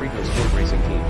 Fritosport Racing Team.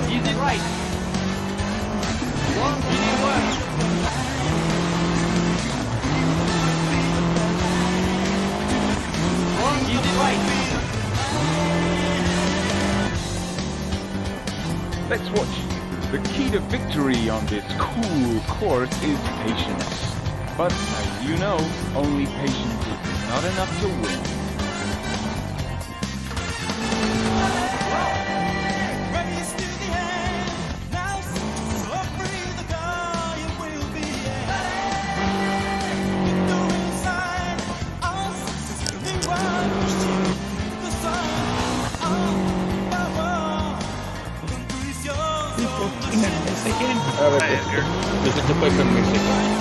You did right. You did left. You did right. Let's watch. The key to victory on this cool course is patience. But as you know, only patience is not enough to win. This is the question, Mexico.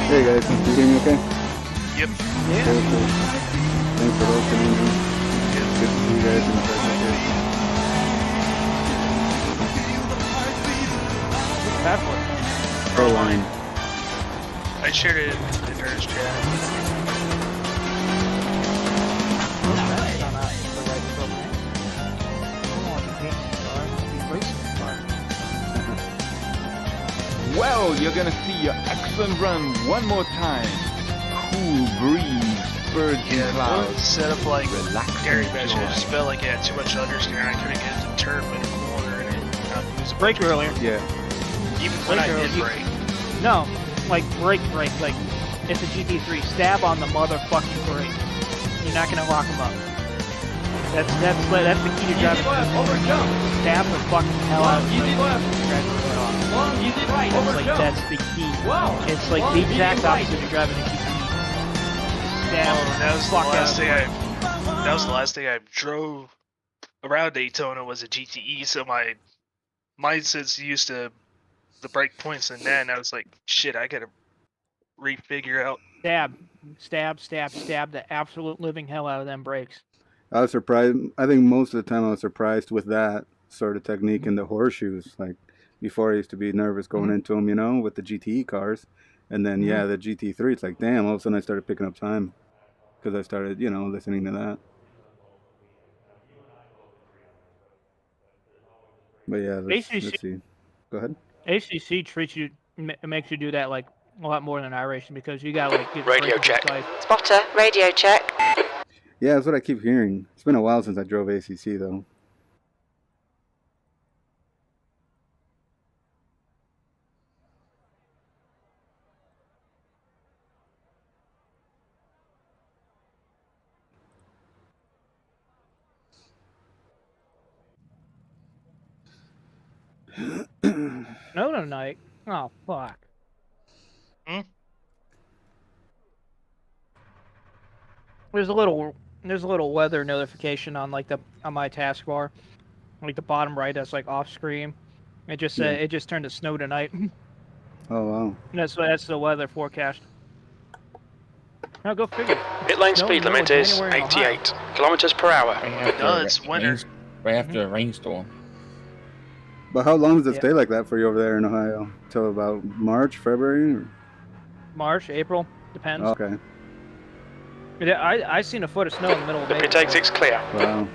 Hey guys, can you hear me okay? Yep. Yeah. Cool. Thanks for hosting me. It's good to see you guys in person here. Pro line. I shared it in Ernest's chat. Well, you're gonna see your excellent run one more time. Cool breeze, birds and clouds. Set up like relaxing dairy bench. I joy. just felt like it had too much understeer. I couldn't get it to turn in a corner and it was a Brake earlier. Yeah. even when I did brake. No, like brake, like it's a GT3. Stab on the motherfucking brake. You're not gonna lock them up. That's the key to driving. Over jump. Stab the fucking hell out of You did left. You did right. It's like that's the key. Wow. It's like the exact opposite of driving a GT. Stab. Oh, that was the Fuck last out. thing I. That was the last thing I drove around Daytona was a GTE. So my mindset's used to the break points, and then I was like, shit, I gotta refigure out. Stab the absolute living hell out of them brakes. I was surprised. I think most of the time I was surprised with that sort of technique in the horseshoes. Like before, I used to be nervous going into them, you know, with the GTE cars, and then yeah, the GT3. It's like, damn! All of a sudden, I started picking up time because I started, you know, listening to that. But yeah, let's see. Go ahead. ACC treats you, makes you do that like a lot more than iRacing because you gotta like get Radio braking check. precise. Spotter, radio check. Yeah, that's what I keep hearing. It's been a while since I drove ACC though. No tonight. Oh fuck. There's a little weather notification on like on my taskbar, like the bottom right. That's like off screen. It just said it just turned to snow tonight. Oh wow. That's the weather forecast. Now go figure. Pit lane Snow speed in the limit middle of is January in 88 kilometers per hour. No, it's winter. Right after a rainstorm. But how long does it stay like that for you over there in Ohio? Till about March, February? Or? March, April, depends. Okay. Yeah, I seen a foot of snow in the middle of The May. pit exit's clear. Wow.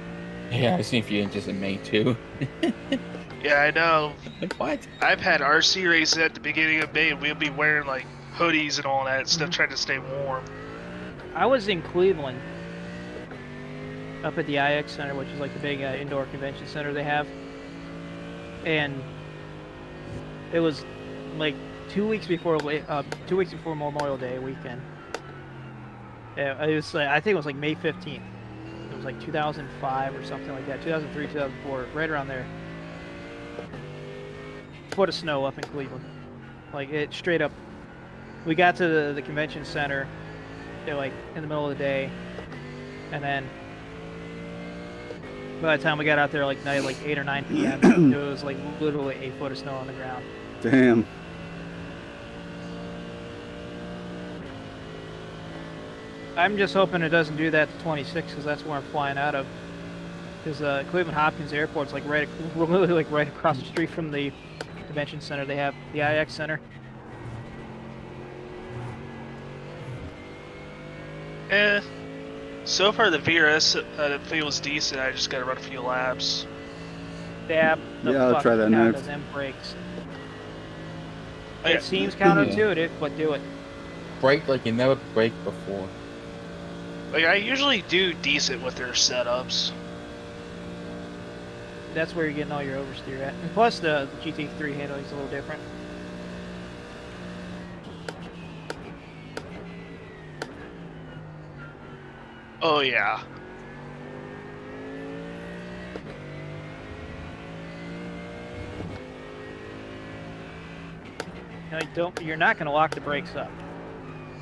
Yeah, I seen a few inches in May too. Yeah, I know. Like, what? I've had RC races at the beginning of May, and we'll be wearing like hoodies and all that stuff, trying to stay warm. I was in Cleveland, up at the IX Center, which is like the big indoor convention center they have, and it was like 2 weeks before Memorial Day weekend. Yeah, it was. I think it was like May 15th. It was like 2005 or something like that. 2003, 2004, right around there. Foot of snow up in Cleveland. Like it straight up. We got to the convention center, like in the middle of the day, and then by the time we got out there, like night, like 8 or 9 p.m., it was like literally 8 foot of snow on the ground. Damn. I'm just hoping it doesn't do that to 26 because that's where I'm flying out of. Because Cleveland Hopkins Airport's like literally like right across the street from the convention center. They have the IX Center. So far the VRS feels decent. I just gotta run a few laps. Stab the Yeah, I'll fuck try that out next. of them brakes. Yeah. It seems counterintuitive, but do it. Brake like you never braked before. Like I usually do decent with their setups. That's where you're getting all your oversteer at. And plus the GT3 handling is a little different. Oh yeah. Like you're not gonna lock the brakes up.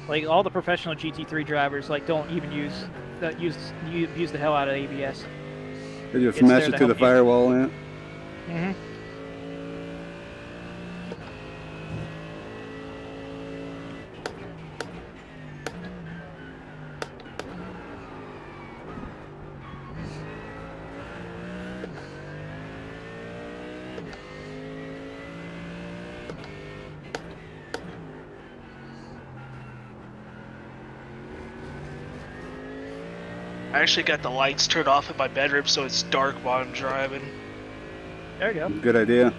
Like all the professional GT3 drivers, like don't even use the hell out of ABS. Did you It's smash there it to to the help you. firewall, Ant? Mm-hmm. I actually got the lights turned off in my bedroom so it's dark while I'm driving. There you go. Good idea.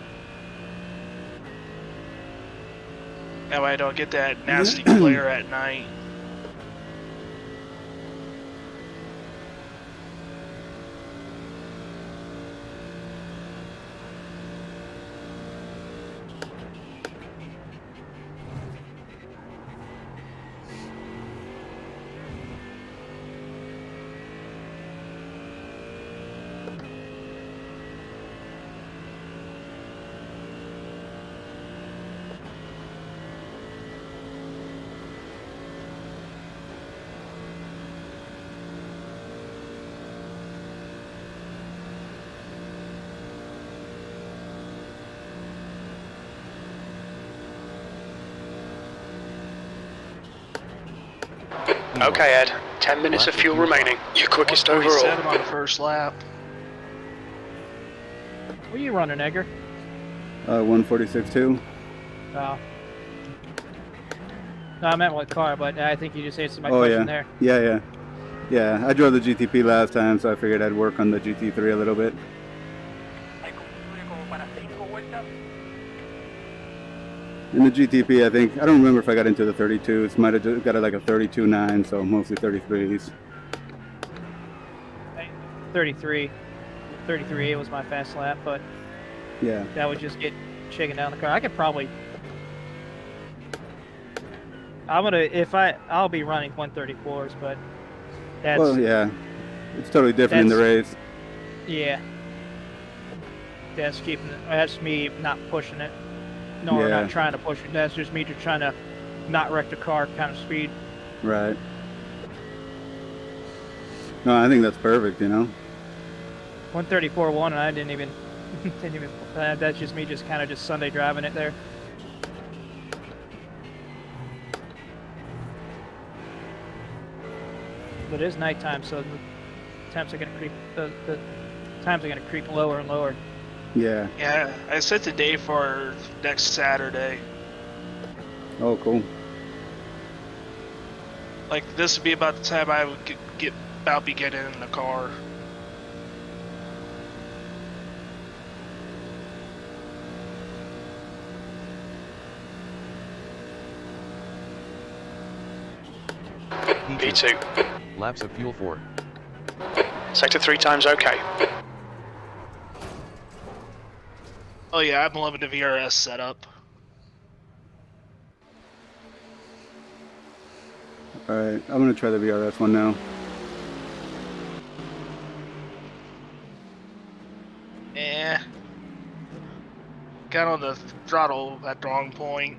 That way I don't get that nasty glare at night. Okay, Ed. 10 minutes of fuel remaining. Your quickest overall. 147 on the first lap. What are you running, Edgar? 146.2. Oh. No, I meant what car, but I think you just answered my Oh, question yeah. there. Yeah, I drove the GTP last time, so I figured I'd work on the GT3 a little bit. In the GTP, I think, I don't remember if I got into the 32s. Might have just got it like a 32.9, so mostly 33s. 33. 33 was my fast lap, but Yeah. that would just get shaken down the car. I could probably... I'll be running 134s, but that's... Well, yeah. It's totally different in the race. Yeah. That's me not pushing it. No, we're Yeah. not trying to push it. That's just me just trying to not wreck the car kind of speed. Right. No, I think that's perfect, you know? 134.1, and I didn't even... that's just me just kind of just Sunday driving it there. But it is nighttime, so the times are gonna creep. The times are gonna creep lower and lower. Yeah. Yeah, I set the day for next Saturday. Oh, cool. Like, this would be about the time I would be getting in the car. P2. Laps of fuel 4. Sector 3 times okay. Oh yeah, I'm loving the VRS setup. Alright, I'm gonna try the VRS one now. Got on the throttle at the wrong point.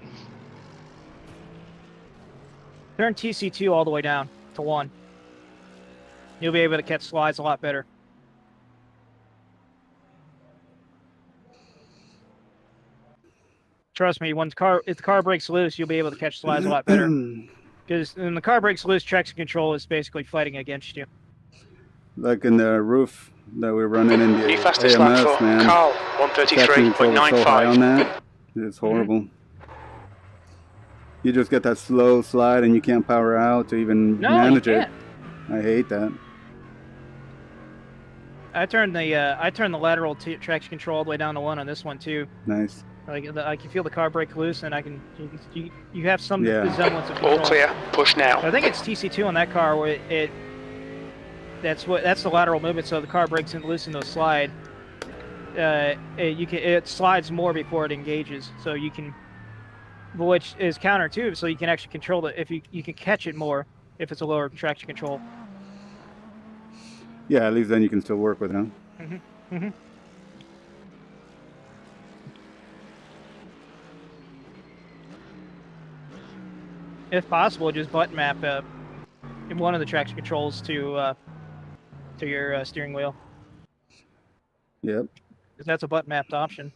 Turn TC2 all the way down to 1. You'll be able to catch slides a lot better. Trust me, if the car breaks loose, you'll be able to catch slides a lot better. Because when the car breaks loose, traction control is basically fighting against you. Like in the roof that we're running in the New fastest lap AMS, for man. Carl, Traction control is so high on 133.95. that. It's horrible. You just get that slow slide and you can't power out to even manage it. I hate that. I turned the lateral traction control all the way down to 1 on this one too. Nice. Like I can feel the car break loose, and you have some resemblance of control. All clear. Push now. I think it's TC2 on that car where that's the lateral movement. So the car breaks and loose in the slide. It slides more before it engages, so you can, which is counter too. So you can actually control it if you can catch it more if it's a lower traction control. Yeah, at least then you can still work with it, huh? If possible, just button map one of the traction controls to your steering wheel. Yep. Because that's a button mapped option.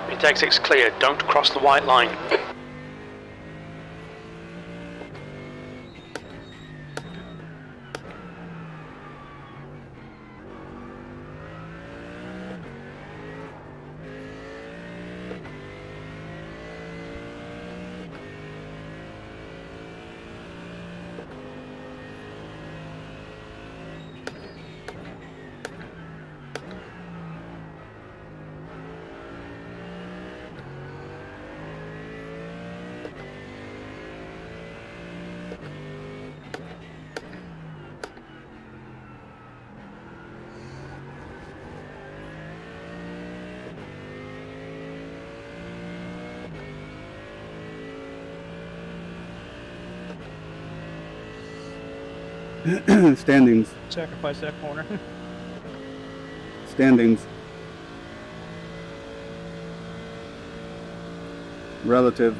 Mid exit's clear. Don't cross the white line. Standings. Sacrifice that corner. Standings. relative.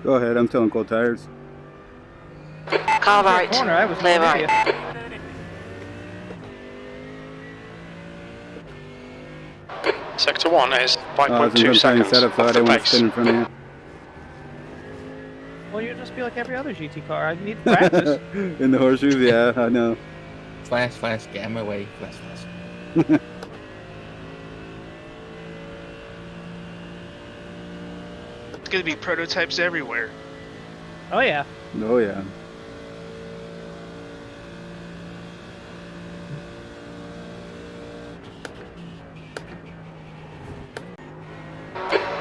Go ahead, I'm telling cold tires. Car right. Corner, I was Clear looking at right. you. Sector 1 is Since 5.2 I'm playing seconds setup, so I off the didn't want to pace. spin in front of you. Well, you'll just be like every other GT car. I need practice. In the horseshoes, yeah, I know. Flash, flash, get out of my way. Flash, flash. It's gonna be prototypes everywhere. Oh yeah. Oh yeah.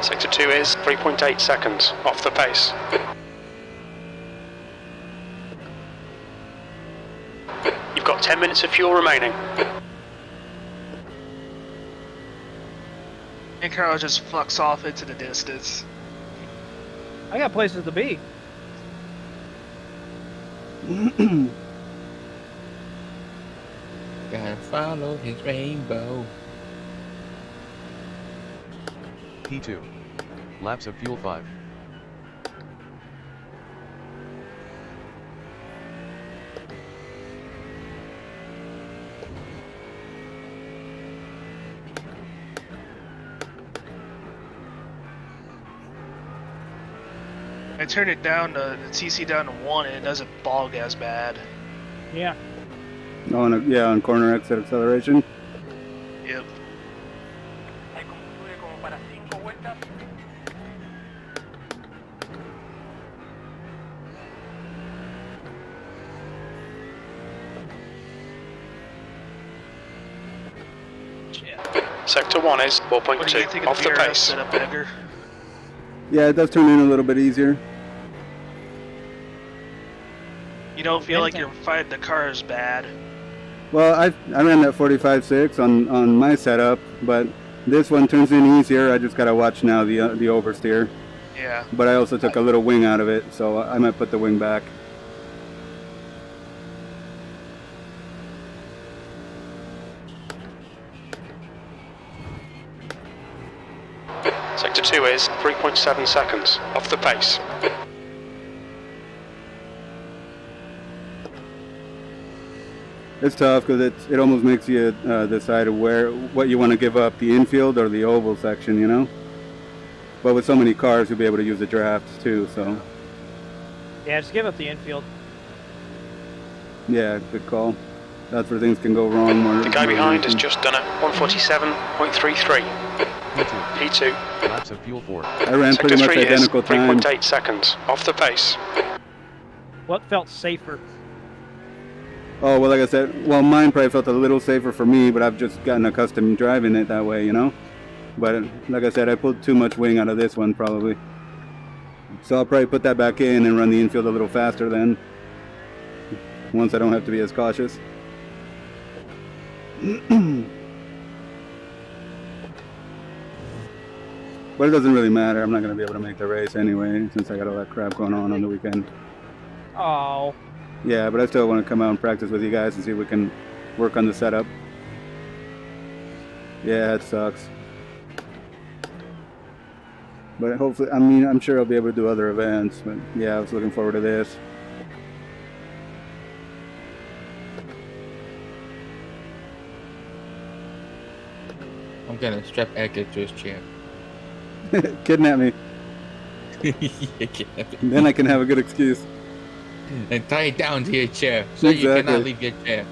Sector 2 is 3.8 seconds off the pace. You've got 10 minutes of fuel remaining. And Carl just fucks off into the distance. I got places to be. Gotta follow his rainbow. P2. Laps of fuel 5. I turned it down to the TC down to 1 and it doesn't bog as bad. Yeah. On corner exit acceleration. Yep. Sector 1 is What do you 4.2 think of off the the BRS pace. setup, Edgar? Yeah, it does turn in a little bit easier. You don't feel like you're fighting the cars bad. Well, I ran that 45.6 on my setup, but this one turns in easier. I just gotta watch now the oversteer. Yeah. But I also took a little wing out of it, so I might put the wing back. Sector 2 is 3.7 seconds off the pace. It's tough because it almost makes you decide what you want to give up, the infield or the oval section, you know. But with so many cars, you'll be able to use the drafts too. So Yeah, just give up the infield. yeah, good call. That's where things can go wrong. The guy behind has just done it. 147.33. P2. P2. Laps of fuel 4. I ran Sector pretty much 3 is identical time. 3.8 seconds off the pace. What felt safer? Oh, well, like I said, well, mine probably felt a little safer for me, but I've just gotten accustomed driving it that way, you know? But like I said, I pulled too much wing out of this one, probably. So I'll probably put that back in and run the infield a little faster then, once I don't have to be as cautious. But it doesn't really matter. I'm not going to be able to make the race anyway, since I got all that crap going on the weekend. Oh. Yeah, but I still want to come out and practice with you guys and see if we can work on the setup. Yeah, it sucks. But hopefully, I mean, I'm sure I'll be able to do other events. But yeah, I was looking forward to this. I'm gonna strap Edgar to his chair. Kidnap me. Yeah, Then I can have a good excuse. and tie it down to your chair so you cannot leave your chair.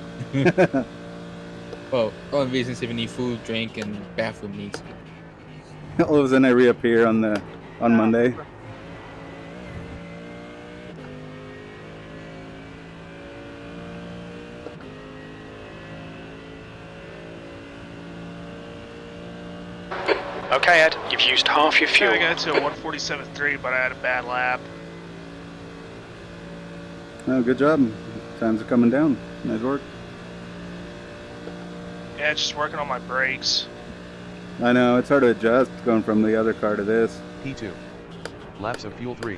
Well, all reasons if you need food, drink, and bathroom needs. All of a sudden I reappear on Monday. Okay, Ed, you've used half your fuel. I got to a 147.3, but I had a bad lap. Oh, good job. Times are coming down. Nice work. Yeah, just working on my brakes. I know, it's hard to adjust going from the other car to this. P2. Laps of fuel 3.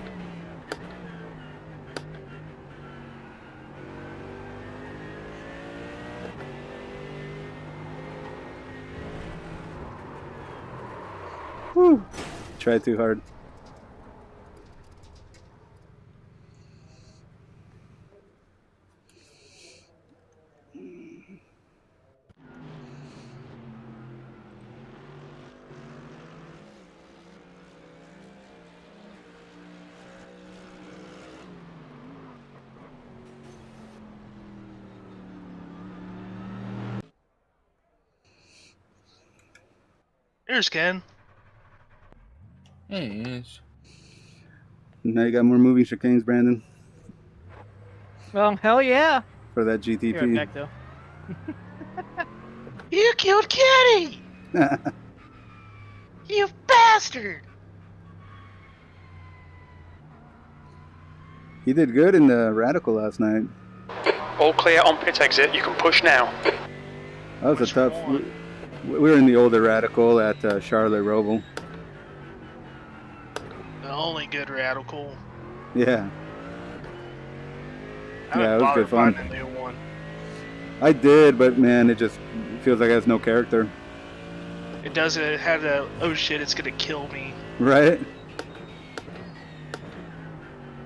Whew. Try too hard. Here's Ken. Hey, yes. Now you got more moving chicanes, Brandon, Well, hell yeah. for that Here, GTP. back though. You killed Kenny! You bastard! He did good in the Radical last night. All clear on pit exit, you can push now. That was Which a tough. one? We were in the older Radical at Charlotte Roval. The only good Radical. Yeah, I Yeah, haven't it was bothered good fun. finding a new one. I did, but man, it just feels like it has no character. It doesn't. It had a, oh shit, it's gonna kill me. Right?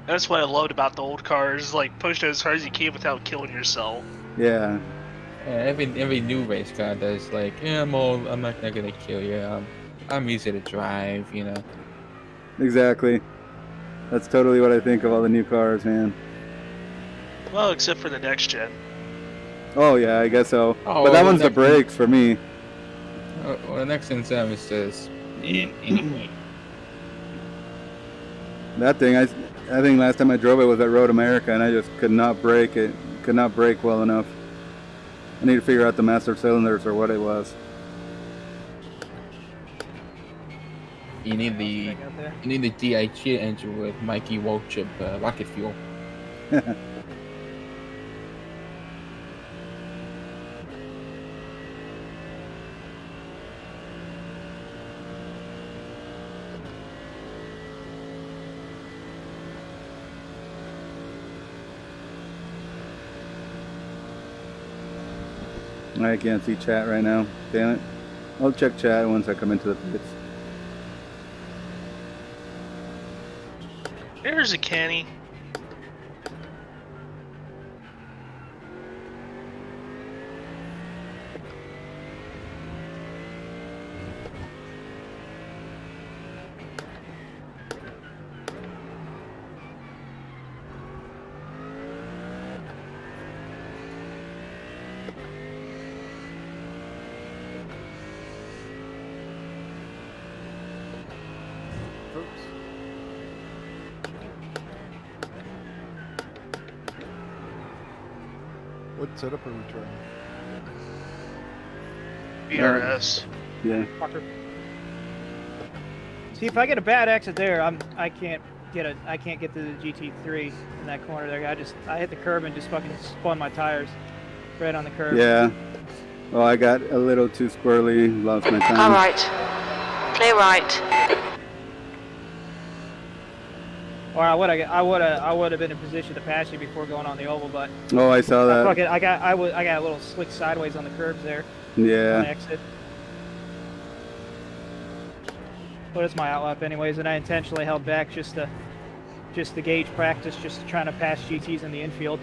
That's what I loved about the old cars. Like, push it as hard as you can without killing yourself. Yeah. Yeah, every new race car does like, yeah, I'm not gonna kill you. I'm easy to drive, you know. Exactly. That's totally what I think of all the new cars, man. Well, except for the next gen. Oh yeah, I guess so. Oh, But that well, one's the that- brakes for me. Well, the next exam is just anyway. That thing, I think last time I drove it was at Road America, and I just could not brake it. Could not brake well enough. I need to figure out the master cylinders or what it was. You need the Back out there. DIG engine with Mikey Waltrip rocket fuel. I can't see chat right now. Damn it. I'll check chat once I come into the pits. There's a Kenny. What setup are we trying? BRS. Yeah. Fucker. See, if I get a bad exit there, I can't get to the GT3 in that corner there. I hit the curb and just fucking spun my tires right on the curb. Yeah. Well, I got a little too squirrely, lost my time. All right. Clear right. Or I would have been in position to pass you before going on the oval, but Oh, I saw that. I got a little slick sideways on the curbs there on the Yeah. exit. But it's my outlap anyways, and I intentionally held back just to gauge practice, just trying to pass GTs in the infield.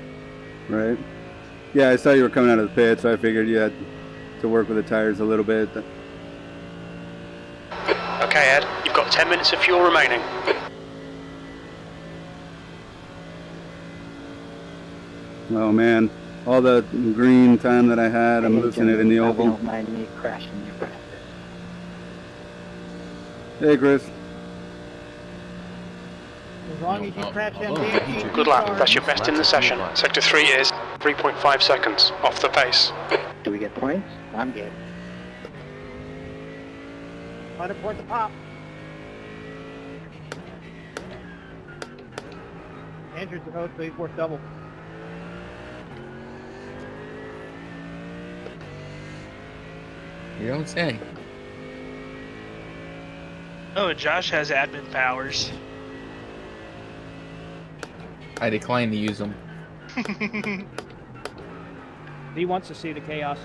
Right. Yeah, I saw you were coming out of the pit, so I figured you had to work with the tires a little bit. Okay, Ed, you've got 10 minutes of fuel remaining. Oh man, all the green time that I had, I'm losing it in the oval. Don't mind me crashing your practice. Hey, Chris. As long as you crash MDH. Good lap, that's your best in the session. Sector 3 is 3.5 seconds off the pace. Do we get points? I'm good. Try to port the pop. Andrew's the host, so he's worth double. You don't say. Oh, and Josh has admin powers. I decline to use them. He wants to see the chaos.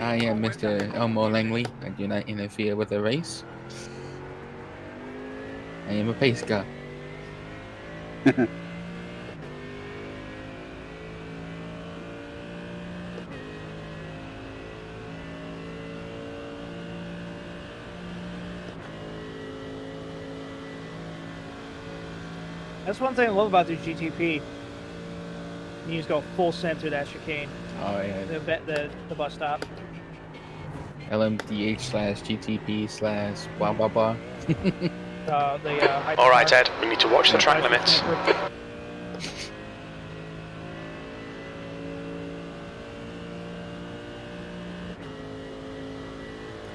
I am Mr. Elmo Langley. I do not interfere with the race. I am a pace car. That's one thing I love about the GTP. You just go full send through that chicane. Oh yeah. The bus stop. LMDH / GTP / blah blah blah. Alright, Ed, we need to watch the track limits. I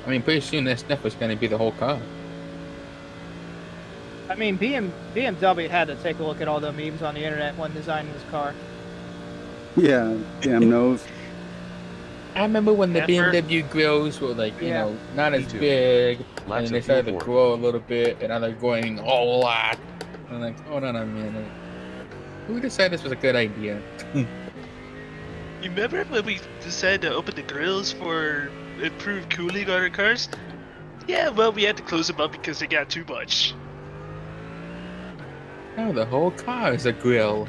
mean, pretty soon this stuff is going to be the whole car. I mean, BMW had to take a look at all the memes on the internet when designing this car. Yeah, damn nose. I remember when the BMW grills were like, you know, not as big, and then they started to grow a little bit, and now they're going a lot. And I'm like, hold on a minute. Who decided this was a good idea? You remember when we decided to open the grills for improved cooling on our cars? Yeah, well, we had to close them up because they got too much. No, the whole car is a grill.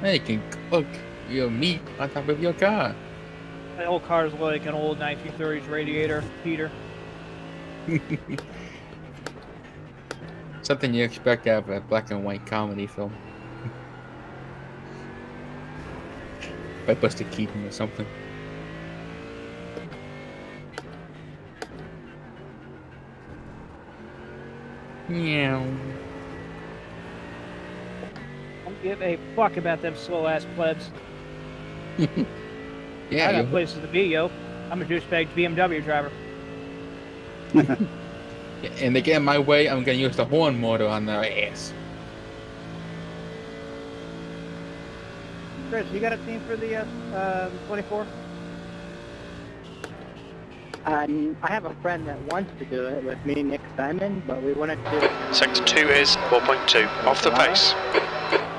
Now you can cook your meat on top of your car. The whole car is like an old 1930s radiator heater. Something you expect out of a black and white comedy film. By Buster Keaton or something. Meow. Don't give a fuck about them slow ass plebs. Yeah, I got places to be, yo. I'm a douchebag BMW driver. And they get in my way, I'm gonna use the horn motor on their ass. Chris, you got a team for the 24? I have a friend that wants to do it with me, Nick Simon, but we wanted to... Sector 2 is 4.2, off the pace.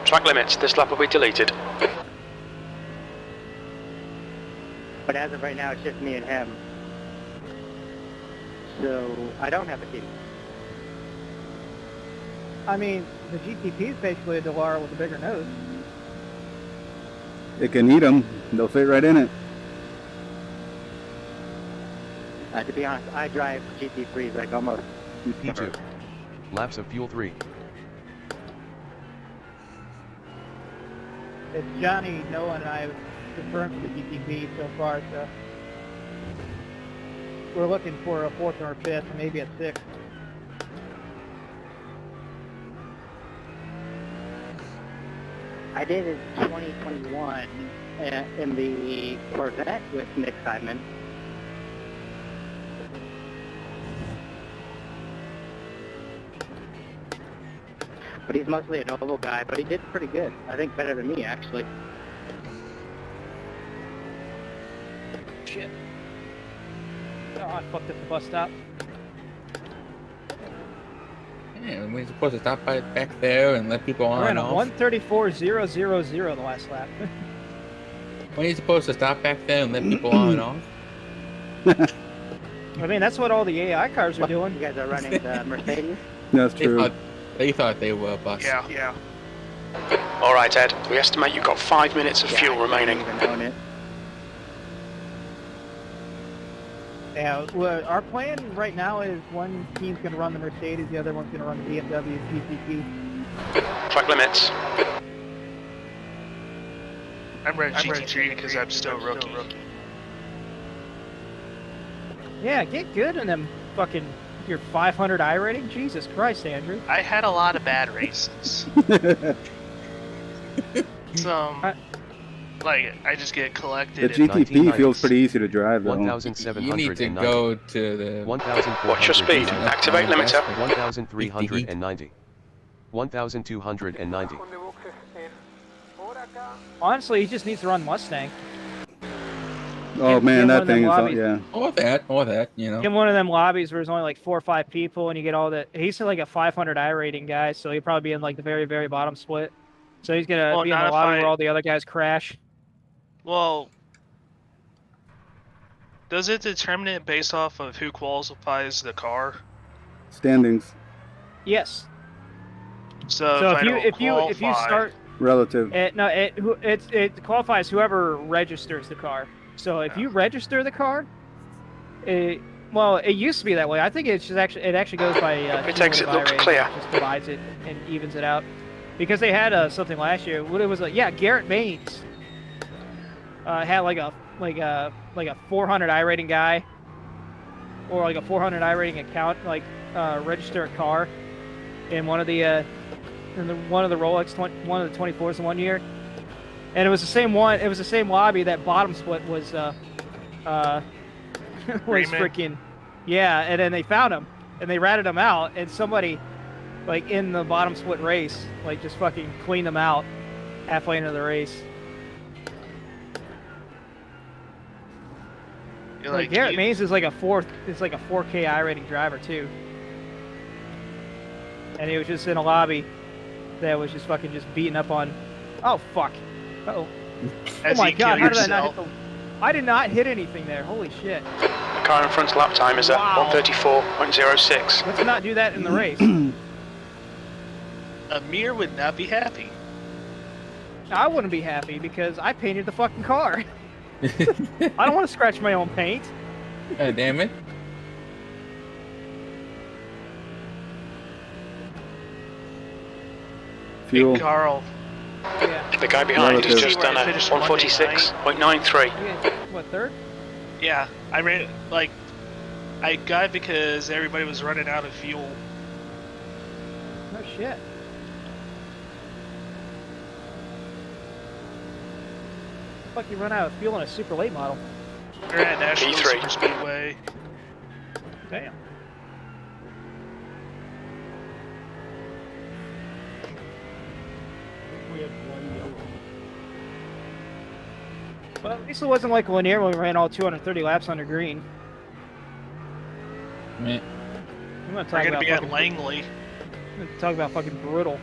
Track limits, this lap will be deleted. But as of right now, it's just me and him. So, I don't have a team. I mean, the GTP is basically a Delara with a bigger nose. It can eat them. They'll fit right in it. To be honest, I drive GT3s like almost... P2. Laps of fuel 3. It's Johnny, Noah, and I have confirmed for the GTP so far, so... We're looking for a 4th or a 5th, maybe a 6th. I did it 2021 in the Corvette with Nick Simon. But he's mostly an oval guy, but he did pretty good. I think better than me, actually. Shit. Oh, I fucked up the bus stop. Yeah, we're supposed to stop by back there and let people on We're and in a off. 134.000 the last lap. When are you supposed to stop back there and let people on and off? I mean, that's what all the AI cars are doing. You guys are running the Mercedes? That's true. They thought they were a bus. Yeah. Alright, Ed, we estimate you've got 5 minutes of fuel remaining. I don't even own it. Yeah, well, our plan right now is one team's going to run the Mercedes, the other one's going to run the BMW GT3. Track limits. I'm running GT3 because I'm still rookie. Yeah, get good in them fucking your 500 iRating. Jesus Christ, Andrew. I had a lot of bad races. Like, I just get collected. The GTP feels pretty easy to drive, though. 1,790. You need to go to the... 1,400. Watch your speed. Activate limiter. 1,390. 1,290. Honestly, he just needs to run Mustang. Oh man, that thing is all, yeah. Or that, you know. Get one of them lobbies where there's only like 4 or 5 people, and you get all that. He's like a 500 iRating guy, so he'll probably be in like the very, very bottom split. So he's gonna be in the lobby where all the other guys crash. Well, does it determine it based off of who qualifies the car? Standings. Yes. So if you start relative. It qualifies whoever registers the car. So if you register the car, it used to be that way. I think it actually goes by. It takes it looks clear. Just divides it and evens it out. Because they had something last year. What it was like? Yeah, Garrett Maines had like a 400 iRating guy, or like a 400 iRating account, like register a car in one of the Rolex one of the 24s in one year, and it was the same one. It was the same lobby that bottom split was freaking and then they found him and they ratted him out, and somebody like in the bottom split race like just fucking cleaned them out halfway into the race. Like Garrett Maines is like a 4K iRating driver too, and he was just in a lobby that was just fucking just beating up on. Oh fuck! Oh my god! How did I not hit the? I did not hit anything there. Holy shit! The car in front's lap time is at 1:34.06. Let's not do that in the race. Amir would not be happy. I wouldn't be happy because I painted the fucking car. I don't want to scratch my own paint. God damn it. Fuel. Hey, Carl. Yeah. The guy behind has just done a 146.93. What, third? Yeah, I ran I got it because everybody was running out of fuel. No shit. Fuck, you run out of fuel in a super late model. We're at National G3. Super Speedway. Damn. Well, at least it wasn't like Lanier when we ran all 230 laps under green. Man. We're gonna be at Langley. I'm gonna talk about fucking brutal.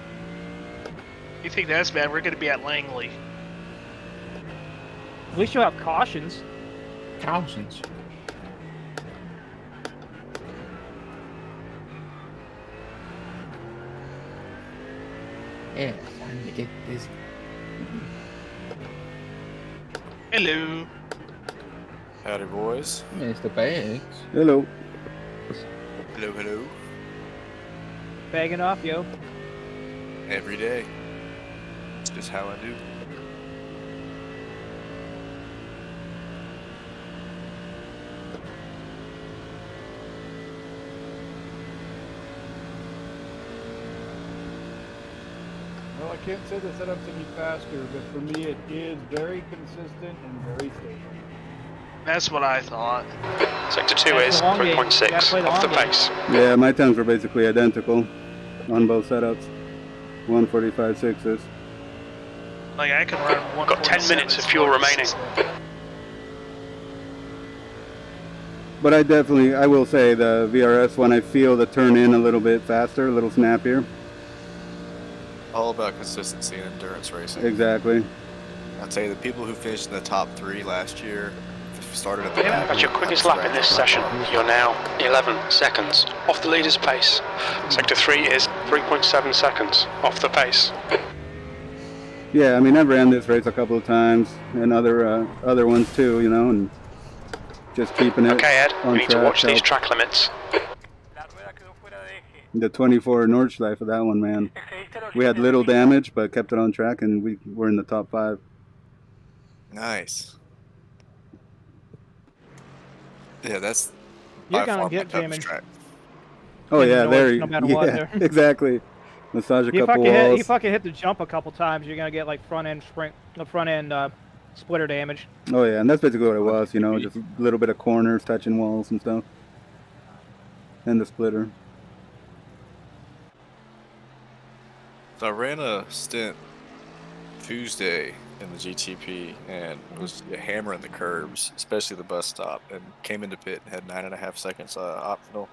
You think that's bad? We're gonna be at Langley. At least you'll have cautions. Cautions. Yeah, time to get this. Hello. Howdy, boys. Mr. Bags. Hello. Hello, hello. Bagging off, yo. Every day. It's just how I do. Well, I can't say the setup's any faster, but for me it is very consistent and very stable. That's what I thought. Sector 2 is 3.6 off the pace. Yeah, my times were basically identical on both setups. 1:45.6s. Like I can run one. Got 10 minutes of fuel remaining. But I will say the VRS one, I feel the turn in a little bit faster, a little snappier. All about consistency in endurance racing. Exactly. I'd say the people who finished in the top 3 last year started at the back. That's your quickest lap in this session. You're now 11 seconds off the leader's pace. Sector 3 is 3.7 seconds off the pace. Yeah, I mean, I've ran this race a couple of times and other ones too, you know, and just keeping it Okay, Ed, on we need to track watch these helped. track limits. The 24 Nordschleife of that one, man. We had little damage, but kept it on track, and we were in the top 5. Nice. Yeah, that's You're by gonna far my get toughest damage. track. Oh In the yeah, north, there. no matter what, Yeah, there. exactly. Massage a You couple fucking walls. you fucking hit the jump a couple times, you're gonna get like front end splitter damage. Oh yeah, and that's basically what it was. You know, just a little bit of corners touching walls and stuff, and the splitter. So I ran a stint Tuesday in the GTP and was hammering the curbs, especially the bus stop, and came into pit and had 9.5 seconds optional.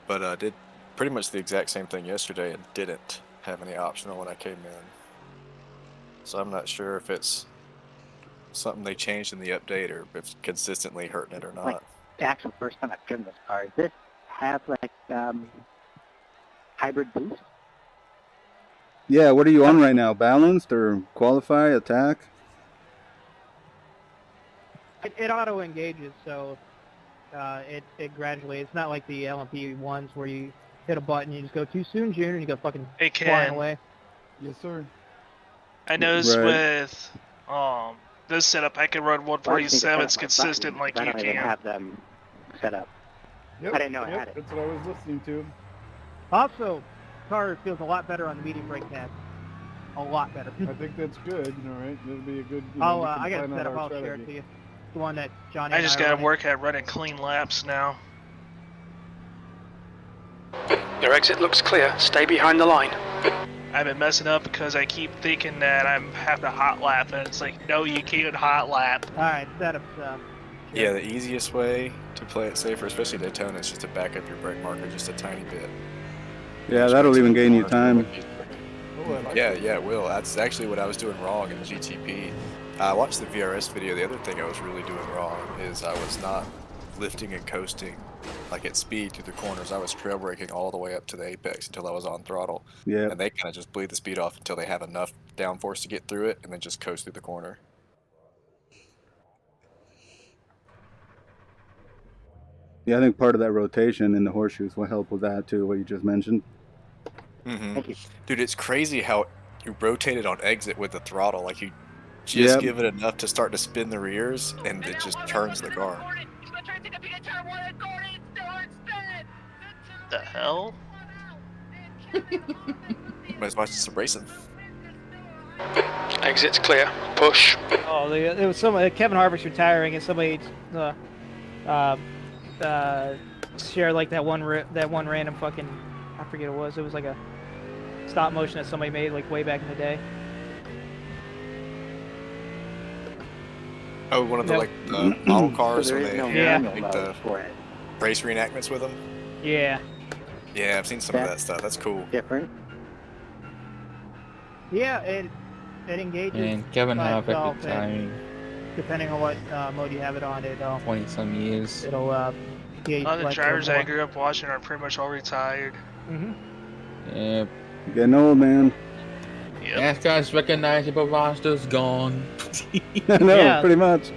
But did pretty much the exact same thing yesterday and didn't have any optional when I came in. So I'm not sure if it's something they changed in the update or if it's consistently hurting it or not. Like, the actual first time I've driven this car, does this have like hybrid boost? Yeah, what are you on right now? Balanced or qualify, attack? It auto engages, so it gradually. It's not like the LMP ones where you hit a button, you just go too soon, Junior, and you go fucking It flying can. away. Yes, sir. I noticed Right. with this setup, I can run 147s consistent like I you don't even can. have them set up. Yep, I didn't know I yep, had it. That's what I was listening to. Also, car feels a lot better on the medium brake pad. A lot better. I think that's good. All right, that'll be a good. You know, I'll we can I got it plan set out up. our I'll share it strategy. to you. The one that Johnny. I and just are gotta running. work at running clean laps now. Your exit looks clear. Stay behind the line. I've been messing up because I keep thinking that I'm have to hot lap, and it's like, no, you can't hot lap. All right, setup stuff. Yeah, the easiest way to play it safer, especially Daytona, is just to back up your brake marker just a tiny bit. Yeah, that'll even gain you time. Yeah, it will. That's actually what I was doing wrong in the GTP. I watched the VRS video. The other thing I was really doing wrong is I was not lifting and coasting like at speed through the corners. I was trail braking all the way up to the apex until I was on throttle. Yeah. And they kind of just bleed the speed off until they have enough downforce to get through it and then just coast through the corner. Yeah, I think part of that rotation in the horseshoes will help with that too, what you just mentioned. Mm-hmm. Dude, it's crazy how you rotated on exit with the throttle. Like you just give it enough to start to spin the rears and it just turns the car. The hell? Let's watch some racing. Exit's clear. Push. Oh, it was somebody. Kevin Harvick's retiring, and somebody shared like that one random fucking, I forget what it was. It was like a stop motion that somebody made like way back in the day. Oh, one of the like the model cars So when there is they no make manual the mode for it. race reenactments with them. Yeah. Yeah, I've seen some of that stuff. That's cool. Different. Yeah, it engages. And Kevin by Harvick itself, and retiring depending on what mode you have it on, 20-some years. it'll gauge. All the like, drivers more. I grew up watching are pretty much all retired. Yeah. Getting old, man. Yep. NASCAR's recognizable roster's gone. I know, Yeah. pretty much.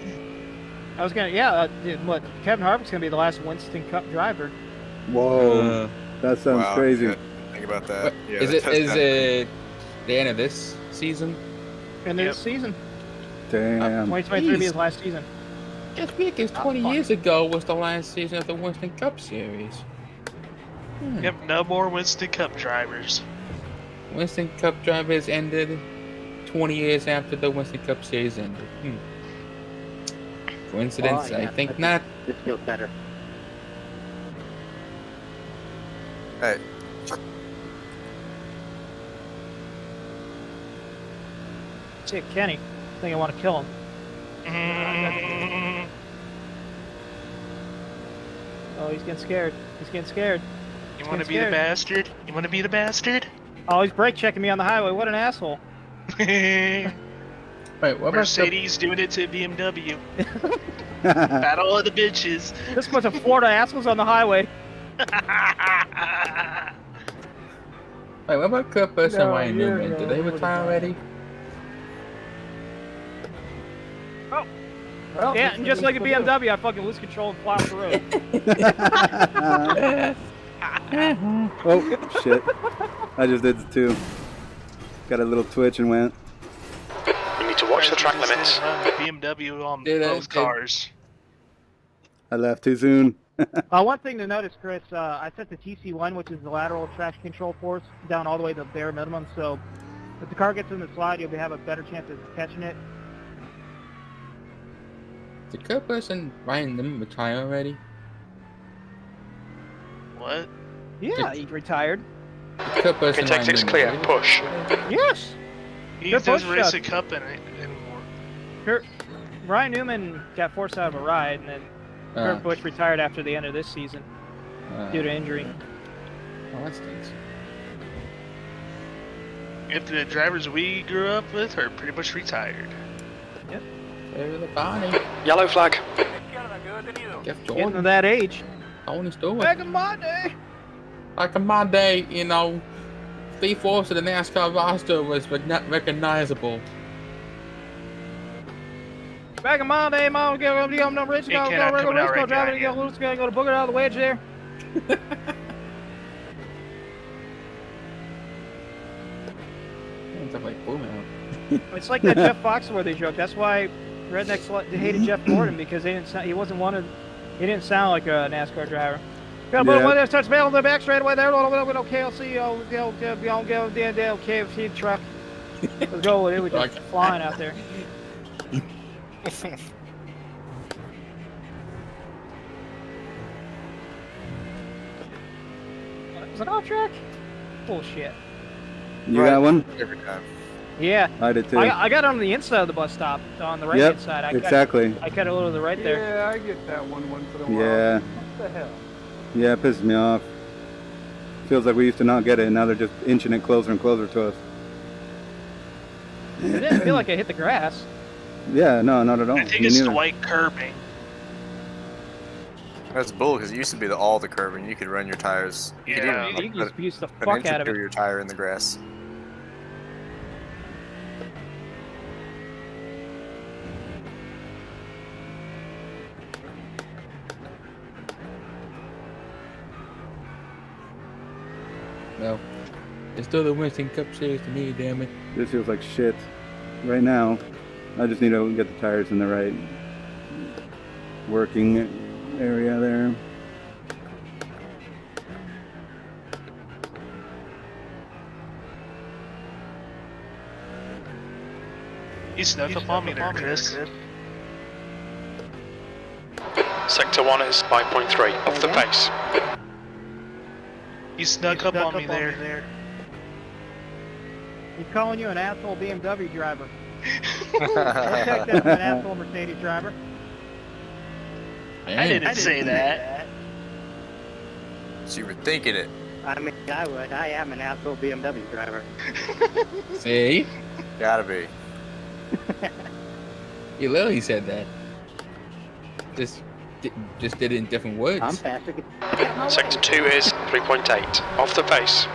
I was gonna, what? Kevin Harvick's gonna be the last Winston Cup driver. Whoa, that sounds Wow, crazy. yeah, think about that. Yeah, Is that it does is sound it the end of this season? And this season, Damn. 2023 will be his last season. Just because 20 years ago was the last season of the Winston Cup Series. Yep, no more Winston Cup drivers. Winston Cup drivers ended 20 years after the Winston Cup Series ended. Coincidence? Oh, yeah, I think but not. This feels better. Hey, Shit, Kenny. I think I want to kill him. Oh, he's getting scared. He's getting scared. You want to be the bastard? You want to be the bastard? Oh, he's brake checking me on the highway. What an asshole. Wait, what about Mercedes doing it to BMW. Battle of the bitches. This bunch of Florida assholes on the highway. Wait, what about Kurt Busch and No, Ryan you're Newman? Did no they over the retire top. already? Well, Yeah, and just like a BMW, I fucking lose control and fly off the road. Oh, shit. I just did it too. Got a little twitch and went. You need to watch the track limits. Run the BMW on both cars. I left too soon. One thing to notice, Chris, I set the TC1, which is the lateral traction control force, down all the way to the bare minimum, so if the car gets in the slide, you'll have a better chance of catching it. The curb person Ryan them retire already? What? Yeah, he retired. The curb person Intake 6 clear. Push. Yes. He Good doesn't push race shot. a cup anymore. Ryan Newman got forced out of a ride, and then Kurt Busch retired after the end of this season due to injury. Oh, that stinks. If the drivers we grew up with are pretty much retired. Yep. Over the body. Yellow flag. Jeff Getting to Jordan. that age. Tony Stewart. Back in my day. Back in my day, you know, 3/4 of the NASCAR roster was not recognizable. Back in my day, Mom, go rich, go cannot race come car out right driver, behind you. go to booger out of the wedge there. Stuff like boom out. It's like that Jeff Foxworthy joke. That's why rednecks hated Jeff Gordon, because he didn't sound like a NASCAR driver. Got a little bit of touch bail on the back straight away there. Little KLC, KFC truck. Let's go. It was just flying out there. Was it off track? Bullshit. You got one? Every time. Yeah. I did too. I got on the inside of the bus stop, on the right hand side. I exactly. I cut a little to the right there. Yeah, I get that one once in a while. Yeah. What the hell? Yeah, it pisses me off. Feels like we used to not get it, and now they're just inching it closer and closer to us. It didn't feel like I hit the grass. Yeah, no, not at all. I think Me it's neither. the white curbing. That's bull, because it used to be all the curbing. You could run your tires. You could Yeah. even You can just abuse the an fuck inch out of through it. your tire in the grass. No. It's still the Winston Cup Series to me, damn it. This feels like shit. Right now, I just need to get the tires in the right working area there. You snuck up on me there, Chris. Sector 1 is 5.3 off the pace. You snuck up on me there. He's calling you an asshole BMW driver. Don't take that from an asshole Mercedes driver. I didn't say that. So you were thinking it. I mean, I would. I am an asshole BMW driver. See? Gotta be. You literally said that. Just did it in different words. I'm faster. Sector 2 is 3.8 off the pace.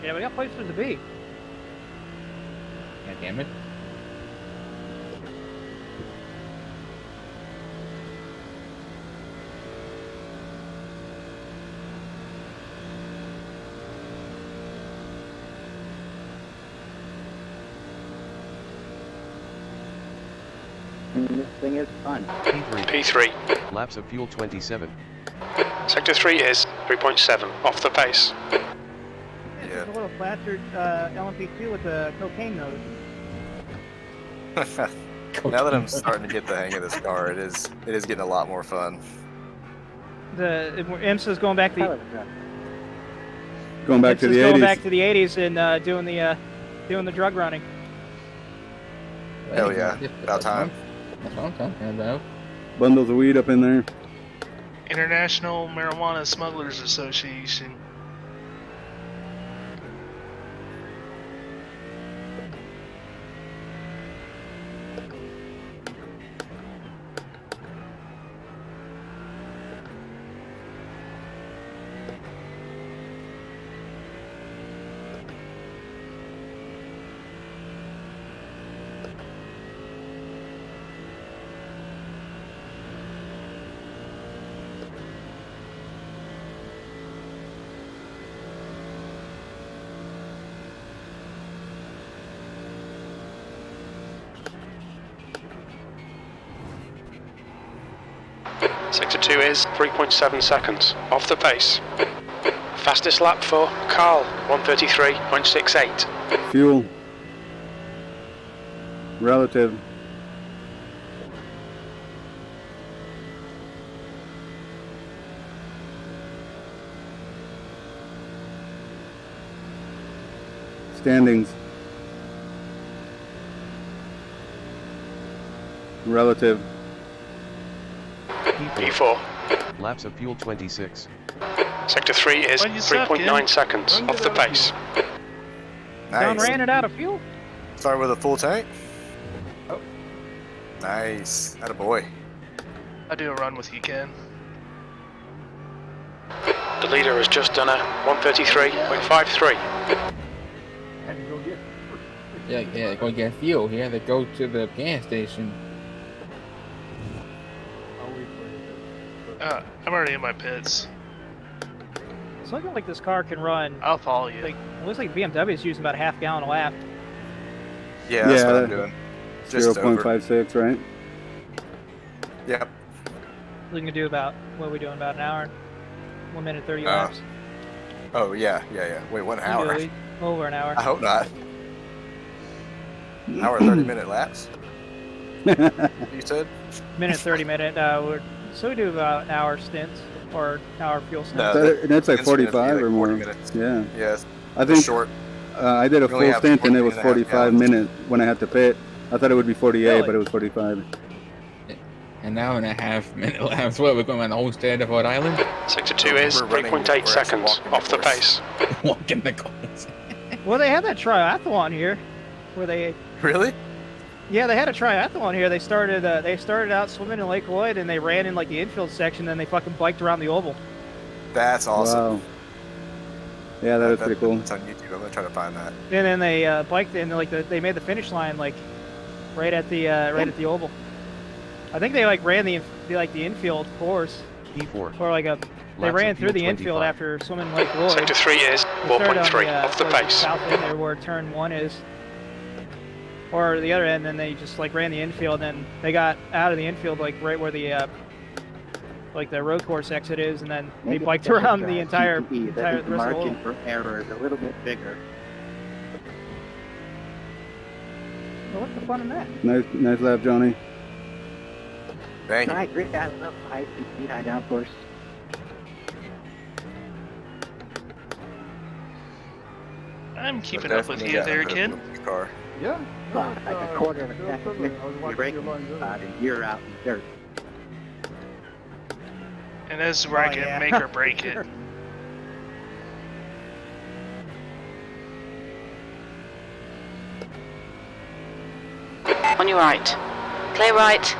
Yeah, we got places to be. God damn it. This thing is fun. P3. Laps of fuel 27. Sector 3 is 3.7 off the pace. It's a little faster LMP2 with a cocaine nose. Now that I'm starting to get the hang of this car, it is getting a lot more fun. IMSA's going back to Going back to the 80s. going back to the 80s and doing the drug running. Hell yeah, about time. That's what I'm talking about. Bundles of weed up in there. International Marijuana Smugglers Association. Sector 2 is 3.7 seconds off the pace. Fastest lap for Carl, 133.68. Fuel. Relative. Standings. Relative. P4. Laps of fuel 26. Sector 3 is 3.9 seconds off the pace. John Nice. ran it out of fuel. Start with a full tank. Oh. Nice. Attaboy. I do a run with you, Ken. The leader has just done a 133.53. Had to go get. Yeah, go get fuel. He had to go to the gas station. I'll wait for you. I'm already in my pits. It's looking like this car can run. I'll follow you. Like, it looks like BMW is using about a half gallon a lap. Yeah, that's what I'm doing. Just over. 0.56, right? Yep. We can do about, what are we doing, about an hour? 1 minute 30 laps. Oh, yeah. Wait, 1 hour? Usually over an hour. I hope not. Hour 30-minute laps? You said? Minute 30 minute. So we do about an hour stints, or hour fuel stints. No, That's like it's gonna be 45 like or 40 more. minutes. Yeah. Yes. I think short. I did a We only full have stint and it was 14.5 45 gallons. minutes when I had to pit. I thought it would be 48, Really? but it was 45. An hour and a half minute laps. What, we're going around the whole Stanford Island? Sector 2 is 3.8 seconds off the pace. Walking the course. Well, they had that triathlon here, where they. Really? Yeah, they had a triathlon here. They started out swimming in Lake Lloyd, and they ran in like the infield section, then they fucking biked around the oval. That's awesome. Wow. Yeah, that was pretty cool. It's on YouTube. I'm gonna try to find that. And then they biked in, like they made the finish line like right at the oval. I think they like ran the infield course. P4. Or like they Laps ran of through the fuel infield 25. after swimming Lake Lloyd. Sector 3 is They started on 4.3 off the like, pace. south end there where turn 1 is. Or the other end, then they just like ran the infield, and then they got out of the infield like right where the like the road course exit is, and then they biked around the entire the rest of the margin oval. for error is a little bit bigger. Well, what's the fun in that? Nice lap, Johnny. Thank you. I agree. I love high speed, high downforce. I'm keeping up with you there, kid. Car. Yeah. Well, like a quarter of a still second. something. I was You watching break your lines earlier. and you're out in dirt. And this is where I Oh, can yeah. make or break it. On your right. Clear right.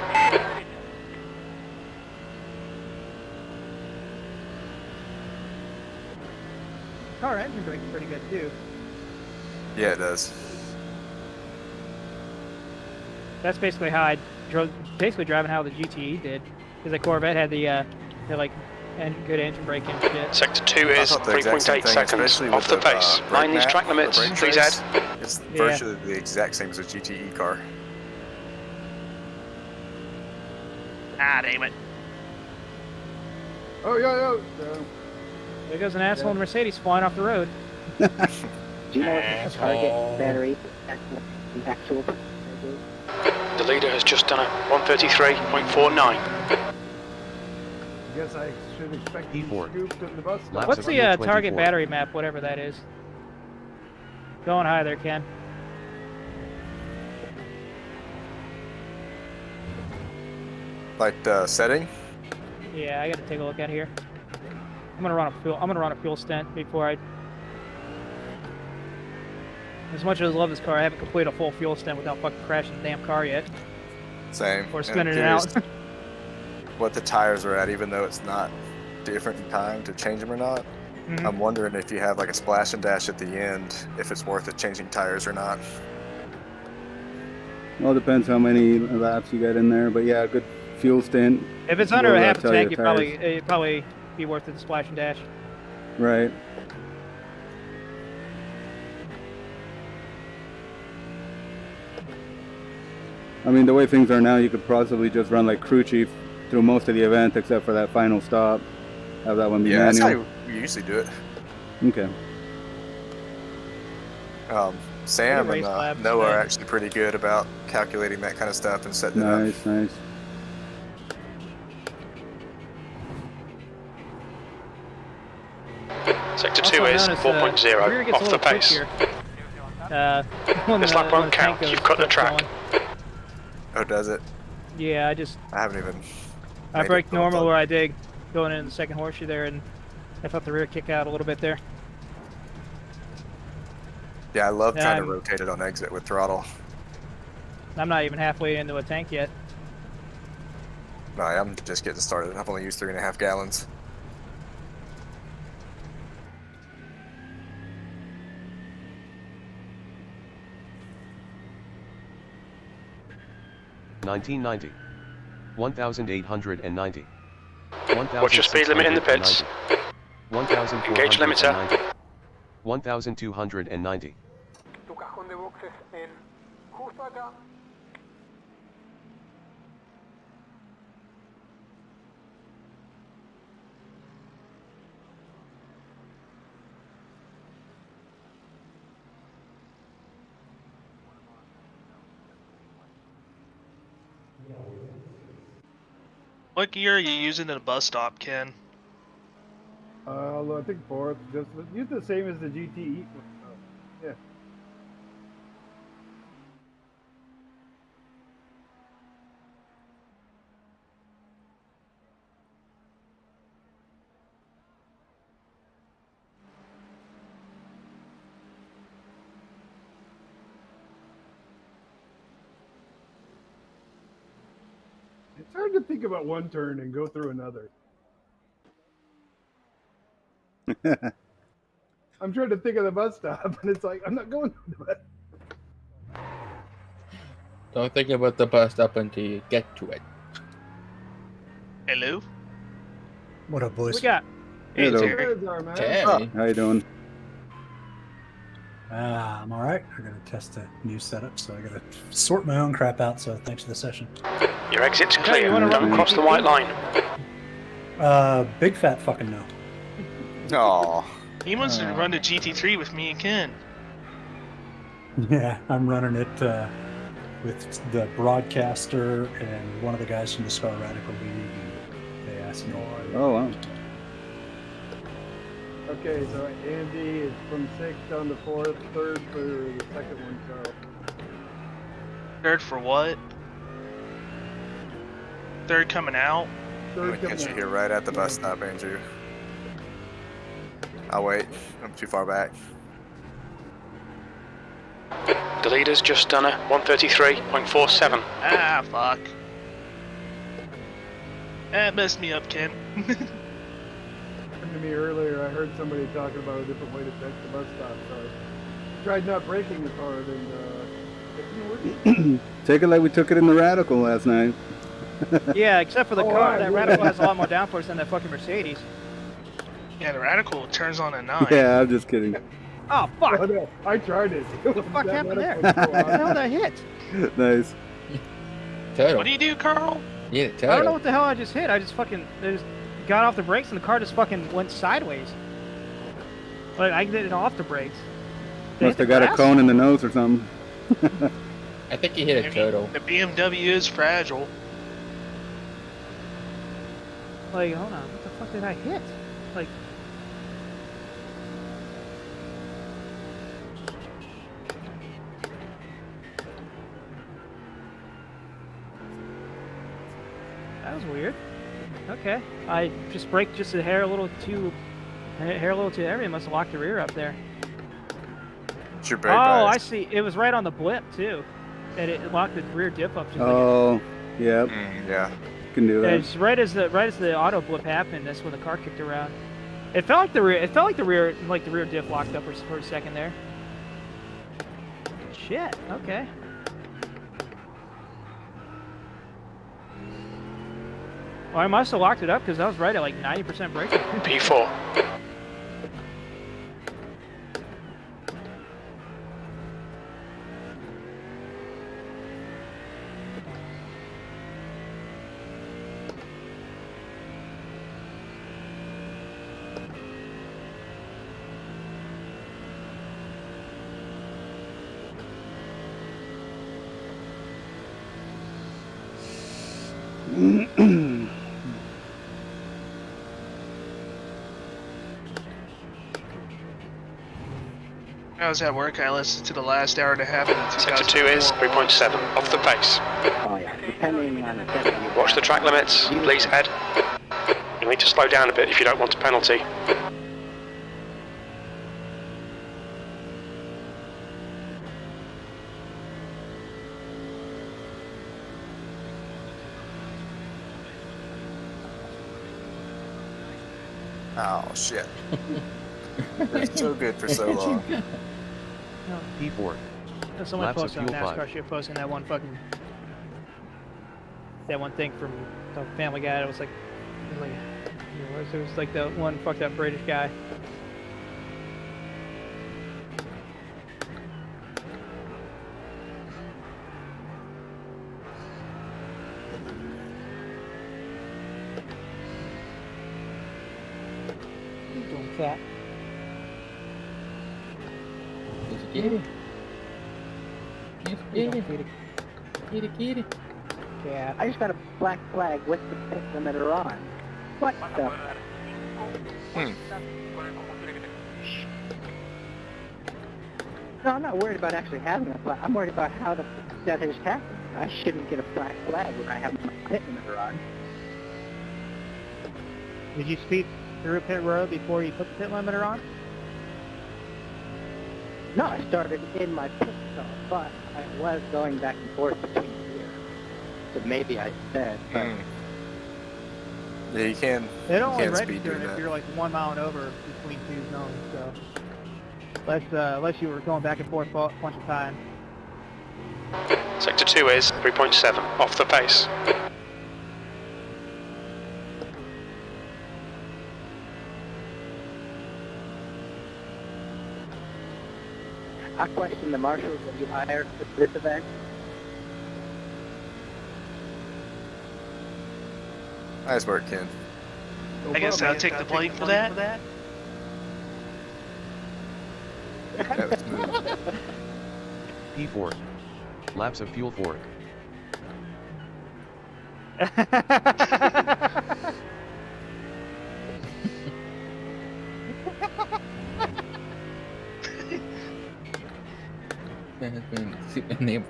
Car engine brake's pretty good too. Yeah, it does. That's basically how I drove. Basically driving how the GTE did, because the Corvette had the like good engine brake and shit. Sector 2 I is thought the exact same 3.8 thing, seconds especially off with the pace. brake Mind these map, track the limits, brake 3Z. trace. It's Yeah. virtually the exact same as a GTE car. Ah, damn it. Oh, yeah. There goes an asshole in Mercedes flying off the road. Do you know what the target battery, the actual? The leader has just done a 133.49. I guess I should expect to be P4. scooped in the bus stop. Laps What's of the fuel target 24. battery map, whatever that is? Going high there, Ken. Like the setting? Yeah, I gotta take a look at here. I'm gonna run a fuel stint before I. As much as I love this car, I haven't completed a full fuel stint without fucking crashing the damn car yet. Same. Or And spinning I'm it out. curious what the tires are at, even though it's not different in time to change them or not. Mhm. I'm wondering if you have like a splash and dash at the end, if it's worth it changing tires or not. Well, it depends how many laps you got in there, but yeah, a good fuel stint. If it's under a will, half a tell tank, your it'd probably be worth it to splash and dash. Right. I mean, the way things are now, you could possibly just run like crew chief through most of the event except for that final stop. Have that one be Yeah, manual. that's how we usually do it. Okay. Sam race and laps, Noah are but- actually pretty good about calculating that kind of stuff and setting it up. Nice, nice. Sector Also 2 is known as, 4.0 rear gets a off the little pace. quick here. This lap won't count. You've cut the track. Oh, does it? Yeah, I haven't even. I made it braked built normal up. where I did going into the second horseshoe there, and I felt the rear kick out a little bit there. Yeah, I love trying to I'm- rotate it on exit with throttle. I'm not even halfway into a tank yet. No, I'm just getting started. I've only used 3.5 gallons. $19.90. 1,890. What's your speed limit in the pits? 1,490. Engage limiter. 1,290. Tu cajón de boxes en justo acá. What gear are you using at a bus stop, Ken? I think fourth. Just use the same as the GTE. Yeah. It's hard to think about one turn and go through another. I'm trying to think of the bus stop, and it's like, I'm not going to it. Don't think about the bus stop until you get to it. Hello? What up, boys? We got. Hey, Hello. Terry. Hey. How you doing? I'm all right. I'm gonna test a new setup, so I gotta sort my own crap out. So thanks for the session. Your exit's you clear. wanna run Don't cross the white line. Big fat fucking no. Aw. He wants to run the GT3 with me and Ken. Yeah, I'm running it with the broadcaster and one of the guys from the Star Radical League. They asked me. Oh wow. Okay, so Andy is from 6th down to 4th, 3rd for the second one, so. Third for what? Third coming out? I'm gonna catch you here right at the bus stop, Andrew. I'll wait. I'm too far back. The leader's just done a 133.47. Ah, fuck. That messed me up, Ken. To me earlier, I heard somebody talking about a different way to check the bus stop, so I tried not braking as hard, and it didn't work. Take it like we took it in the Radical last night. Yeah, except for the Oh, car. right, That yeah. Radical has a lot more downforce than that fucking Mercedes. Yeah, the Radical turns on at 9. Yeah, I'm just kidding. Oh, fuck. Oh, no, I tried it. What the fuck happened there? What the hell did I hit? Nice. Turtle. What do you do, Carl? Yeah, I don't know turtle. what the hell I just hit. I just fucking got off the brakes and the car just fucking went sideways. Like I did it off the brakes. Did I Must hit have the got a grass? cone in the nose or something. I think you hit a turtle. The BMW is fragile. Like, hold on, what the fuck did I hit? Like, that was weird. Okay, I just braked just a hair a little too heavy. Must have locked the rear up there. It's your brake Oh, I bias. see. It was right on the blip too, and it locked the rear diff up. Just Oh, yeah. Yeah. Can do like that. it's right as the auto blip happened. That's when the car kicked around. It felt like the rear diff locked up for a second there. Shit. Okay. Well, I must have locked it up because I was right at like 90% braking. P4. I was at work, I listened to the last hour and a half of the Sector 2 is 3.7 off the pace. Oh yeah, depending on the setting. Watch the track limits, please head. You'll need to slow down a bit if you don't want a penalty. Oh shit. It's so good for so long. P4. Someone Laps of posted on fuel NASCAR 5. shit posting that one thing from the Family Guy. It was like it was like the one fucked up British guy. Doing fat. Get it. Get it. Yeah, I just got a black flag with the pit limiter on. What the? No, I'm not worried about actually having a flag. I'm worried about how that has happened. I shouldn't get a black flag when I have my pit limiter on. Did you speed through pit road before you put the pit limiter on? No, I started in my pit stop, but I was going back and forth between here. So maybe I said, but... Yeah, you can. It only speed registers doing if that. you're like 1 mile and over between two zones, so... Unless you were going back and forth a bunch of time. Sector 2 is 3.7 off the pace. I question the marshals that you hired for this event. Nice work, Ken. I guess I'll take the blame for that. That was smooth. P4. Laps of fuel 4. That has been super name.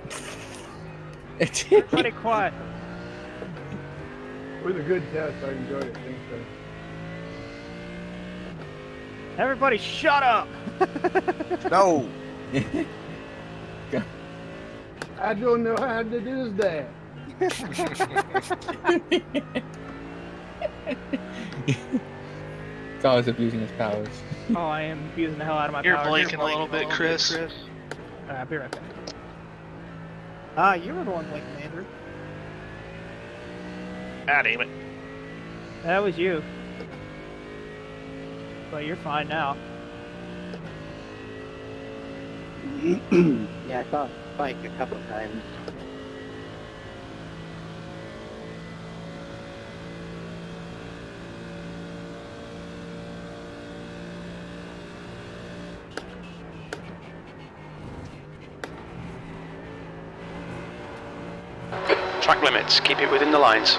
Pretty quiet. It was a good test. I enjoyed it. Thanks, sir. Everybody shut up! No! I don't know how to do that. Carl's abusing his powers. Oh, I am abusing the hell out of my You're powers. blinking a little bit, Chris. Alright, I'll be right back. You were the one blinking, Andrew. Ah, damn it. That was you. But you're fine now. Yeah, I saw a spike a couple of times. Track limits, keep it within the lines.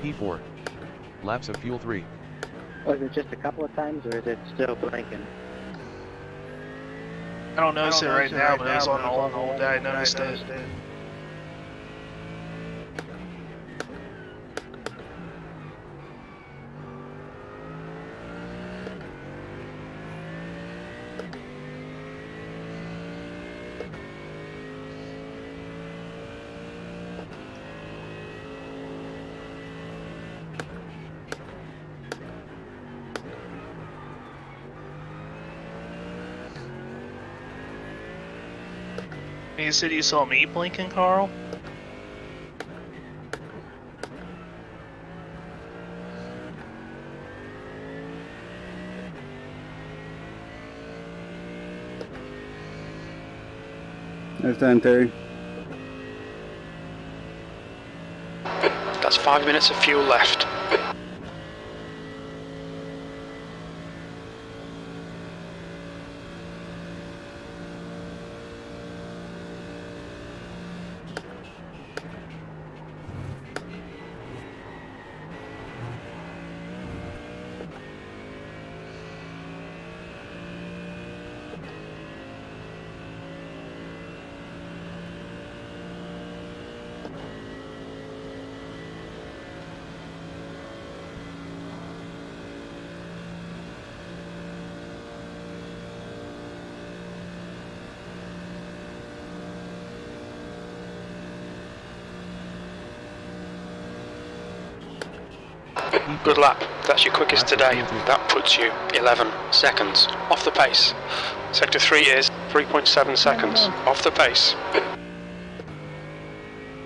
P4. Laps of fuel 3. Was it just a couple of times, or is it still blinking? I don't notice it right now, but it was on the whole day I noticed it. You said you saw me blinking, Carl? Next time, Terry. That's 5 minutes of fuel left. Good lap. That's your quickest today. That puts you 11 seconds off the pace. Sector 3 is 3.7 seconds off the pace. I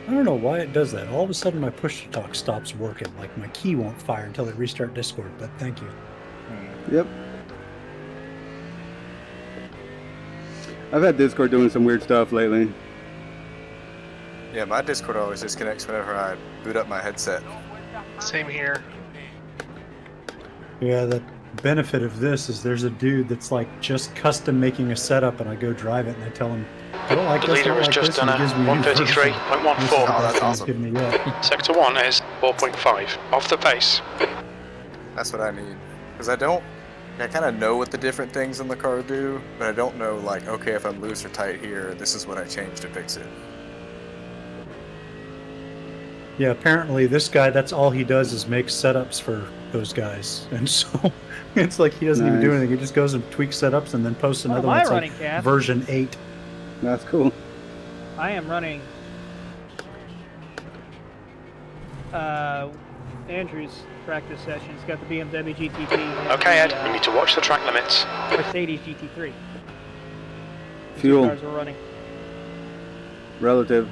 don't know why it does that. All of a sudden my push-to-talk stops working. Like my key won't fire until I restart Discord, but thank you. Yep. I've had Discord doing some weird stuff lately. Yeah, my Discord always disconnects whenever I boot up my headset. Same here. Yeah, the benefit of this is there's a dude that's like just custom making a setup, and I go drive it and I tell him, I don't like The this, I leader don't has like just this, done and a he gives me a new version. 133.14. Oh, that's awesome. Giving me that. Sector 1 is 4.5 off the pace. That's what I need. Because I kind of know what the different things in the car do, but I don't know, like, okay, if I'm loose or tight here, this is what I changed to fix it. Yeah, apparently this guy, that's all he does is make setups for those guys. And so it's like he doesn't even do anything. He just goes and tweaks setups and then posts another one. It's like version 8. That's cool. I am running Andrew's practice session. He's got the BMW GT3. Okay, Ed, we need to watch the track limits. Mercedes GT3. Fuel. Cars are running. Relative.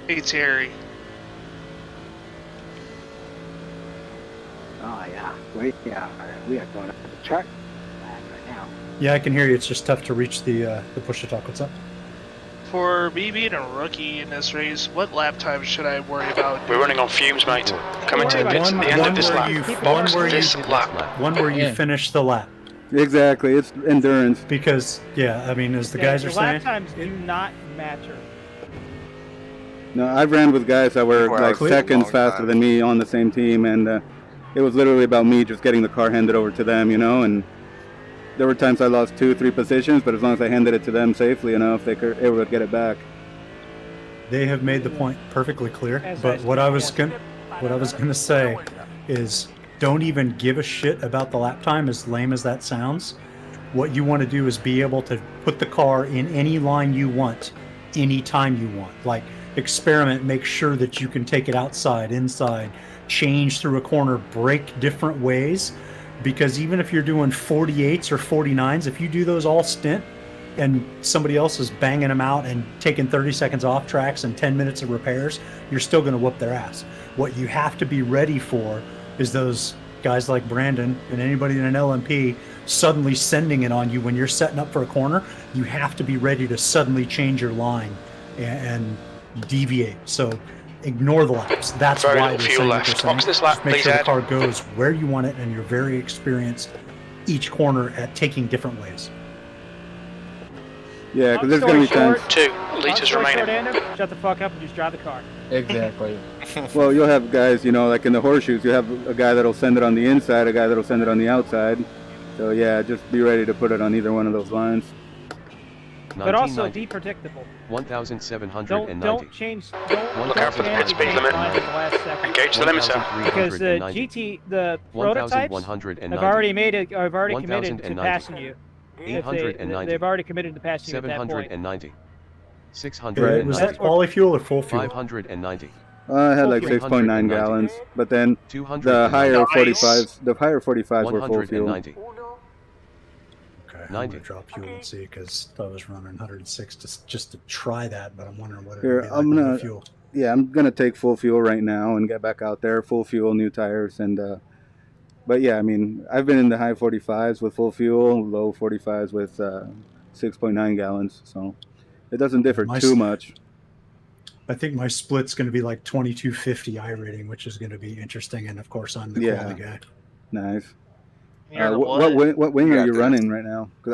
Hey, Terry. Oh yeah, we are going up the track right now. Yeah, I can hear you. It's just tough to reach the push-to-talk. What's up? For me being a rookie in this race, what lap time should I worry about? We're running on fumes, mate. Coming to the pits at the end of this lap. One where you finish the lap. Exactly, it's endurance. Because, yeah, I mean, as the guys are saying... lap times do not matter. No, I ran with guys that were like seconds faster than me on the same team, and it was literally about me just getting the car handed over to them, you know, and there were times I lost 2-3 positions, but as long as I handed it to them safely enough, they were able to get it back. They have made the point perfectly clear, but what I was gonna say is don't even give a shit about the lap time, as lame as that sounds. What you want to do is be able to put the car in any line you want, anytime you want. Like, experiment, make sure that you can take it outside, inside, change through a corner, brake different ways, because even if you're doing 48s or 49s, if you do those all stint and somebody else is banging them out and taking 30 seconds off tracks and 10 minutes of repairs, you're still going to whoop their ass. What you have to be ready for is those guys like Brandon and anybody in an LMP suddenly sending it on you when you're setting up for a corner. You have to be ready to suddenly change your line and deviate. So ignore the laps. That's Very why little they're fuel saying left. what they're saying. Box this lap, Just make please, sure the Ed. car goes where you want it, and you're very experienced each corner at taking different ways. Yeah, because there's going to be times... 2 litres remaining. Shut the fuck up and just drive the car. Exactly. Well, you'll have guys, you know, like in the horseshoes, you have a guy that'll send it on the inside, a guy that'll send it on the outside. So yeah, just be ready to put it on either one of those lines. But also be predictable. 1,790. Don't change. Don't Look out for the pit speed limit. Engage the limiter. Because the prototypes have already committed to passing you. They've already committed to passing you at that point. 790. 600. Right. Was that quality fuel or full fuel? 590. I had like 6.9 gallons, but then the higher 45s, were full fuel. Okay. I'm 90. gonna drop fuel and see because I was running 106 just to try that, but I'm wondering what it Here, would be like I'm with gonna no fuel. yeah, I'm gonna take full fuel right now and get back out there, full fuel, new tires, and but yeah, I mean, I've been in the high 45s with full fuel, low 45s with 6.9 gallons, so it doesn't differ too much. I think my split's going to be like 2250 iRating, which is going to be interesting, and of course I'm the quality guy. Nice. You're the what wing are you running right now? Because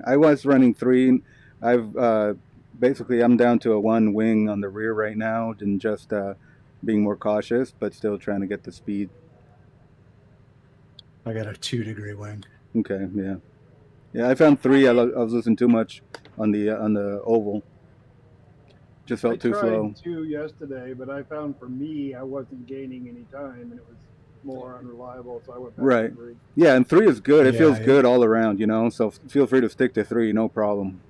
I was running 3. I've basically I'm down to a 1 wing on the rear right now, and just being more cautious, but still trying to get the speed. I got a 2-degree wing. Okay, yeah, yeah. I found 3. I was losing too much on the oval. Just felt too slow. I tried 2 yesterday, but I found for me I wasn't gaining any time, and it was more unreliable, so I went back to 3. Yeah, and 3 is good. It feels good all around, you know. So feel free to stick to 3, no problem.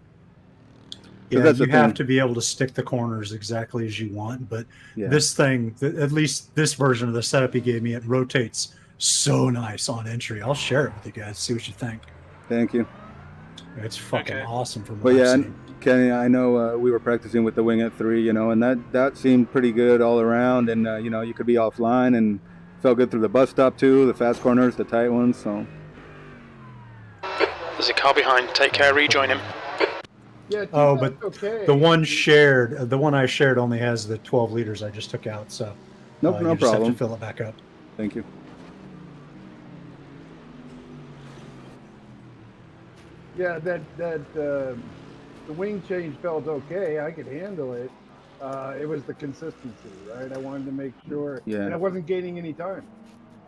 Yeah, that's you have to be able to stick the corners exactly as you want, but this thing, at least this version of the setup he gave me, it rotates so nice on entry. I'll share it with you guys, see what you think. Thank you. It's fucking awesome from what I've seen. Kenny, I know we were practicing with the wing at 3, you know, and that seemed pretty good all around, and you know, you could be offline and felt good through the bus stop too, the fast corners, the tight ones. So there's a car behind. Take care. Rejoin him. Yeah, but the one I shared only has the 12 liters I just took out, so no you just problem. have to fill it back up. Thank you. Yeah, the wing change felt okay. I could handle it. It was the consistency, right? I wanted to make sure, and I wasn't gaining any time,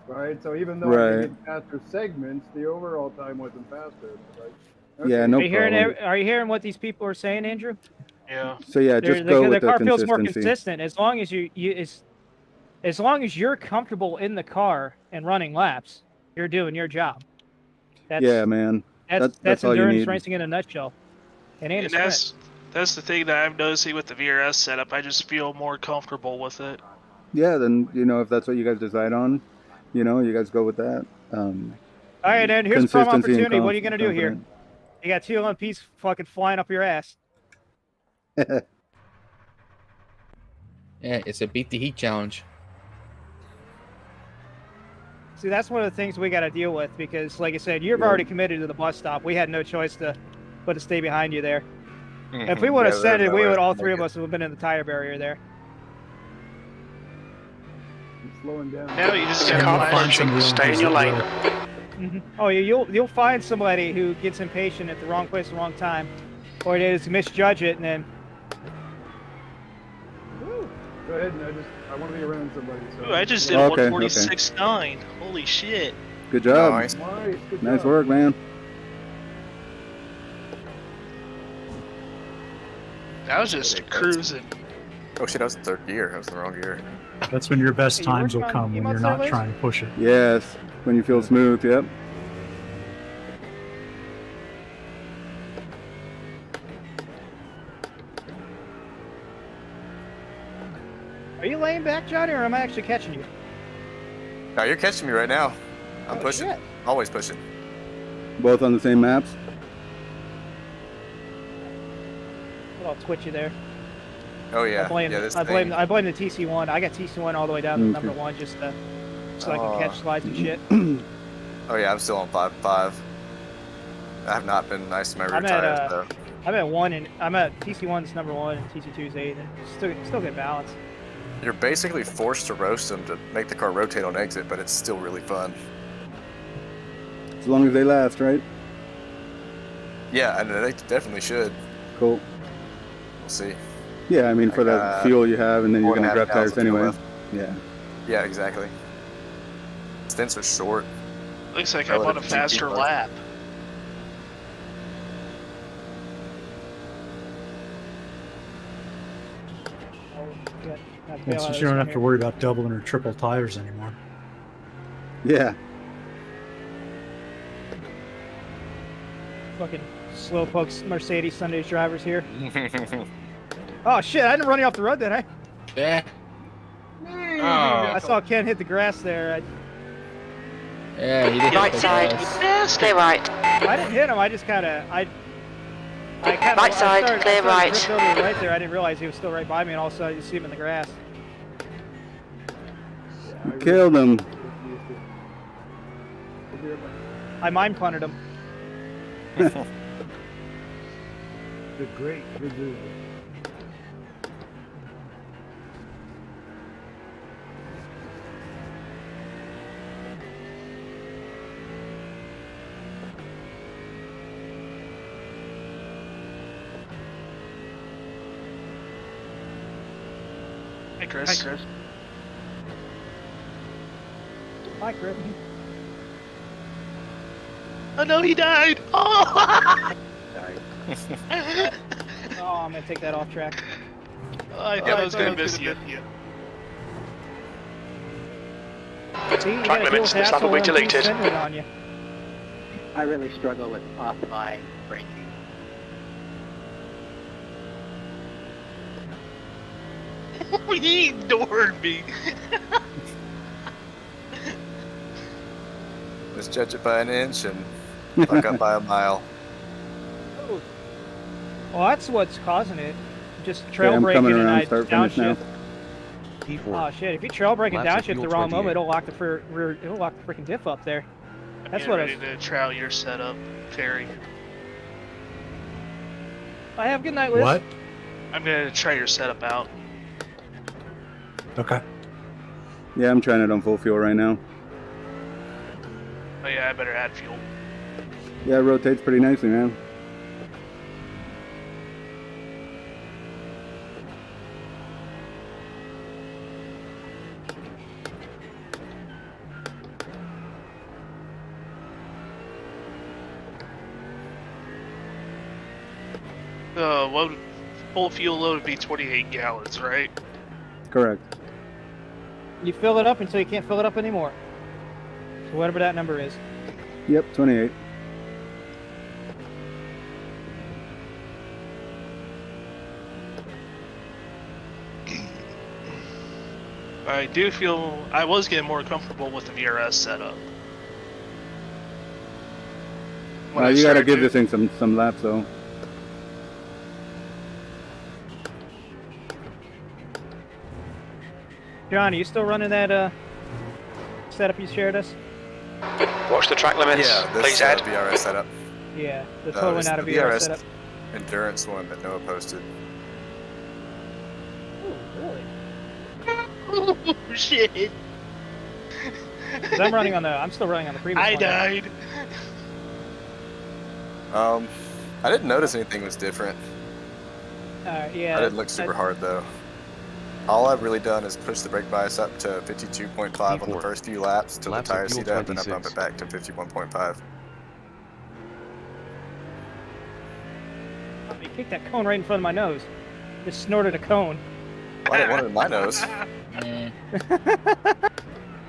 right? So even though I could get faster segments, the overall time wasn't faster, right? Okay. Yeah, no problem. Are you hearing what these people are saying, Andrew? Yeah. So yeah, just go with the car consistency. feels more consistent as long as as long as you're comfortable in the car and running laps, you're doing your job. Yeah, man. That's all you endurance need. racing in a nutshell. And that's the thing that I'm noticing with the VRS setup. I just feel more comfortable with it. Yeah, then you know, if that's what you guys decide on, you know, you guys go with that. All right, and here's a prime opportunity. What are you gonna do here? You got 2 LMPs fucking flying up your ass. Yeah, it's a beat the heat challenge. See, that's one of the things we got to deal with because, like I said, you've already committed to the bus stop. We had no choice but to stay behind you there. If we would have said it, we would all 3 of us would have been in the tire barrier there. I'm slowing down. Now you just gotta stay in your lane. Oh, you'll find somebody who gets impatient at the wrong place at the wrong time, or they just misjudge it and then. Go ahead, and I want to be around somebody. So. Ooh, I just did 146.9. Holy shit! Good job. Nice work, man. I was just cruising. Oh shit, I was in 3rd gear. I was in the wrong gear. That's when your best times will come, when you're not trying to push it. Yes, when you feel smooth, yep. Are you laying back, Johnny, or am I actually catching you? No, you're catching me right now. I'm pushing. Shit. Always pushing. Both on the same maps? I'll twitch you there. Oh yeah. I blame the TC1. I got TC1 all the way down to number 1 just so I can catch slides and shit. Oh yeah, I'm still on 5.5. I have not been nice to my rear tires though. I'm at 1 and I'm at TC1's number 1 and TC2's 8. And still good balance. You're basically forced to roast them to make the car rotate on exit, but it's still really fun. As long as they last, right? Yeah, and they definitely should. Cool. We'll see. Yeah, I mean, for the fuel you have, and then you're going to grab tires anyway. Yeah. Yeah, exactly. Stints are short. Looks like I'm on a faster lap. And since you don't have to worry about doubling or triple tires anymore. Yeah. Fucking slowpoke Mercedes Sundays drivers here. Oh shit, I didn't run you off the road then, Yeah. I saw Ken hit the grass there. Yeah, he did. Right side. Stay right. I didn't hit him. I just kind of I kind of Right side, clear right. Drift over right there. I didn't realize he was still right by me, and all of a sudden you see him in the grass. You killed him. I mind punted him. Good, great. Good. Hey, Chris. Hi, Chris. Hi, Chris. Oh no, he died! Oh! Sorry. Oh, I'm gonna take that off track. I thought I was gonna miss you. See, Track limits, this lap will be deleted. On you. I really struggle with offline braking. He ignored me. Let's judge it by an inch and fuck up by a mile. Well, that's what's causing it. Just trail I'm braking coming and around, I start finish now. downshift. Oh shit! If you trail brake and Laps of downshift the fuel wrong 28. moment, it'll lock the rear. It'll lock the freaking diff up there. That's I'm what ready to trial your setup, Terry. I have. Good night, Liz. What? I'm gonna try your setup out. Okay. Yeah, I'm trying it on full fuel right now. Oh yeah, I better add fuel. Yeah, it rotates pretty nicely, man. What full fuel load would be 28 gallons, right? Correct. You fill it up until you can't fill it up anymore. So whatever that number is. Yep, 28. I do feel I was getting more comfortable with the VRS setup. You gotta give this thing some laps though. John, are you still running that setup you shared us? Watch the track limits. Yeah, this Please add. VRS setup. Yeah, the total it's out of the VRS setup. Endurance one that Noah posted. Oh, really? Oh shit! 'Cause I'm still running on the previous one. I died. I didn't notice anything was different. Yeah. I didn't look super hard though. All I've really done is push the brake bias up to 52.5 on the first few laps till the tires heat up, and I bump it back to 51.5. You kicked that cone right in front of my nose. Just snorted a cone. I didn't want it in my nose.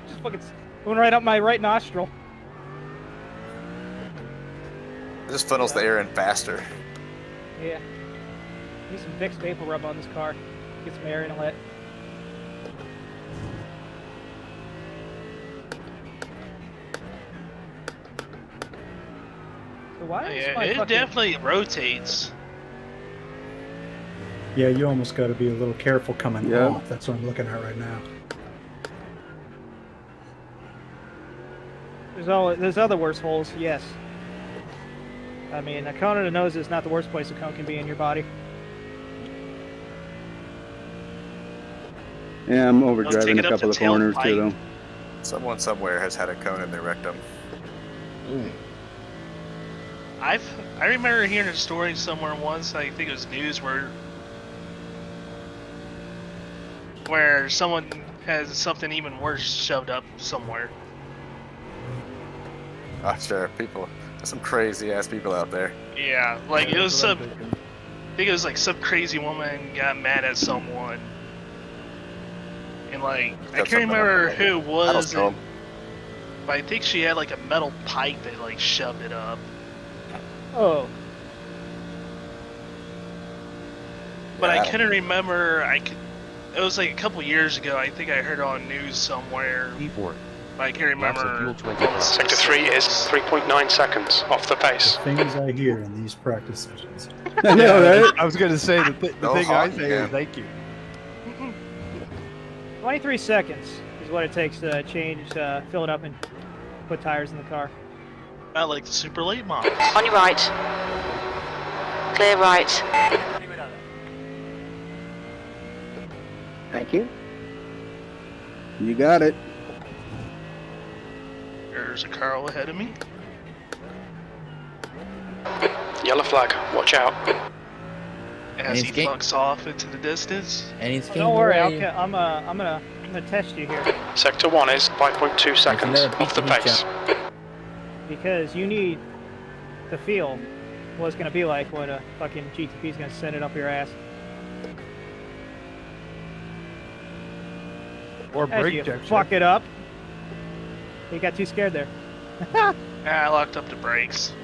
Just fucking went right up my right nostril. It just funnels the air in faster. Yeah. Need some Vicks Vapor Rub on this car. Get some air inlet. So why is my It fucking... definitely rotates. Yeah, you almost got to be a little careful coming Yeah. off. That's what I'm looking at right now. There's other worse holes, yes. I mean, a cone in the nose is not the worst place a cone can be in your body. Yeah, I'm overdriving a couple of corners too, though. Someone somewhere has had a cone in their rectum. Ooh. I remember hearing a story somewhere once. I think it was news where someone has something even worse shoved up somewhere. Oh, sure, there's some crazy ass people out there. Yeah, like it was some. I think it was like some crazy woman got mad at someone, and like I can't remember who it was. But I think she had like a metal pipe that like shoved it up. Oh. But I couldn't remember. It was like a couple years ago. I think I heard on news somewhere. P4. I can remember. Sector 3 is 3.9 seconds off the pace. The things I hear in these practice sessions. I know, right? I was going to say the thing I say is thank you. 23 seconds is what it takes to change, fill it up, and put tires in the car. I like the super late models. On your right. Clear right. Thank you. You got it. There's a car ahead of me. Yellow flag, watch out. As he fucks off into the distance. Don't worry, I'm gonna test you here. Sector 1 is 5.2 seconds off the pace. Because you need to feel what it's gonna be like when a fucking GTP is gonna send it up your ass. Or As brake you texture. fuck it up. You got too scared there. I locked up the brakes.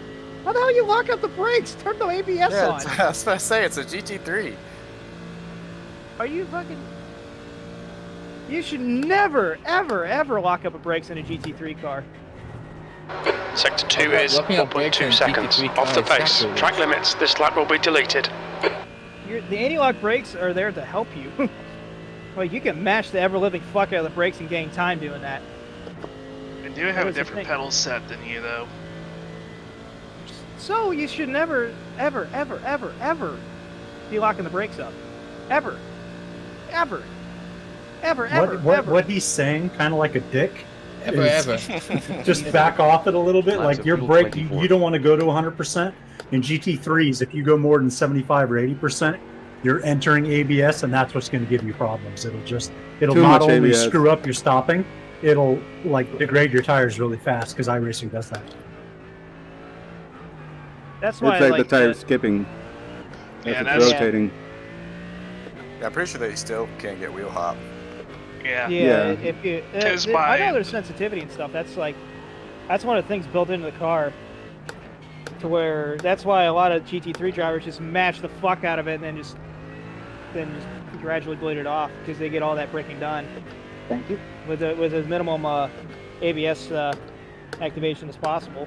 How the hell you lock up the brakes? Turn the ABS on. I was about to say, it's a GT3. Are you fucking... You should never, ever, ever lock up a brakes in a GT3 car. Sector 2 is 4.2 seconds off the pace. Track limits, this lap will be deleted. The anti-lock brakes are there to help you. Like, you can mash the ever-living fuck out of the brakes and gain time doing that. I do have a different pedal set than you, though. So, you should never, ever, ever, ever, ever be locking the brakes up. Ever. Ever. Ever, ever, ever. What he's saying, kind of like a dick, Ever. just back off it a little bit. Like your brake, you don't want to go to 100%. In GT3s, if you go more than 75 or 80%, you're entering ABS, and that's what's going to give you problems. It'll not only ABS. screw up your stopping, it'll like degrade your tires really fast because iRacing does that. That's why it's like the tire skipping. That's rotating. Yeah, I'm pretty sure that you still can't get wheel hop. Yeah. If you, I know there's sensitivity and stuff. That's one of the things built into the car. To where that's why a lot of GT3 drivers just mash the fuck out of it and then just gradually bleed it off because they get all that braking done. Thank you. With as minimum ABS activation as possible.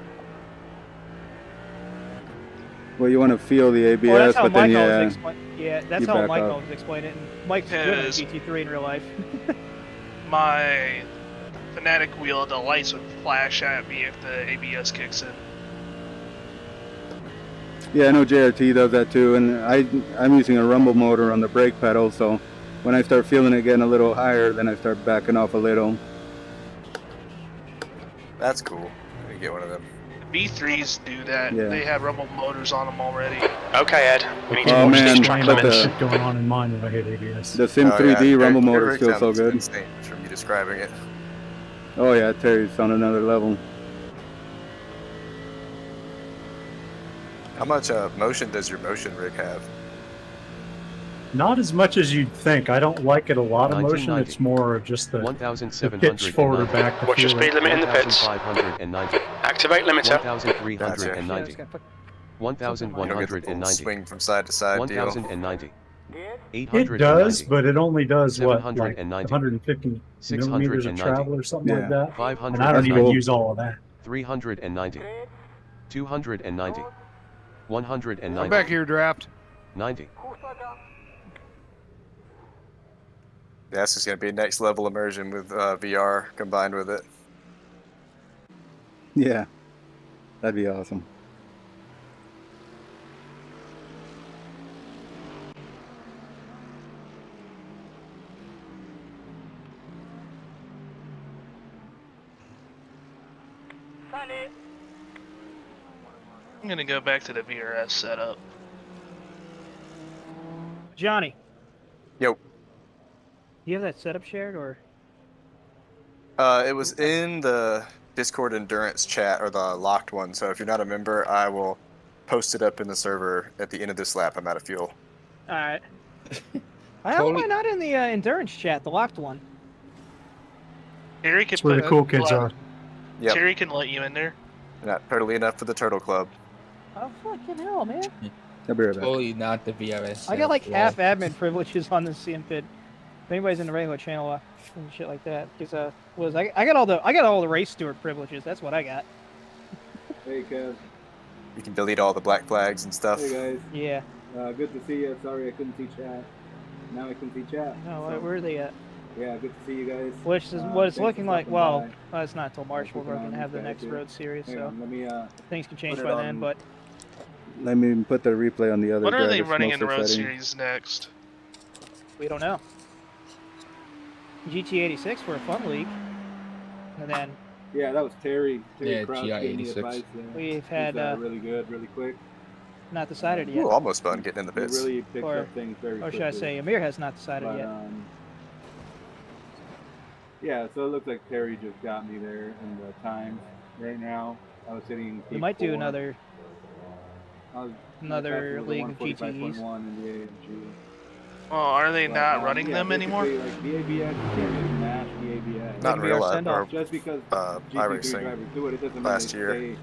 Well, you want to feel the ABS, but then that's how Mike always explained it. And Mike's driven GT3 in real life. My Fanatic wheel, the lights would flash at me if the ABS kicks in. Yeah, I know JRT does that too, and I'm using a rumble motor on the brake pedal, so when I start feeling it getting a little higher, then I start backing off a little. That's cool. Let me get one of them. The B3s do that. Yeah. They have rumble motors on them already. Okay, Ed. We need to watch these track limits. Shit going on in mine when I hit ABS. The Sim 3D rumble motors feel so good. Insane from you describing it. Oh yeah, Terry's on another level. How much motion does your motion rig have? Not as much as you'd think. I don't like it a lot of motion. It's more of just the pitch forward or back. Watch your speed limit in the pits. Activate limiter. 1,390. 1,190. Swing from side to side 1,090. It does, but it only does what, like 790. 150 millimeters of travel or something like that. 500. And I don't even use all of that. 390. 290. 190. Come back here, draft. 90. Yeah, this is going to be next level immersion with VR combined with it. Yeah, that'd be awesome. I'm gonna go back to the VRS setup. Johnny. Yo. Do you have that setup shared or? It was in the Discord Endurance chat, or the locked one, so if you're not a member, I will post it up in the server at the end of this lap. I'm out of fuel. Alright. How am I not in the Endurance chat, the locked one? Terry can That's where the cool kids are. Yep. Terry can let you in there. Not totally enough for the Turtle Club. Oh, fucking hell, man. I'll be right back. Totally not the VRS. I got like half admin privileges on the CM Pit If anybody's in the radio channel and shit like that, because I got all the race steward privileges. That's what I got. Hey, Kev. You can delete all the black flags and stuff. Hey, guys. Yeah. Good to see you. Sorry I couldn't see chat. Now I can see chat. No, so. Where are they at? Yeah, good to see you guys. Which is what it's looking like. Well, it's not until March where we're going to have the next road series, so let me, things can change by then. But let me put the replay on the other. What are they running in the road series next? We don't know. GT86 for a fun league, and then yeah, that was Terry. Yeah, Krause gave me advice, we've had really good, really quick. Not decided yet. Ooh, almost fun getting in the pits. Really picked up things very or should quickly. I say, Amir has not decided yet. Yeah, so it looks like Terry just got me there in the times. Right now, I was sitting. We might do another league of GTEs. In the AMG. Well, are they not running them ananymore? Like the ABS, you can't just mash the ABS. Not in real life. Or, just because iRacing drivers do it, it doesn't last mean year.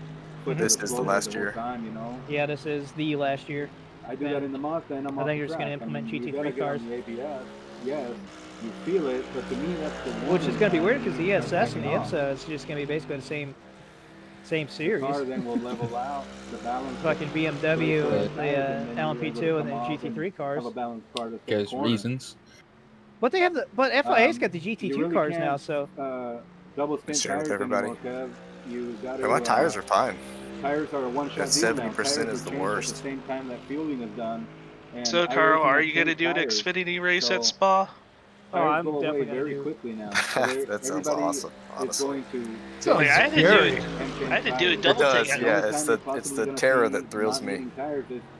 This is the last year. Time, you know? Yeah, this is the last year. I do that in the Mazda, and I think they're just going to implement GT3 cars. The ABS. Yes, you feel it, but to me that's the one. Which is going to be weird because the ESS and the IPSA is just going to be basically the same series. The car then will level out the balance. Fucking BMW, the LMP2, and the GT3 cars. Have a balanced car that's because reasons. But they have but FIA's got the GT2 really cars now, so. Double stint tires everybody. You gotta, my tires are fine. Tires are a one-shot. 70% is the worst. At the same time that fueling is done. And so, Carl, are you going to do an Xfinity race at Spa? Oh, I'm definitely very quickly now. That sounds awesome. Honestly, I had to do it double take. Yeah, it's the terror that thrills me.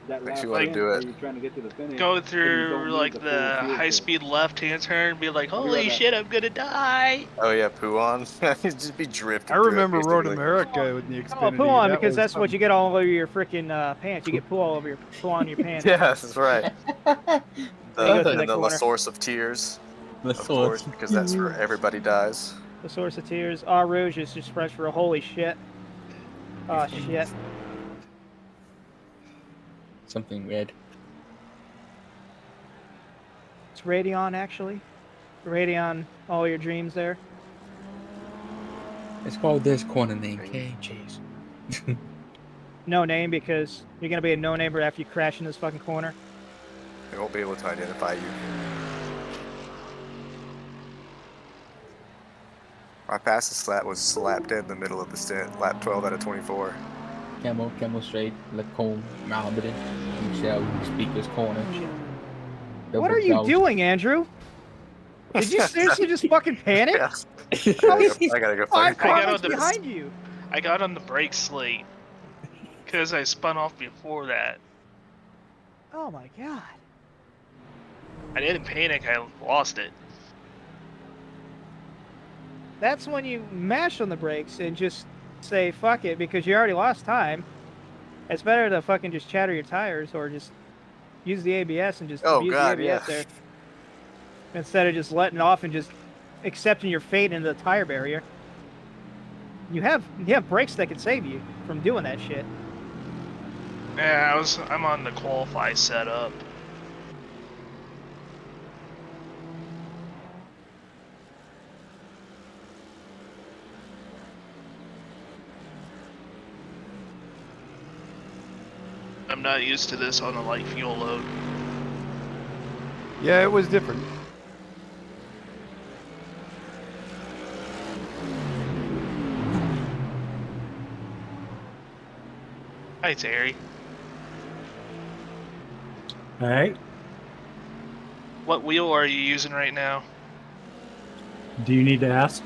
Makes you want to do it. Go through like the high-speed left-hand turn, and be like, "Holy shit, I'm gonna die!" Oh yeah, poo on. Just be drifting. I remember Road America with the Xfinity. Oh, poo on because that's what you get all over your freaking pants. You get poo all over your poo on your pants. Yes, that's right. The source of tears. Of course, because that's where everybody dies. The source of tears. Eau Rouge is just fresh for a holy shit. Oh shit. Something red. It's Radeon actually. Radeon, all your dreams there. It's called this corner name. Okay, jeez. No name because you're gonna be a no namer after you crash in this fucking corner. They won't be able to identify you. My fastest slap was slapped in the middle of the stint, lap 12 out of 24. Camel straight, Lacombe, Malbody, Michelle, Speaker's Corner. What are you doing, Andrew? Did you seriously just fucking panic? Yeah. I gotta go find behind you. I got on the brakes late because I spun off before that. Oh my god. I didn't panic, I lost it. That's when you mash on the brakes and just say fuck it because you already lost time. It's better to fucking just chatter your tires or just use the ABS and just use the ABS there instead of just letting off and just accepting your fate into the tire barrier. You have brakes that can save you from doing that shit. Yeah, I'm on the qualify setup. I'm not used to this on a light fuel load. Yeah, it was different. Hi, Terry. Hey. What wheel are you using right now? Do you need to ask?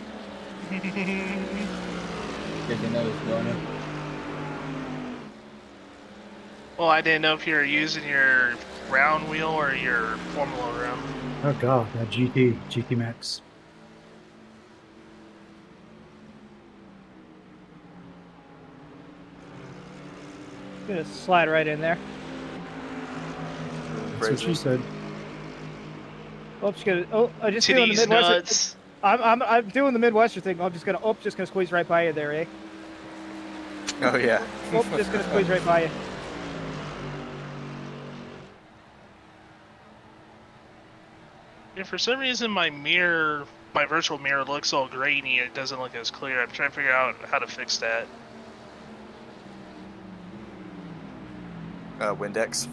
Well, I didn't know if you were using your round wheel or your Formula room. Oh god, that GT Max. Gonna slide right in there. That's what she said. I just doing the Midwestern. I'm doing the Midwestern thing. I'm just gonna squeeze right by you there, eh? Oh yeah. Just gonna squeeze right by you. Yeah, for some reason my virtual mirror looks all grainy. It doesn't look as clear. I'm trying to figure out how to fix that. Windex.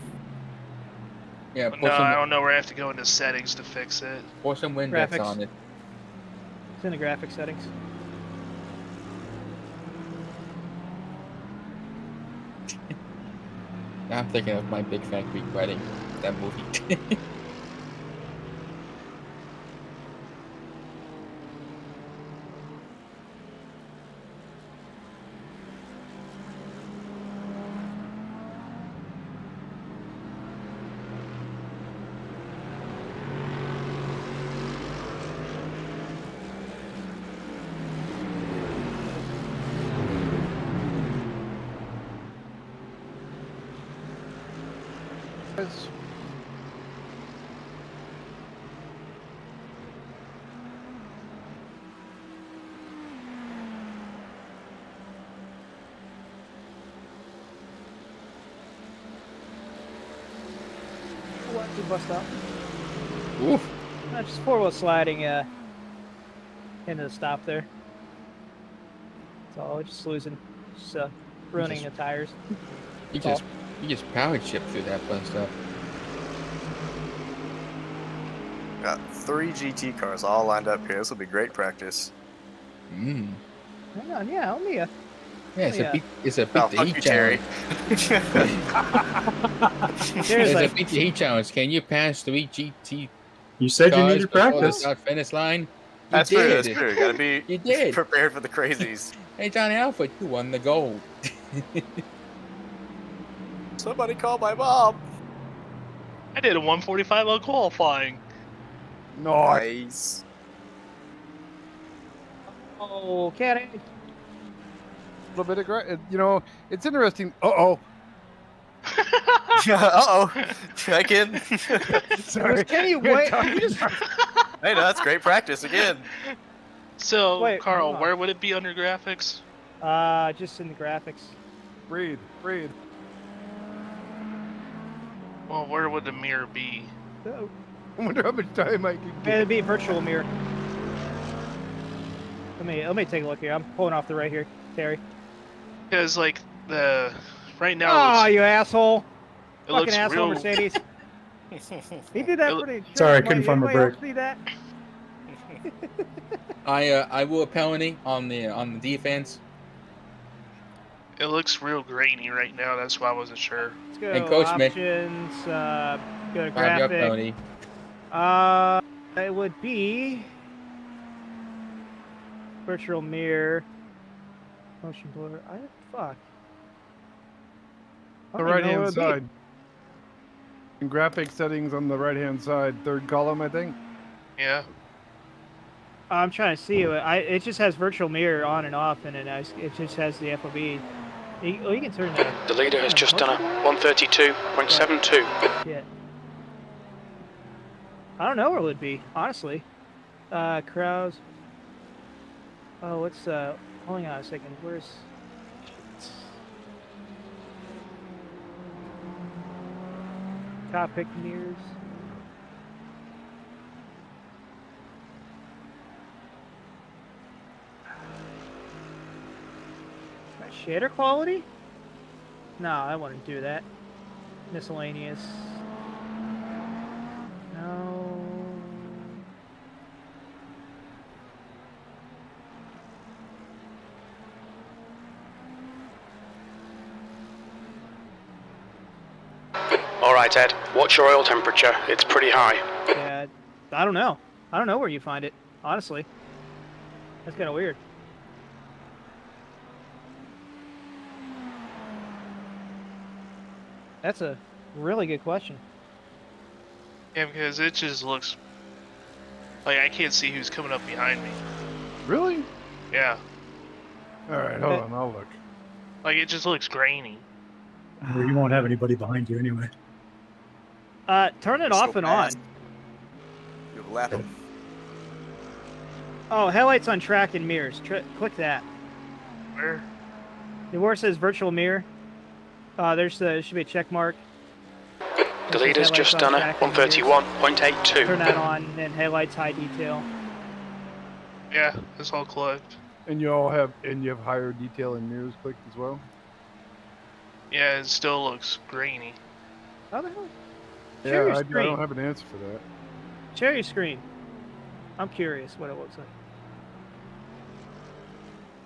Yeah, No, I don't know where I have to go into settings to fix it. Pour some Windex Graphics. on it. It's in the graphic settings. Now I'm thinking of My Big Fat Greek Wedding, that movie. What? To bust up. Oof. Just four-wheel sliding into the stop there. That's all. Just losing, just ruining the tires. You just power chip through that bus stop. Got 3 GT cars all lined up here. This will be great practice. Mm. Hang on, yeah, let me. Yeah, it's a beat Oh, the fuck heat you, challenge. There's It's like, a beat the heat challenge. Can you pass 3 GT You said you cars needed before the practice. start finish line? You That's true. did. That's true. Gotta be You did. prepared for the crazies. Hey, Johnny Alfred, you won the gold. Somebody call my mom. I did a 145 on qualifying. Nice. oh, Kenny. A little bit of, you know, it's interesting. Uh-oh. Uh-oh. Check in. Sorry. Kenny, wait. You just... Hey, no, that's great practice again. So, Wait, Carl, hold on. where would it be under graphics? Just in the graphics. Breathe. Well, where would the mirror be? Oh. I wonder how much time I can Yeah, get. it'd be a virtual mirror. Let me take a look here. I'm pulling off the right here, Terry. Because, like, right now Oh, it looks, you asshole! it Fucking looks asshole, real... Mercedes. He did that pretty. Sorry, I couldn't find my Anybody else brake. see that? I will a penalty on the defense. It looks real grainy right now. That's why I wasn't sure. Let's go. And Coach Mick. Options. Go to 5-yard graphic. penalty. It would be virtual mirror. Motion blur. Fuck. I The don't even know right-hand what it would be. side. In graphic settings on the right-hand side, third column, I think. Yeah. I'm trying to see it. It just has virtual mirror on and off, and it just has the FOB. You can turn that. The leader has just done a 132.72. Yeah. I don't know where it would be, honestly. Crowds. Oh, what's hold on a second. Where's cockpit mirrors? Shader quality? No, I wouldn't do that. Miscellaneous. No. Alright, Ed, watch your oil temperature. It's pretty high. Yeah, I don't know. I don't know where you find it, honestly. That's kind of weird. That's a really good question. Yeah, because it just looks like I can't see who's coming up behind me. Really? Yeah. Alright, hold on, I'll look. Like, it just looks grainy. Well, you won't have anybody behind you anyway. Turn it off and on. You're laughing. Oh, headlights on track and mirrors. Click that. Where? Where it says virtual mirror. There should be a check mark. The leader's just done a 131.82. Turn that on, and headlights high detail. Yeah, it's all clicked. And you have higher detail and mirrors clicked as well? Yeah, it still looks grainy. How the hell? Yeah, Share your I screen. don't have an answer for that. Share your screen. I'm curious what it looks like.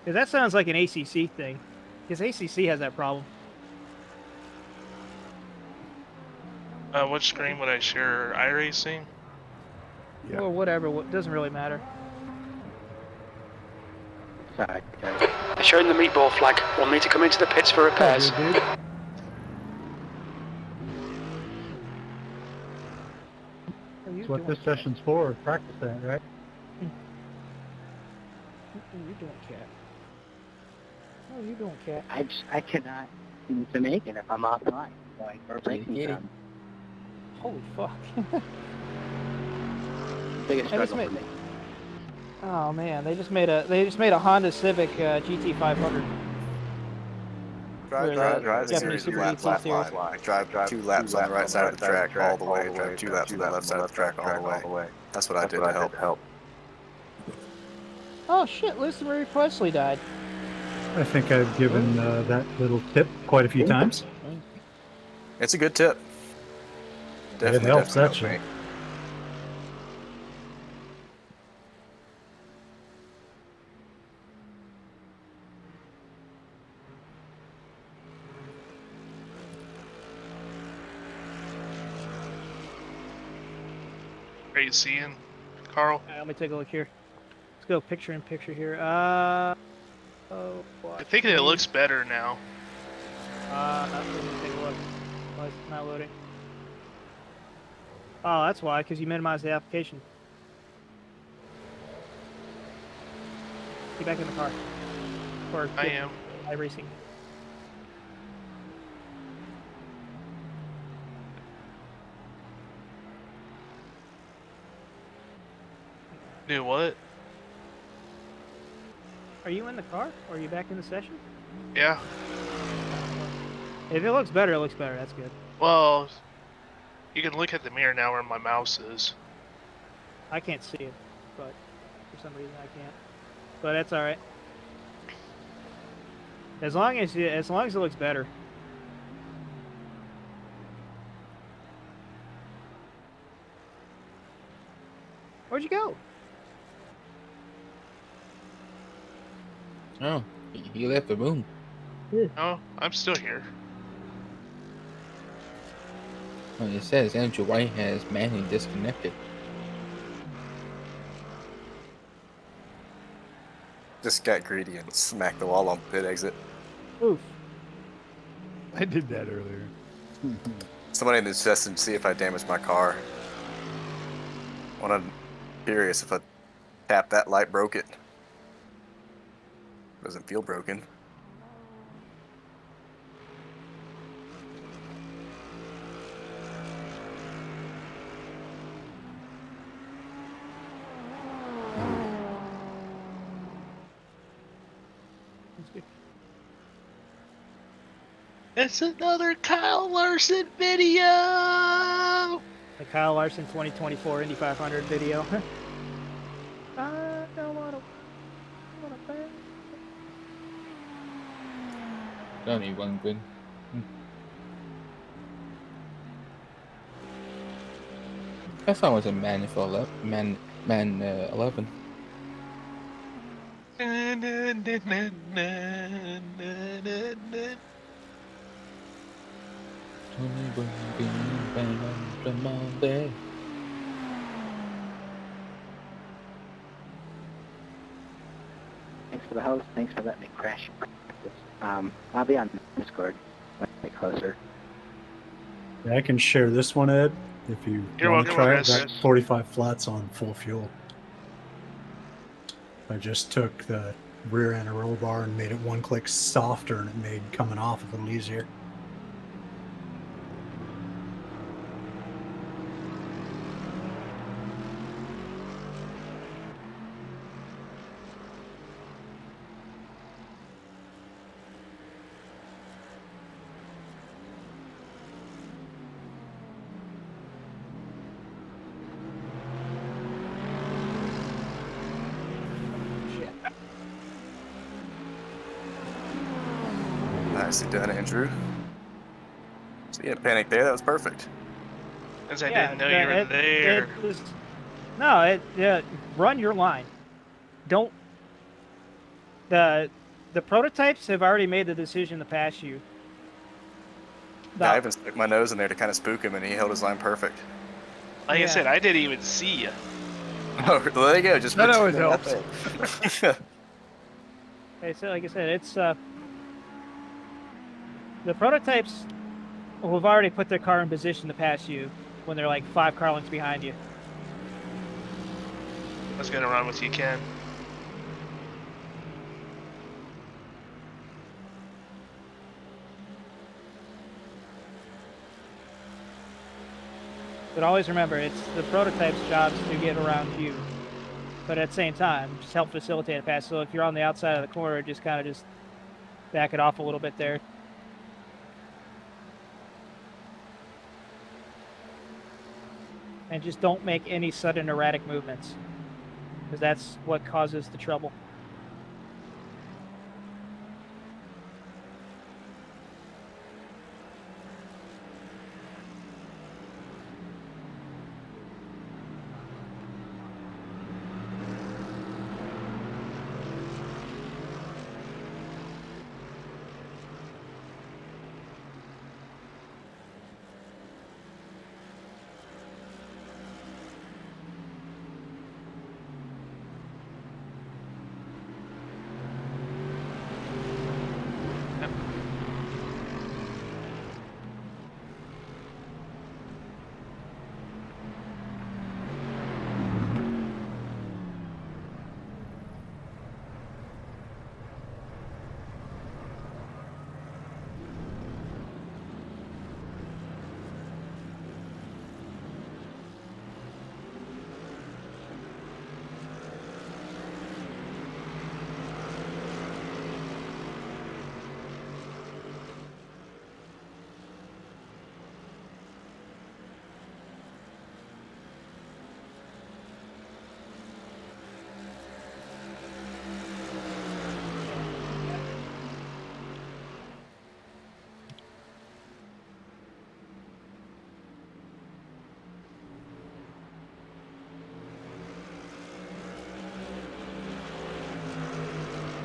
Because that sounds like an ACC thing. Because ACC has that problem. Which screen would I share? iRacing? Yeah. Or whatever. It doesn't really matter. Sorry. They're showing the meatball flag. We'll need to come into the pits for repairs. That's what this session's for, practice that, right? What are you doing, Cat? What are you doing, Cat? I cannot seem to make it if I'm offline. Like, or breaking time. Holy fuck. Biggest struggle for me. Oh man, they just made a Honda Civic GT500. Drive the series of laps flat line. Drive 2 laps on the right side of the track all the way. Drive 2 laps on the left side of the track all the way. That's what I did to help. Oh shit, Lucy Marie Presley died. I think I've given that little tip quite a few times. It's a good tip. It helps, actually. Great seeing, Carl. Let me take a look here. Let's go picture in picture here. I think it looks better now. Let me take a look. Why is it not loading? Oh, that's why, because you minimized the application. Get back in the car. Or I am. iRacing. Do what? Are you in the car? Or are you back in the session? Yeah. If it looks better, it looks better. That's good. Well, you can look at the mirror now where my mouse is. I can't see it, but for some reason I can't. But that's all right. As long as it looks better. Where'd you go? Oh, he left the room. Oh, I'm still here. Well, it says Andrew White has manually disconnected. Just got greedy and smacked the wall on pit exit. Oof. I did that earlier. Somebody in the session see if I damaged my car. I'm curious if I tapped that light, broke it. Doesn't feel broken. It's another Kyle Larson video! The Kyle Larson 2024 Indy 500 video. I don't wanna bang. Only one win. That song was a man for 11. Man 11. Thanks for the host. Thanks for letting me crash. I'll be on Discord when I get closer. Yeah, I can share this one, Ed, if you want to try it. Got 45 flats on full fuel. I just took the rear end of roll bar and made it one click softer, and it made coming off a little easier. Nicely done, Andrew. So you didn't panic there. That was perfect. Because I didn't know you were there. Run your line. Don't. The prototypes have already made the decision to pass you. Yeah, I even stuck my nose in there to kind of spook him, and he held his line perfect. Like I said, I didn't even see you. Oh, well, there you go. Just that always helps. Hey, so like I said, it's the prototypes who have already put their car in position to pass you when they're like 5 car lengths behind you. I was gonna run with you, Ken. But always remember, it's the prototype's job to get around you. But at the same time, just help facilitate a pass. So if you're on the outside of the corner, just kind of just back it off a little bit there. And just don't make any sudden erratic movements, because that's what causes the trouble.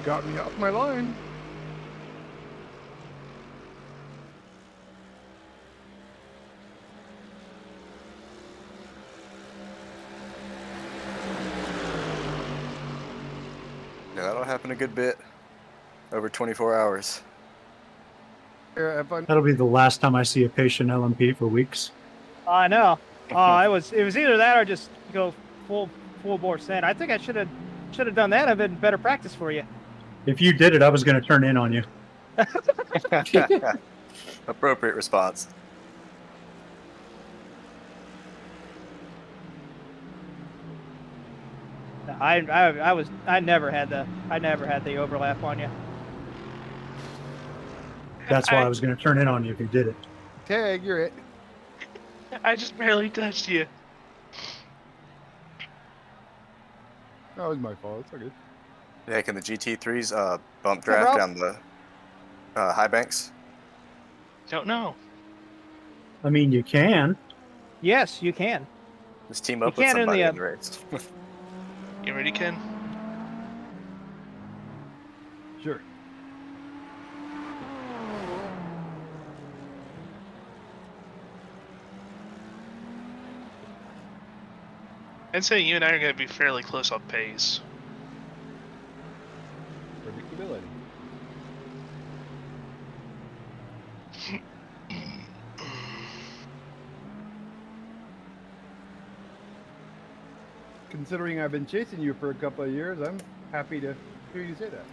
Got me off my line. Yeah, that'll happen a good bit. Over 24 hours. That'll be the last time I see a patient LMP for weeks. I know. It was either that or just go full bore send. I think I should have done that. I've been better practice for you. If you did it, I was going to turn in on you. Appropriate response. I never had the overlap on you. That's why I was going to turn in on you if you did it. Tag, you're it. I just barely touched you. That was my fault. It's okay. Yeah, can the GT3s bump draft down the high banks? Don't know. I mean, you can. Yes, you can. Just team up with somebody in the race. You ready, Ken? Sure. I'd say you and I are going to be fairly close on pace. Predictability. Considering I've been chasing you for a couple of years, I'm happy to hear you say that.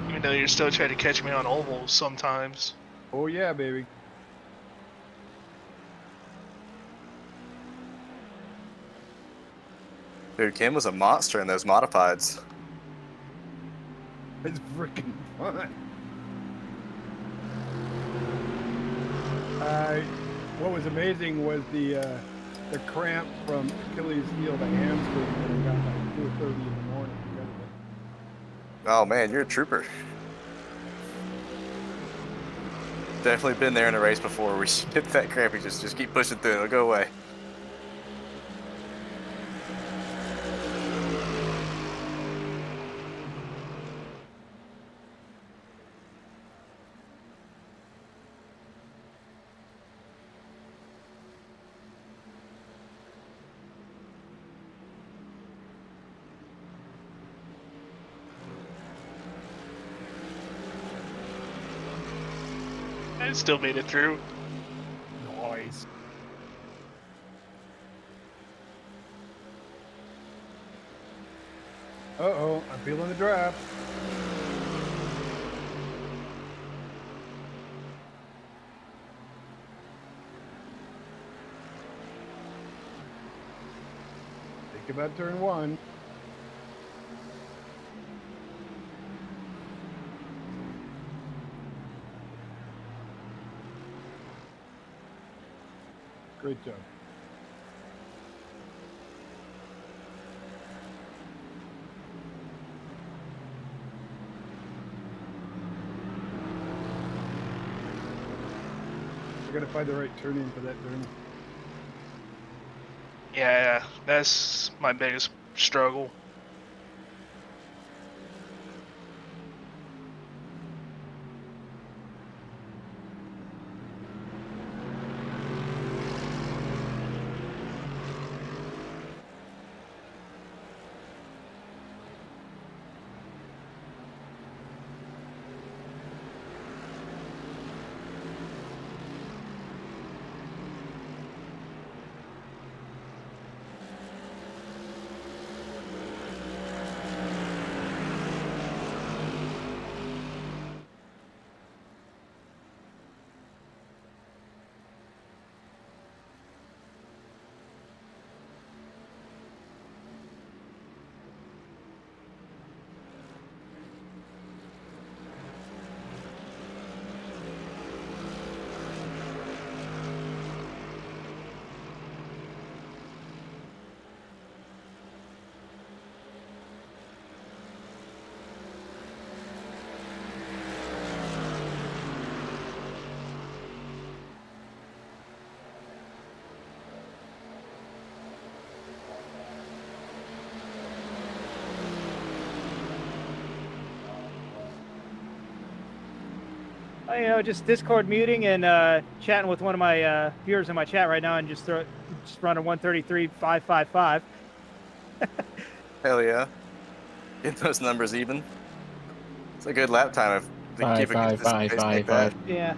Even though you're still trying to catch me on ovals sometimes. Oh yeah, baby. Dude, Kim was a monster in those modifieds. It's freaking fun. What was amazing was the the cramp from Achilles heel to hamstring that I got like 4:30 in the morning. Oh man, you're a trooper. Definitely been there in a race before. We hit that cramp. You just keep pushing through. It'll go away. I still made it through. Nice. Uh-oh, I'm feeling the draft. Think about turn 1. Great job. I gotta find the right turn in for that turn. Yeah, that's my biggest struggle. You know, just Discord muting and chatting with one of my viewers in my chat right now, and just running 133.555. Hell yeah. Get those numbers even. It's a good lap time if they keep a consistent pace like that. Yeah.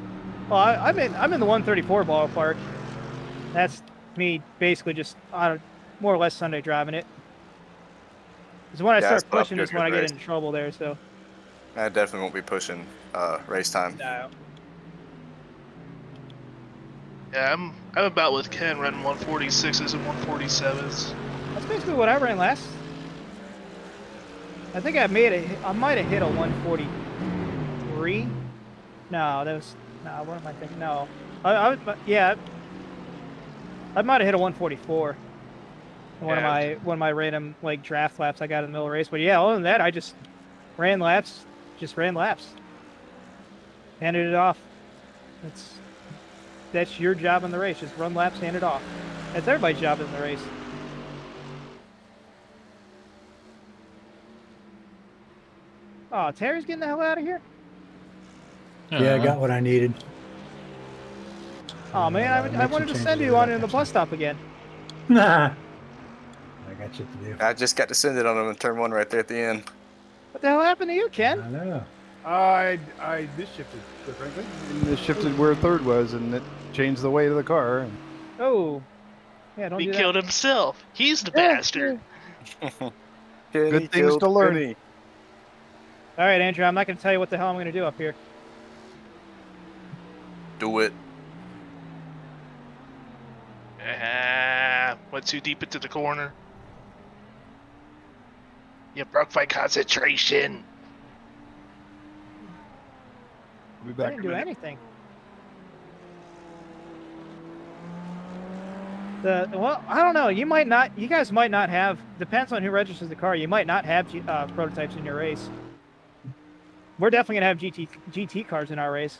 Well, I'm in the 134 ballpark. That's me basically just more or less Sunday driving it. Because when I start pushing is when I get into trouble there. So. I definitely won't be pushing race time. No. Yeah, I'm about with Ken running 146s and 147s. That's basically what I ran last. I think I might have hit a 143. No, that was what am I thinking? No, yeah, I might have hit a 144. One of my random like draft laps I got in the middle of the race. But yeah, other than that, I just ran laps. Handed it off. That's your job in the race. Just run laps, hand it off. That's everybody's job in the race. Oh, Terry's getting the hell out of here? Yeah, I got what I needed. Oh man, I wanted to send you on in the bus stop again. Nah. I got shit to do. I just got to send it on him in turn 1 right there at the end. What the hell happened to you, Ken? I know. I this shifted, frankly. And this shifted where third was, and it changed the weight of the car. And... Oh. Yeah, don't do that. He killed himself. He's the bastard. Good things to learn. All right, Andrew, I'm not going to tell you what the hell I'm going to do up here. Do it. Went too deep into the corner. You broke my concentration. I'll be back. I didn't do anything. Well, I don't know. You might not. You guys might not have. Depends on who registers the car. You might not have prototypes in your race. We're definitely gonna have GT cars in our race.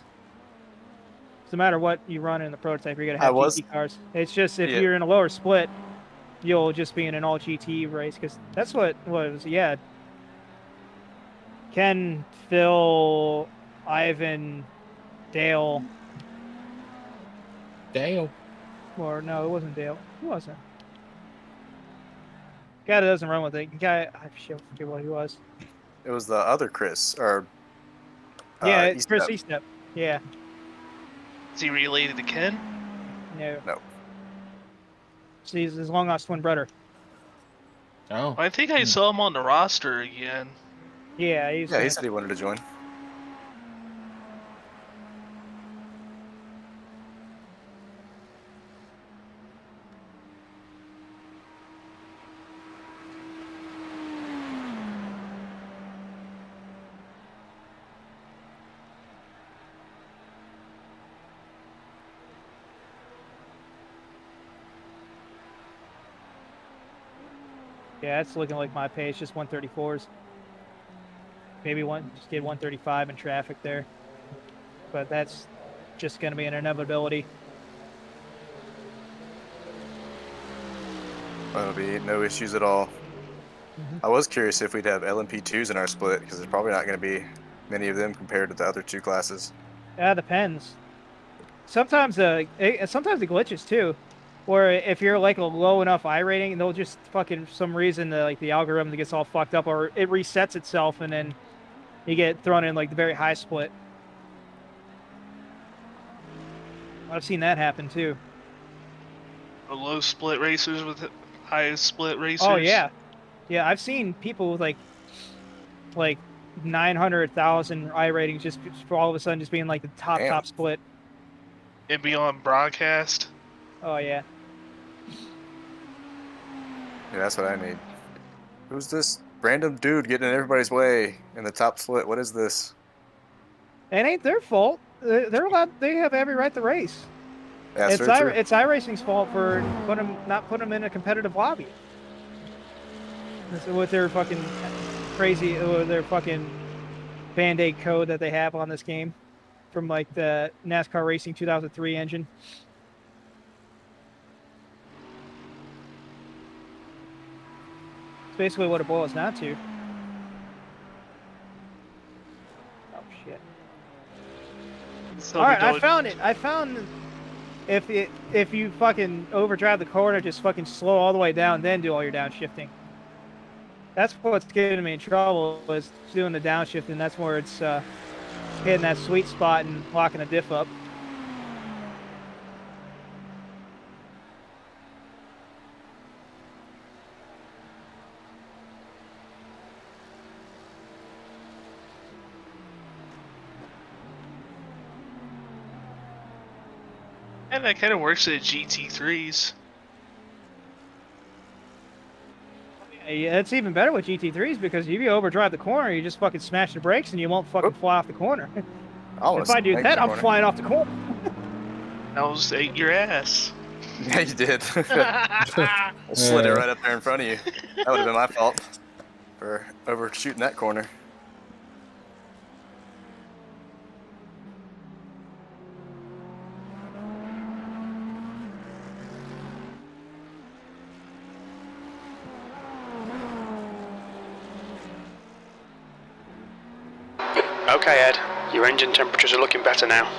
No matter what you run in the prototype, you're gonna have GT cars. It's just if you're in a lower split, you'll just be in an all GT race because that's what was. Yeah. Ken, Phil, Ivan, Dale. Dale. Or no, it wasn't Dale. Who was it? Guy that doesn't run with it. Guy, I forget what he was. It was the other Chris, or yeah, it's Chris Eastep. Yeah. Is he related to Ken? No. No. So he's his long lost twin brother. Oh. I think I saw him on the roster again. Yeah, he said he wanted to join. Yeah, it's looking like my pace, just 134s. Maybe just get 135 in traffic there. But that's just going to be an inevitability. That'll be no issues at all. I was curious if we'd have LMP2s in our split, because there's probably not going to be many of them compared to the other two classes. Yeah, depends. Sometimes it glitches too. Where if you're like a low enough I rating, they'll just fucking for some reason like the algorithm gets all fucked up, or it resets itself, and then you get thrown in like the very high split. I've seen that happen too. A low split racers with high split racers. Oh yeah, yeah. I've seen people with like 900,000 I ratings just for all of a sudden just being like the top split. And be on broadcast. Oh yeah. Yeah, that's what I need. Who's this random dude getting in everybody's way in the top split? What is this? It ain't their fault. They're allowed. They have every right to race. Yeah, it's iRacing's fault for not putting them in a competitive lobby. With their fucking crazy, their fucking Band-Aid code that they have on this game, from like the NASCAR Racing 2003 engine. It's basically what it boils down to. Oh shit! So all right, I found it. I found if you fucking overdrive the corner, just fucking slow all the way down, then do all your downshifting. That's what's getting me in trouble, is doing the downshift, and that's where it's hitting that sweet spot and locking a diff up. And that kind of works at GT3s. Yeah, it's even better with GT3s because if you overdrive the corner, you just fucking smash the brakes and you won't fucking fly off the corner. If I do that, I'm flying off the corner. I almost ate your ass. Yeah, you did. I slid it right up there in front of you. That would have been my fault for overshooting that corner. Okay, Ed, your engine temperatures are looking better now.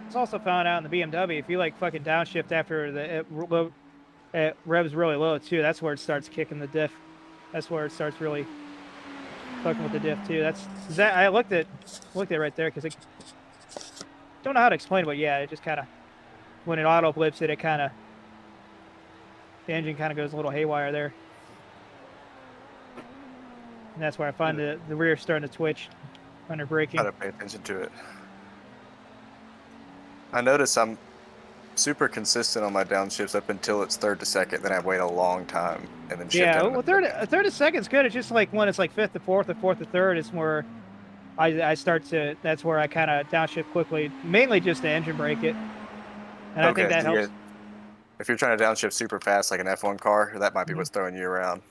It's also found out in the BMW, if you like fucking downshift after it revs really low too, that's where it starts kicking the diff. That's where it starts really fucking with the diff too. I looked at right there because I don't know how to explain it, but yeah, it just kind of, when it auto blips it, the engine kind of goes a little haywire there. And that's where I find the rear starting to twitch under braking. Gotta pay attention to it. I notice I'm super consistent on my downshifts up until it's third to second, then I wait a long time and then shift Yeah, down. well, third to second's good. It's just like when it's like fifth to fourth or fourth to third, it's where I start to. That's where I kind of downshift quickly, mainly just to engine brake it, and I think that helps. If you're trying to downshift super fast like an F1 car, that might be what's throwing you around.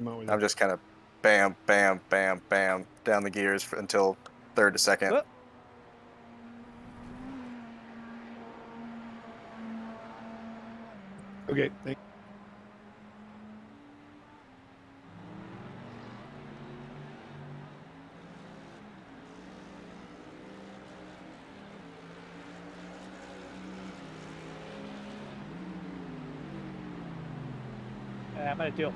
I'm just kind of bam, bam, bam, bam down the gears until third to second. Whoop. Okay, thank I'm gonna do.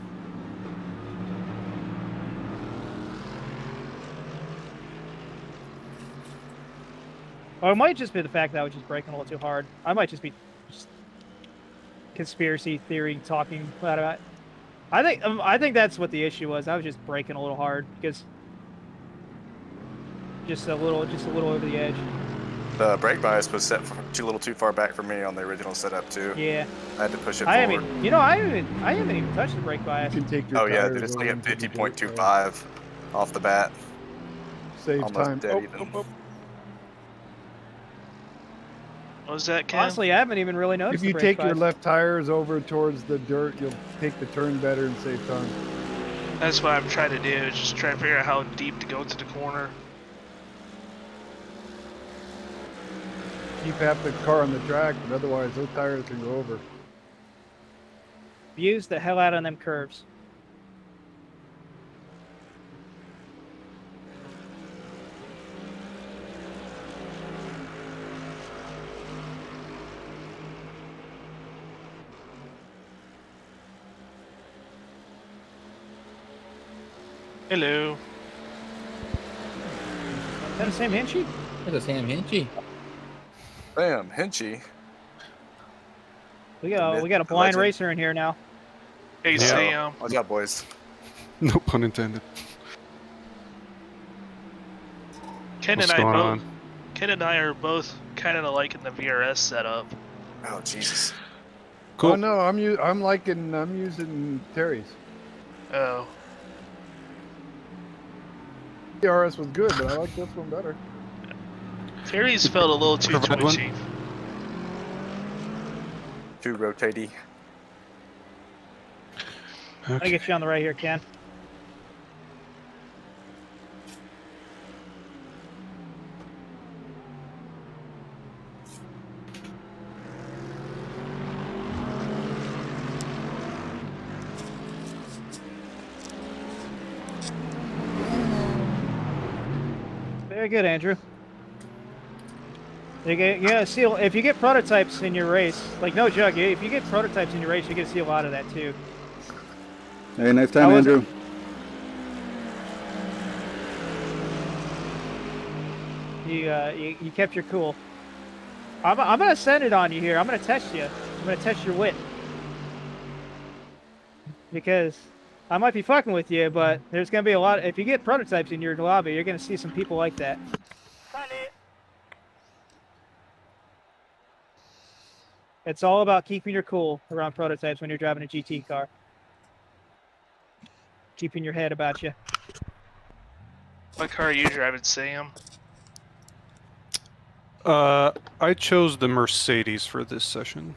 Or it might just be the fact that I was just braking a little too hard. I might just be conspiracy theory talking about it. I think that's what the issue was. I was just braking a little hard because just a little over the edge. The brake bias was set a little too far back for me on the original setup too. Yeah. I had to push it forward. I haven't even touched the brake bias. You can take your yeah, it's like at 50.25 off the bat. Save almost time. Dead even. What was that, Cam? Honestly, I haven't even really noticed. If you the take brake your bias. left tires over towards the dirt, you'll take the turn better and save time. That's what I'm trying to do, is just try to figure out how deep to go into the corner. Keep half the car on the track, but otherwise those tires can go over. Use the hell out on them curves. Hello. Is that the same Hinchy? That's the same Hinchy. Bam, Hinchy. We got a blind legend. racer in here now. Hey, Sam. What's up, boys? No pun intended. Ken What's and going on? Ken and I are both kind of liking the VRS setup. Oh Jesus. Cool. Oh no, I'm using Terry's. Oh. The RS was good, but I like this one better. Terry's felt a little too Provide one? twitchy. Too rotatey. I get you on the right here, Ken. Very good, Andrew. Yeah, see, if you get prototypes in your race, like no joke, if you get prototypes in your race, you get to see a lot of that too. Hey, nice time, Andrew. You kept your cool. I'm gonna send it on you here. I'm gonna test you. I'm gonna test your wit. Because I might be fucking with you, but there's gonna be a lot. If you get prototypes in your lobby, you're gonna see some people like that. It's all about keeping your cool around prototypes when you're driving a GT car. Keeping your head about you. What car are you driving, Sam? I chose the Mercedes for this session.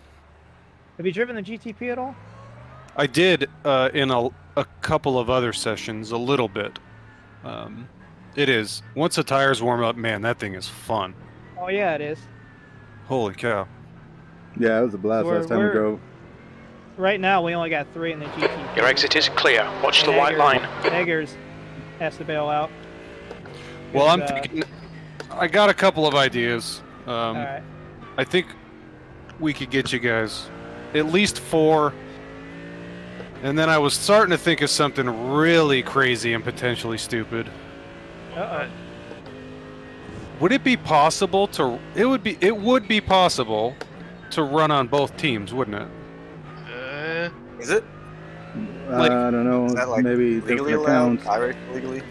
Have you driven the GTP at all? I did in a couple of other sessions, a little bit. It is. Once the tires warm up, man, that thing is fun. Oh yeah, it is. Holy cow. Yeah, it was a blast last time we drove. Right now, we only got 3 in the GT. Your exit is clear. Watch the white line. Eggers has to bail out. Well, I'm thinking, I got a couple of ideas. Alright. I think we could get you guys at least 4. And then I was starting to think of something really crazy and potentially stupid. Uh-oh. Would it be possible to... It would be possible to run on both teams, wouldn't it? Is it? I don't know. Is that like Maybe legally different allowed? accounts. iRacing legally?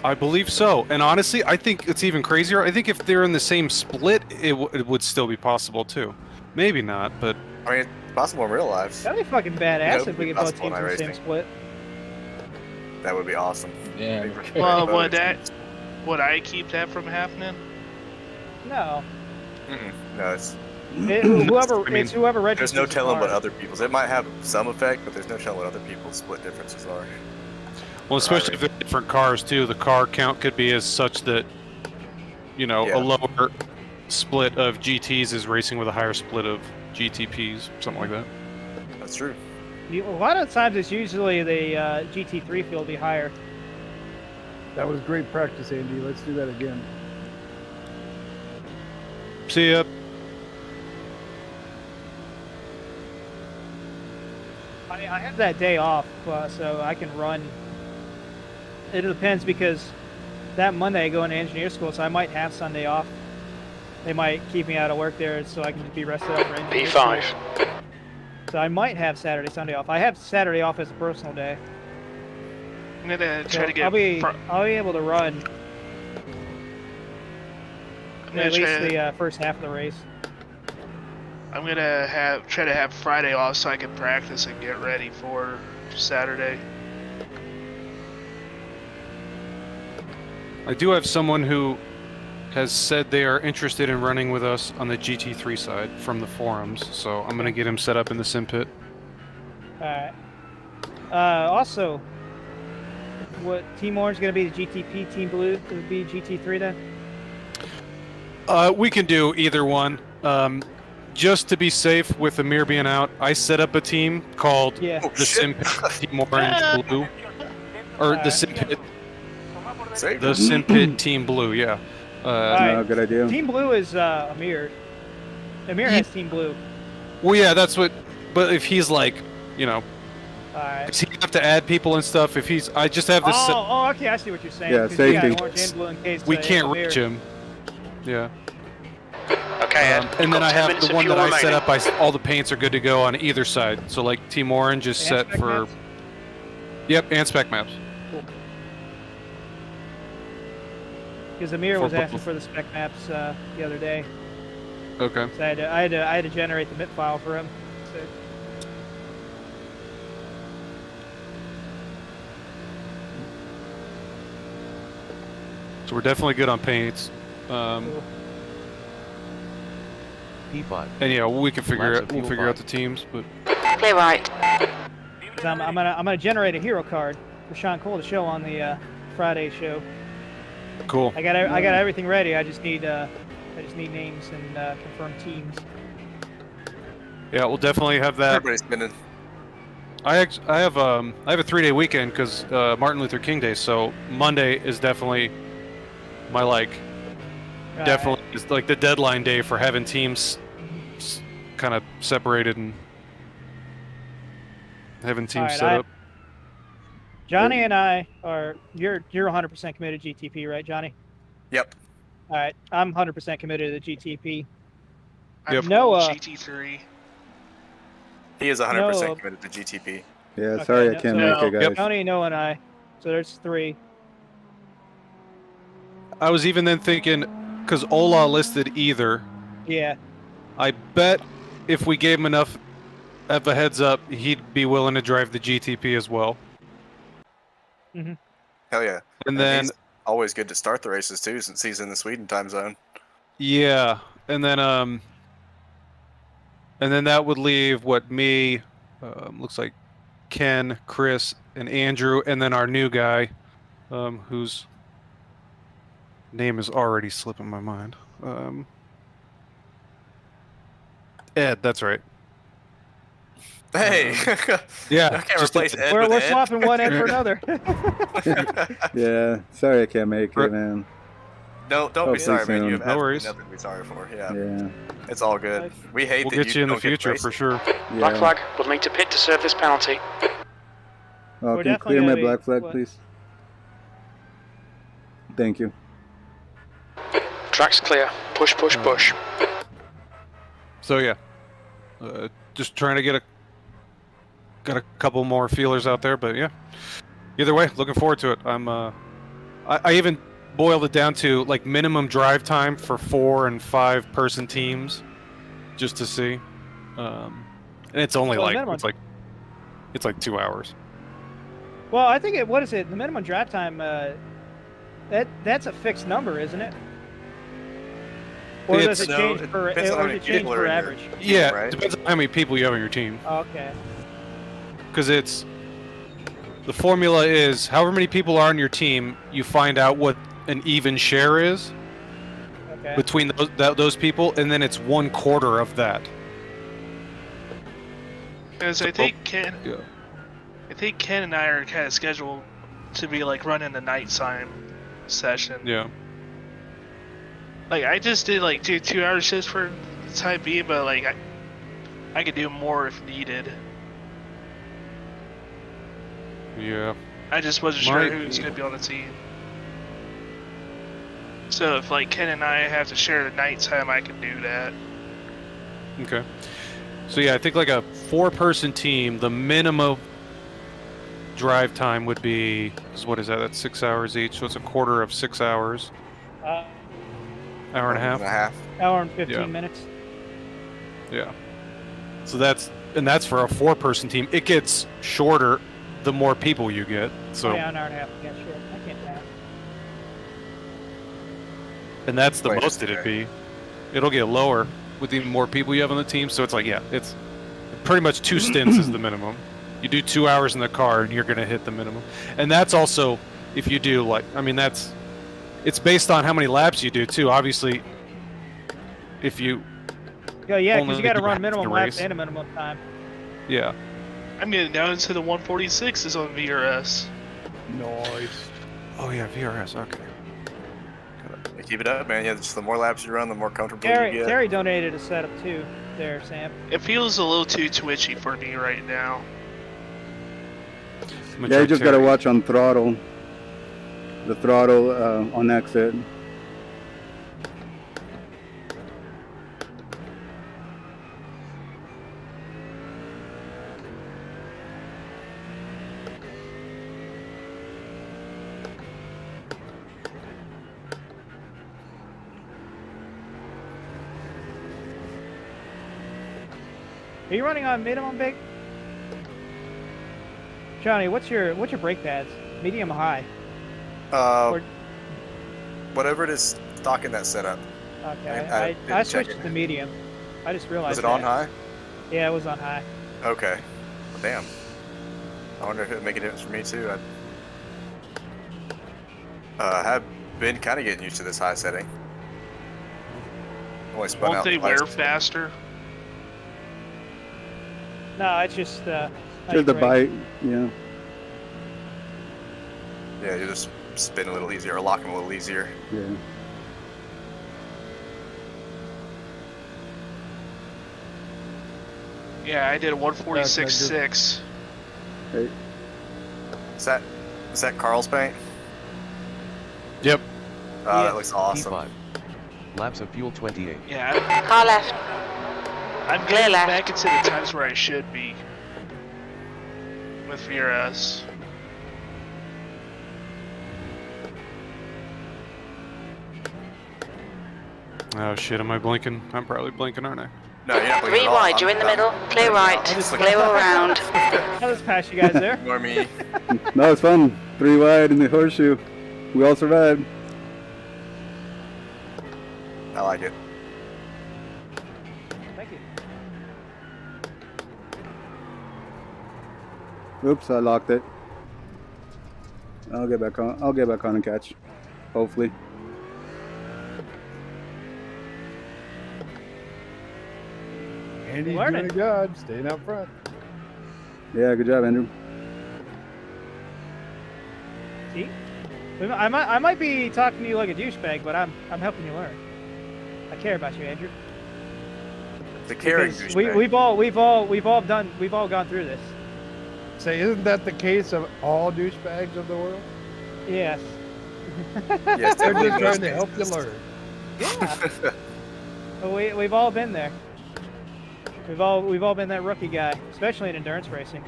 I believe so. And honestly, I think it's even crazier. I think if they're in the same split, it would still be possible too. Maybe not, but I mean, it's possible in real life. That'd be fucking badass Nope, if we get both possible teams in in the same iRacing. split. That would be awesome. Yeah. Well, would I keep that from happening? No. No, it's It's whoever registers. there's no the telling what car. other people's. It might have some effect, but there's no telling what other people's split differences are. well, especially if they're different cars too. The car count could be as such that, you know, Yeah. a lower split of GTs is racing with a higher split of GTPs, something like that. That's true. A lot of times it's usually the GT3 field will be higher. That was great practice, Andy. Let's do that again. See ya. I have that day off, so I can run. It depends because that Monday I go into engineer school, so I might have Sunday off. They might keep me out of work there so I can just be rested up for engineer P5. school. So I might have Saturday, Sunday off. I have Saturday off as a personal day. I'm gonna try So to get. I'll be able to run at least the first half of the race. I'm gonna try to have Friday off so I can practice and get ready for Saturday. I do have someone who has said they are interested in running with us on the GT3 side from the forums, so I'm gonna get him set up in the sim pit. Alright. Also, what Team Orange going to be the GTP, Team Blue would be GT3 then? We can do either one. Just to be safe with Amir being out, I set up a team called the Sim Pit Team Orange Blue. Or the Sim Pit. The Sim Pit Team Blue, yeah. Good idea. Team Blue is Amir. Amir has Team Blue. Well, yeah, that's what. But if he's like, you know, Alright. does he have to add people and stuff? If he's, I just have this. Oh, okay, I see what you're saying. Yeah, 'Cause safety. you got orange and blue in case We the can't Amir- reach him. Yeah. Okay, Ed. And then I have the one that I set remaining. up. All the paints are good to go on either side. So like Team Orange is And set spec for. maps? Yep, and spec maps. Because Amir For was asking both. for the spec maps the other day. Okay. So I had to generate the MIP file for him. So, So we're definitely good on paints. P5. And yeah, we can figure Lots it. of We'll fuel figure out five. the teams, but Clear right. 'cause I'm gonna generate a hero card for Sean Cole to show on the Friday show. cool. I got everything ready. I just need names and confirmed teams. Yeah, we'll definitely have that. Everybody's spinning. I have a 3-day weekend because Martin Luther King Day, so Monday is definitely my definitely is like the deadline day for having teams kind of separated and having teams Alright, set up. Johnny and I are you're 100% committed to GTP, right, Johnny? Yep. All right, I'm 100% committed to the GTP. I'm Yep. Noah. GT3. He is 100% No. committed to GTP. Yeah, Okay, sorry I no- can't so- make it, guys. Johnny, Noah, and I. So there's 3. I was even then thinking, because Ola listed either, Yeah. I bet if we gave him enough of a heads up, he'd be willing to drive the GTP as well. Mm-hmm. Hell yeah. And then, he's always good to start the races too, since he's in the Sweden time zone. yeah, and then that would leave me, looks like Ken, Chris, and Andrew, and then our new guy, whose name is already slipping my mind. Ed, that's right. Hey! Yeah, I can't just replace Ed We're with Ed. swapping one end for another. Yeah, sorry I can't make it, man. Don't be Hopefully sorry, man. You soon. have No absolutely worries. nothing to be sorry for. Yeah. Yeah. It's all good. We hate We'll that get you in the don't get future for racing. sure. Black Yeah. flag. We'll need to pit to serve this penalty. Oh, We're can you definitely clear my gonna be- black flag, what? please? Thank you. Track's clear. Push, push, push. So yeah, just trying to get got a couple more feelers out there, but yeah. Either way, looking forward to it. I even boiled it down to like minimum drive time for 4 and 5 person teams, just to see. And it's only it's like 2 hours. Well, I think what is it? The minimum drive time. That's a fixed number, isn't it? Or does it change for average? Yeah, right? Depends on how many people you have on your team. Okay. Because the formula is however many people are on your team, you find out what an even share is between those people, and then it's 1/4 of that. Because I think Ken and I are kind of scheduled to be like running the nighttime session. Yeah. Like I just did like 2 hour shifts for the time being, but like I could do more if needed. Yeah. I just wasn't sure who was gonna be on the team. So if like Ken and I have to share the nighttime, I can do that. Okay. So yeah, I think like a 4-person team, the minimum drive time would be, what is that? That's 6 hours each, so it's 1/4 of 6 hours. Hour and a half. Hour and 15 minutes. Yeah. So that's for a 4-person team. It gets shorter the more people you get. So. Oh, yeah, an hour and a half. Yeah, sure. I can't tell. And that's the most it'd be. It'll get lower with the more people you have on the team. So it's like, yeah, it's pretty much 2 stints is the minimum. You do 2 hours in the car and you're going to hit the minimum. And that's also if you do like, I mean, it's based on how many laps you do too. Obviously, if you yeah, because you got to run minimum laps and a minimum time. Yeah. I'm getting down to the 146 is on VRS. Nice. Oh yeah, VRS. Okay. Keep it up, man. Yeah, just the more laps you run, the more comfortable you get. Terry donated a setup too, there, Sam. It feels a little too twitchy for me right now. Yeah, you just gotta watch on throttle. The throttle on exit. Are you running on minimum, Big? Johnny, what's your brake pads? Medium or high? Whatever it is stock in that setup. Okay, I switched to medium. I just realized. Was it on high? Yeah, it was on high. Okay. Well, damn. I wonder if it would make a difference for me too. I have been kind of getting used to this high setting. Only spun Won't out they wear faster? No, it's just the bite, yeah. Yeah, you just spin a little easier or lock them a little easier. Yeah. Yeah, I did a 146.6. Hey. Is that Carl's paint? Yep. Oh, that looks awesome. P5. Laps of fuel 28. Yeah. Car left. I'm getting back into the times where I should be with VRS. Oh shit, am I blinking? I'm probably blinking, aren't I? No, you're not blinking 3 at all. wide, you're in the middle. Clear right, clear all round. I'll just pass you guys there. Ignore me. No, it's fun. 3 wide in the horseshoe. We all survived. I like it. Thank you. Oops, I locked it. I'll get back on. I'll get back on and catch. Hopefully. Andy's doing good, staying up front. Yeah, good job, Andrew. See? I might be talking to you like a douchebag, but I'm helping you learn. I care about you, Andrew. The caring douchebag. We've all gone through this. Say, isn't that the case of all douchebags of the world? Yes. Yes, they're just trying to help you learn. Yeah. We've all been there. We've all been that rookie guy, especially in endurance racing.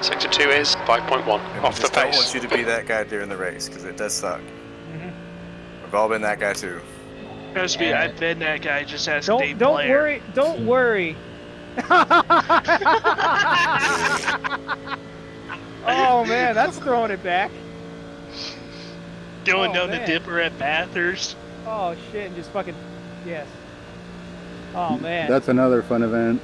Sector 2 is 5.1 off the I don't pace. want you to be that guy during the race because it does suck. We've all been that guy too. Trust me, I've been that guy. Just ask Dave Blair. Don't worry. Oh man, that's throwing it back. Going down the dipper at Bathurst. Oh shit, and just fucking, yes. Oh man. That's another fun event.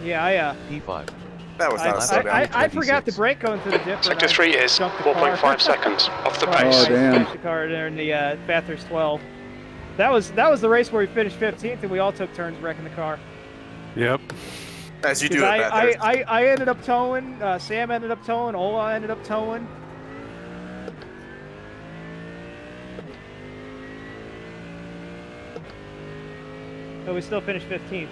Yeah, P5. That was not so bad. I forgot to brake going through the dipper. Sector 3 is 4.5 seconds off the Oh, pace. damn. The car there in the Bathurst 12. That was the race where we finished 15th and we all took turns wrecking the car. Yep. As you do at Bathurst. I ended up towing, Sam ended up towing, Ola ended up towing. But we still finished 15th.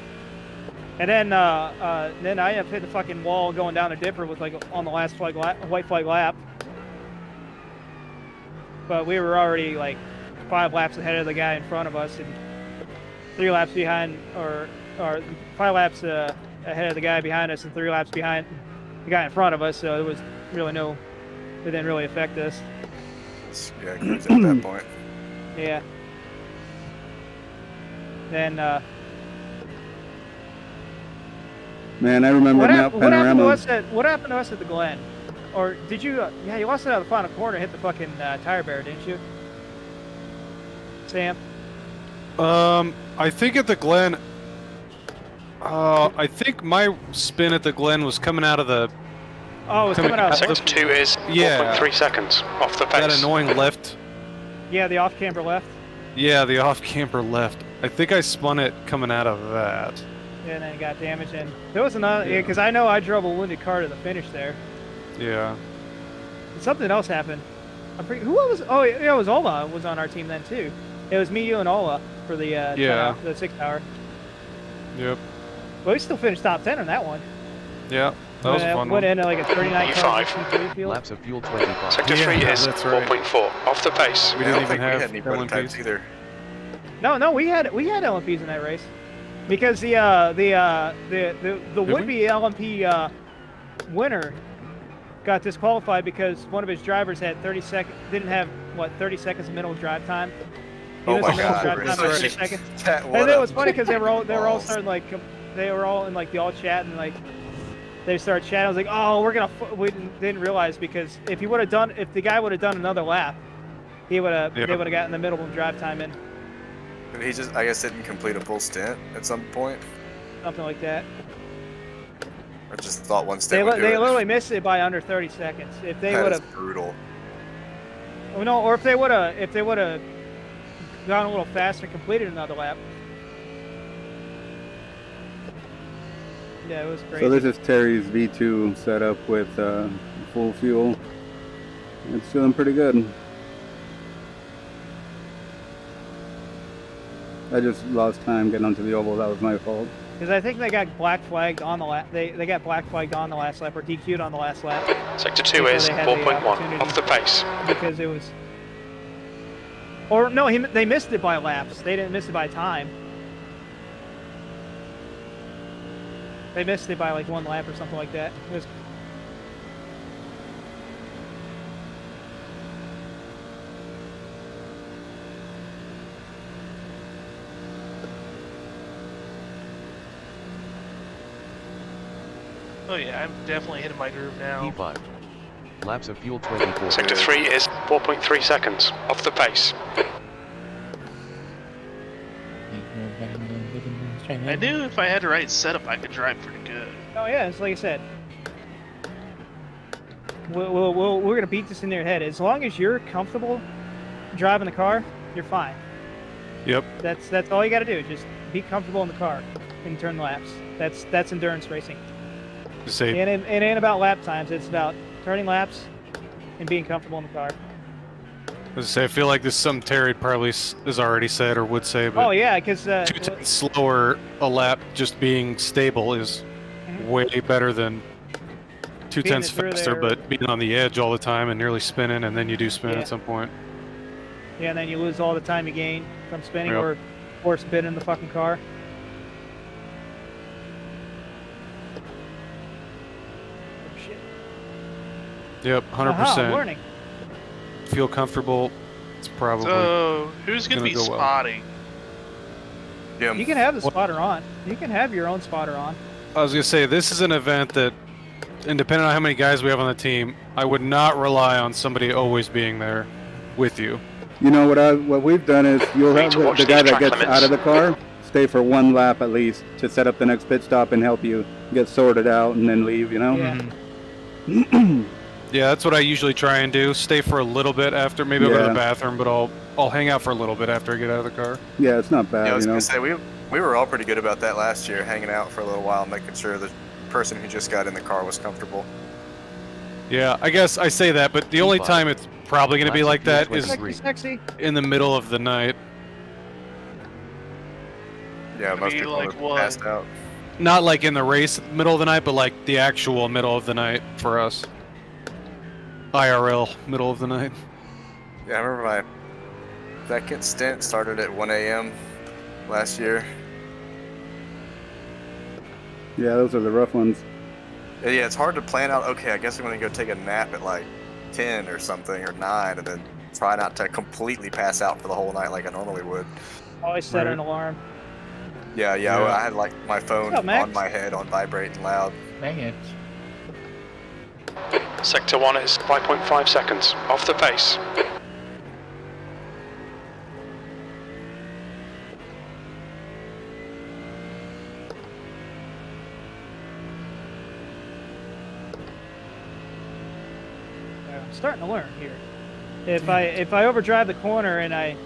And then I ended up hitting the fucking wall going down a dipper with like on the last white flag lap. But we were already like 5 laps ahead of the guy in front of us and 3 laps behind, or 5 laps ahead of the guy behind us and 3 laps behind the guy in front of us. So it was really it didn't really affect us. Yeah, cruise at that point. Yeah. Then Man, I remember Mount Panorama. what happened to us at the Glen? Or did you? Yeah, you lost it out of the final corner, hit the fucking tire barrier, didn't you, Sam? I think at the Glen. I think my spin at the Glen was coming out of the. Oh, it's coming out. Sector 2 is 4.3 seconds off the pace. That annoying left. Yeah, the off-camber left. Yeah, the off-camber left. I think I spun it coming out of that. Yeah, and then it got damaged. And there was another. Yeah, because I know I drove a wounded car to the finish there. Yeah. And something else happened. Who was? Oh, yeah, it was Ola was on our team then too. It was me, you, and Ola for the the 6 hour. Yep. Well, we still finished top 10 on that one. Yeah, that was a fun one. Went in at like a 39 car field. Laps of fuel 25. Sector 3 is 4.4 off the pace. We didn't even have any prototypes either. No, we had LMPs in that race, because the would-be LMP winner got disqualified because one of his drivers had 30 seconds of minimum drive time. Oh my God! Drive time 30 seconds. And it was funny because they were all starting like they were all in like the all chat and like they started chatting. I was like, oh, we didn't realize, because if the guy would have done another lap, they would have gotten the minimum drive time in. And he just, I guess, didn't complete a full stint at some point. Something like that. Or just thought one stint would do They it. literally missed it by under 30 seconds. If they would have brutal. Oh, no, or if they would have gone a little faster and completed another lap. Yeah, it was crazy. So this is Terry's V2 setup with full fuel. It's feeling pretty good. I just lost time getting onto the oval. That was my fault. Because I think they got black flagged on the lap. They got black flagged on the last lap, or DQ'd on the last lap. Sector 2 is 4.1 off the pace. Because it was, or no, they missed it by laps. They didn't miss it by time. They missed it by like 1 lap or something like that. It was, Oh yeah, I'm definitely hitting my groove now. P5. Laps of fuel 24. Sector 3 is 4.3 seconds off the pace. I knew if I had the right setup, I could drive pretty good. oh yeah, it's like I said. We're gonna beat this in their head. As long as you're comfortable driving the car, you're fine. Yep. That's all you got to do. Just be comfortable in the car and turn laps. That's endurance racing. And it ain't about lap times. It's about turning laps and being comfortable in the car. I feel like this is something Terry probably has already said or would say, but oh yeah, because 2/10 slower a lap just being stable is way better than 2/10 faster, but being on the edge all the time and nearly spinning, and then you do spin at some point. Yeah, and then you lose all the time you gain from spinning or spinning the fucking car. Yep, 100%. I'm learning. Feel comfortable. It's probably. So, who's going to be go well. spotting? You can have the spotter on. You can have your own spotter on. I was going to say, this is an event that, and depending on how many guys we have on the team, I would not rely on somebody always being there with you. You know what we've done is you'll have the guy that gets out of the car stay for 1 lap at least to set up the next pit stop and help you get sorted out and then leave, you know? Yeah. Yeah, that's what I usually try and do. Stay for a little bit after, maybe I'll go to the bathroom, but I'll hang out for a little bit after I get out of the car. Yeah, it's not bad, I was gonna say, we were all pretty good about that last year, hanging out for a little while, making sure the person who just got in the car was comfortable. Yeah, I guess I say that, but the only time it's probably going to be like that is sexy. in the middle of the night. Yeah, most people like are passed out. Not like in the race middle of the night, but like the actual middle of the night for us. IRL middle of the night. Yeah, I remember my second stint started at 1 a.m. last year. Yeah, those are the rough ones. Yeah, it's hard to plan out, okay, I guess I'm going to go take a nap at like 10 or something, or 9, and then try not to completely pass out for the whole night like I normally would. Always set an alarm. Yeah, I had like my phone What's up, Max? on my head on vibrate and loud. Dang it. Sector 1 is 5.5 seconds. Off the pace. I'm starting to learn here. If I overdrive the corner and I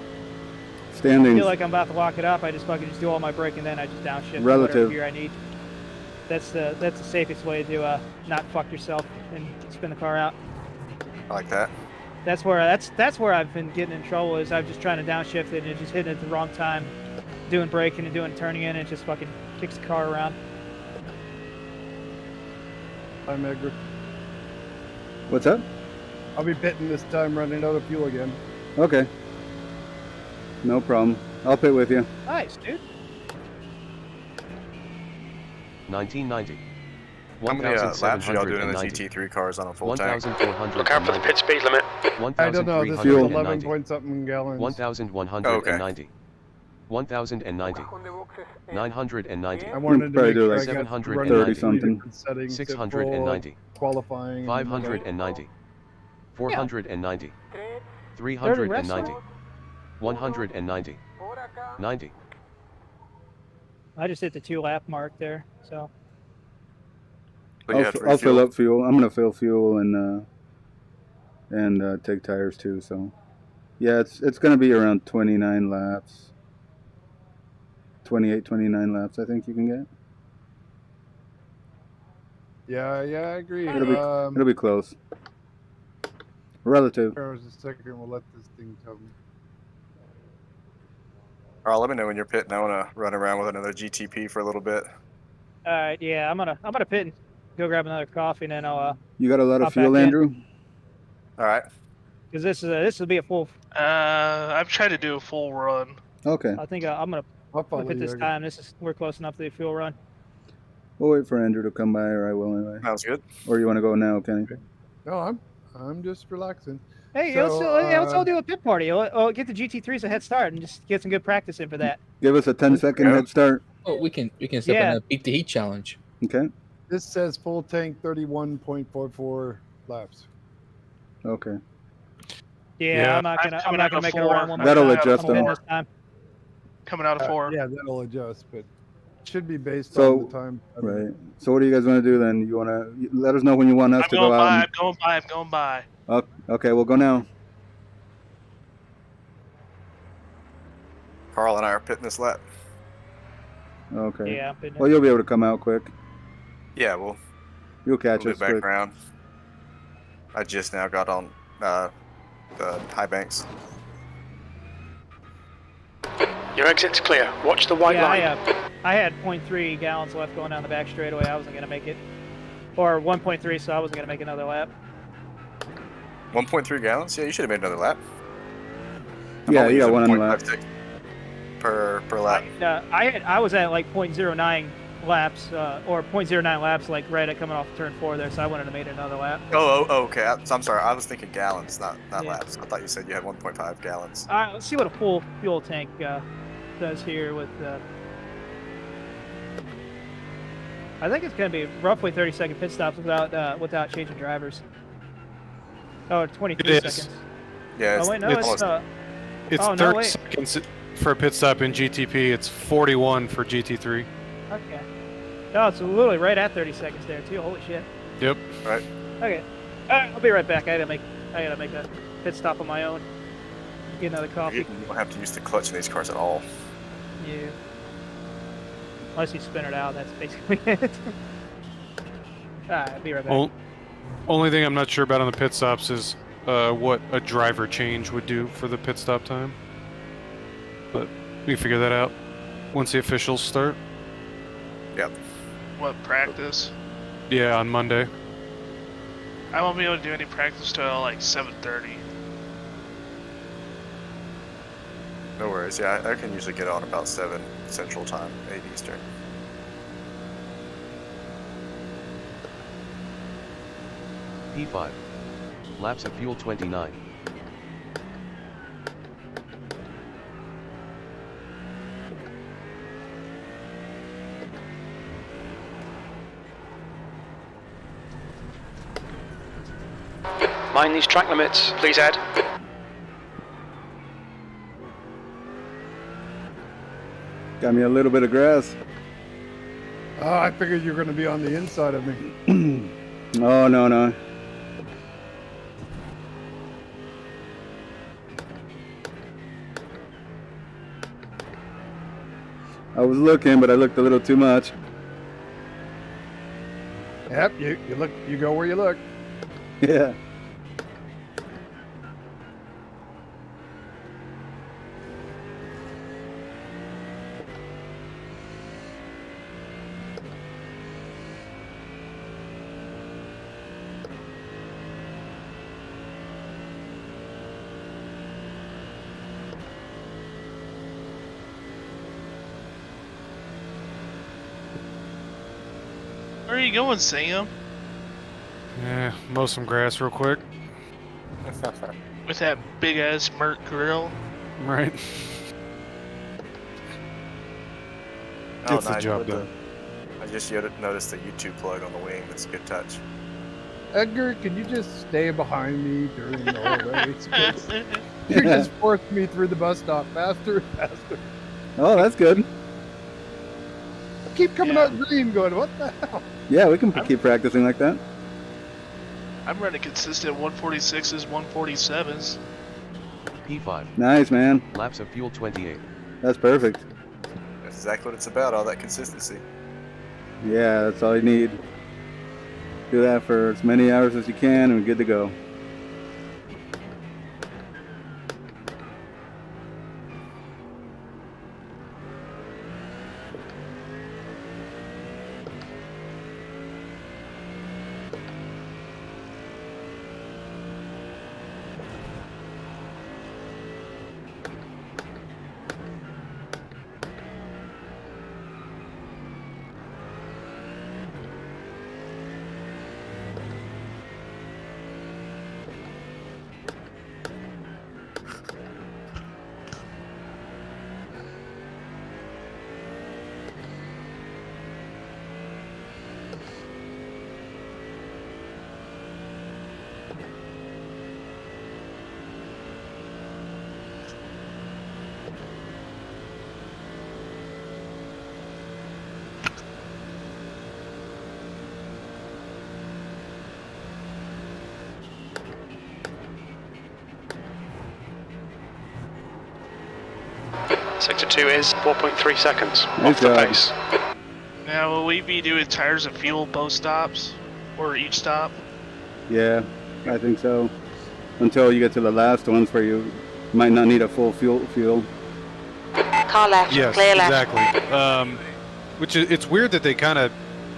feel like I'm about to lock it up, I just do all my braking, then I just downshift to whatever gear I need. That's the safest way to not fuck yourself and spin the car out. I like that. That's where I've been getting in trouble, is I'm just trying to downshift it and just hitting it at the wrong time, doing braking and doing turning in, and it just fucking kicks the car around. I'm Edgar. What's up? I'll be pitting this time, running out of fuel again. Okay. No problem. I'll pit with you. Nice, dude. 1990. How many laps are y'all doing in the GT3 cars on a full tank? 1,400. Look out for the pit speed limit. I don't know, this is 11 point something gallons. 1,190. 1,090. 990. I wanted to make sure I got 730 something. 690. Qualifying. 590. 490. 390. 190. 90. I just hit the 2-lap mark there, so. I'll fill up fuel. I'm gonna fill fuel and take tires too. So, yeah, it's gonna be around 29 laps. 28, 29 laps, I think you can get. Yeah, I agree. It'll be close. Relative. Just a second, we'll let this thing come. Alright, let me know when you're pitting. I want to run around with another GTP for a little bit. Alright, yeah, I'm gonna pit and go grab another coffee, and then I'll. You got a lot of fuel, Andrew? Alright. Because this will be a full. I'm trying to do a full run. Okay. I think I'm gonna pit this time. We're close enough to the fuel run. We'll wait for Andrew to come by, or I will anyway. Sounds good. Or you want to go now, Kenny? No, I'm just relaxing. Hey, let's all do a pit party. I'll get the GT3s a head start and just get some good practice in for that. Give us a 10-second head start. Oh, we can step in a beat the heat challenge. Okay. This says full tank 31.44 laps. Okay. Yeah, I'm not gonna make it around one. That'll adjust them. Coming out of 4. Yeah, that'll adjust, but it should be based on the time. Right. So what do you guys want to do then? You want to let us know when you want us to go out? I'm going by. Okay, we'll go now. Carl and I are pitting this lap. Okay. Yeah, I'm pitting well, you'll be able to come out quick. Yeah, you'll catch us quick. Back around. I just now got on the high banks. Your exit's clear. Watch the white line. I had 0.3 gallons left going down the back straightaway. I wasn't gonna make it, or 1.3, so I wasn't gonna make another lap. 1.3 gallons? Yeah, you should have made another lap. Yeah, you got one on the lap. Per lap. I was at like 0.09 laps, or 0.09 laps, like right at coming off turn 4 there. So I wouldn't have made another lap. Oh, okay. I'm sorry. I was thinking gallons, not Yeah. laps. I thought you said you had 1.5 gallons. Let's see what a full fuel tank does here with. I think it's going to be roughly 30-second pit stops without changing drivers. Oh, 23 seconds. Yeah. Oh wait, no, it's 30 seconds for a pit stop in GTP. It's 41 for GT3. Okay. No, it's literally right at 30 seconds there too. Holy shit. Yep. Right. Okay. I'll be right back. I gotta make a pit stop on my own. Get another coffee. You don't have to use the clutch in these cars at all. Yeah. Unless you spin it out, that's basically it. Alright, I'll be right back. Only thing I'm not sure about on the pit stops is what a driver change would do for the pit stop time. But we can figure that out once the officials start. Yep. What, practice? Yeah, on Monday. I won't be able to do any practice till like 7:30. No worries. Yeah, I can usually get on about 7 Central Time, 8 Eastern. P5. Laps of fuel 29. Mind these track limits, please, Ed. Got me a little bit of grass. Oh, I figured you were going to be on the inside of me. Oh, no. I was looking, but I looked a little too much. Yep, you go where you look. Yeah. Where are you going, Sam? Yeah, mow some grass real quick. With that big ass Merc grill? Right. Gets the job done. I just noticed the YouTube plug on the wing. That's a good touch. Edgar, can you just stay behind me during the whole race? You just forced me through the bus stop faster and faster. Oh, that's good. I keep coming out green going, what the hell? Yeah, we can keep practicing like that. I'm running consistent 146s, 147s. P5. Nice, man. Laps of fuel 28. That's perfect. That's exactly what it's about, all that consistency. Yeah, that's all you need. Do that for as many hours as you can and we're good to go. Sector 2 is 4.3 seconds Nice off the job. pace. Now, will we be doing tires and fuel both stops? Or each stop? Yeah, I think so. Until you get to the last ones where you might not need a full fuel. Car left, Yes, clear left. exactly. Which is, it's weird that they kind of,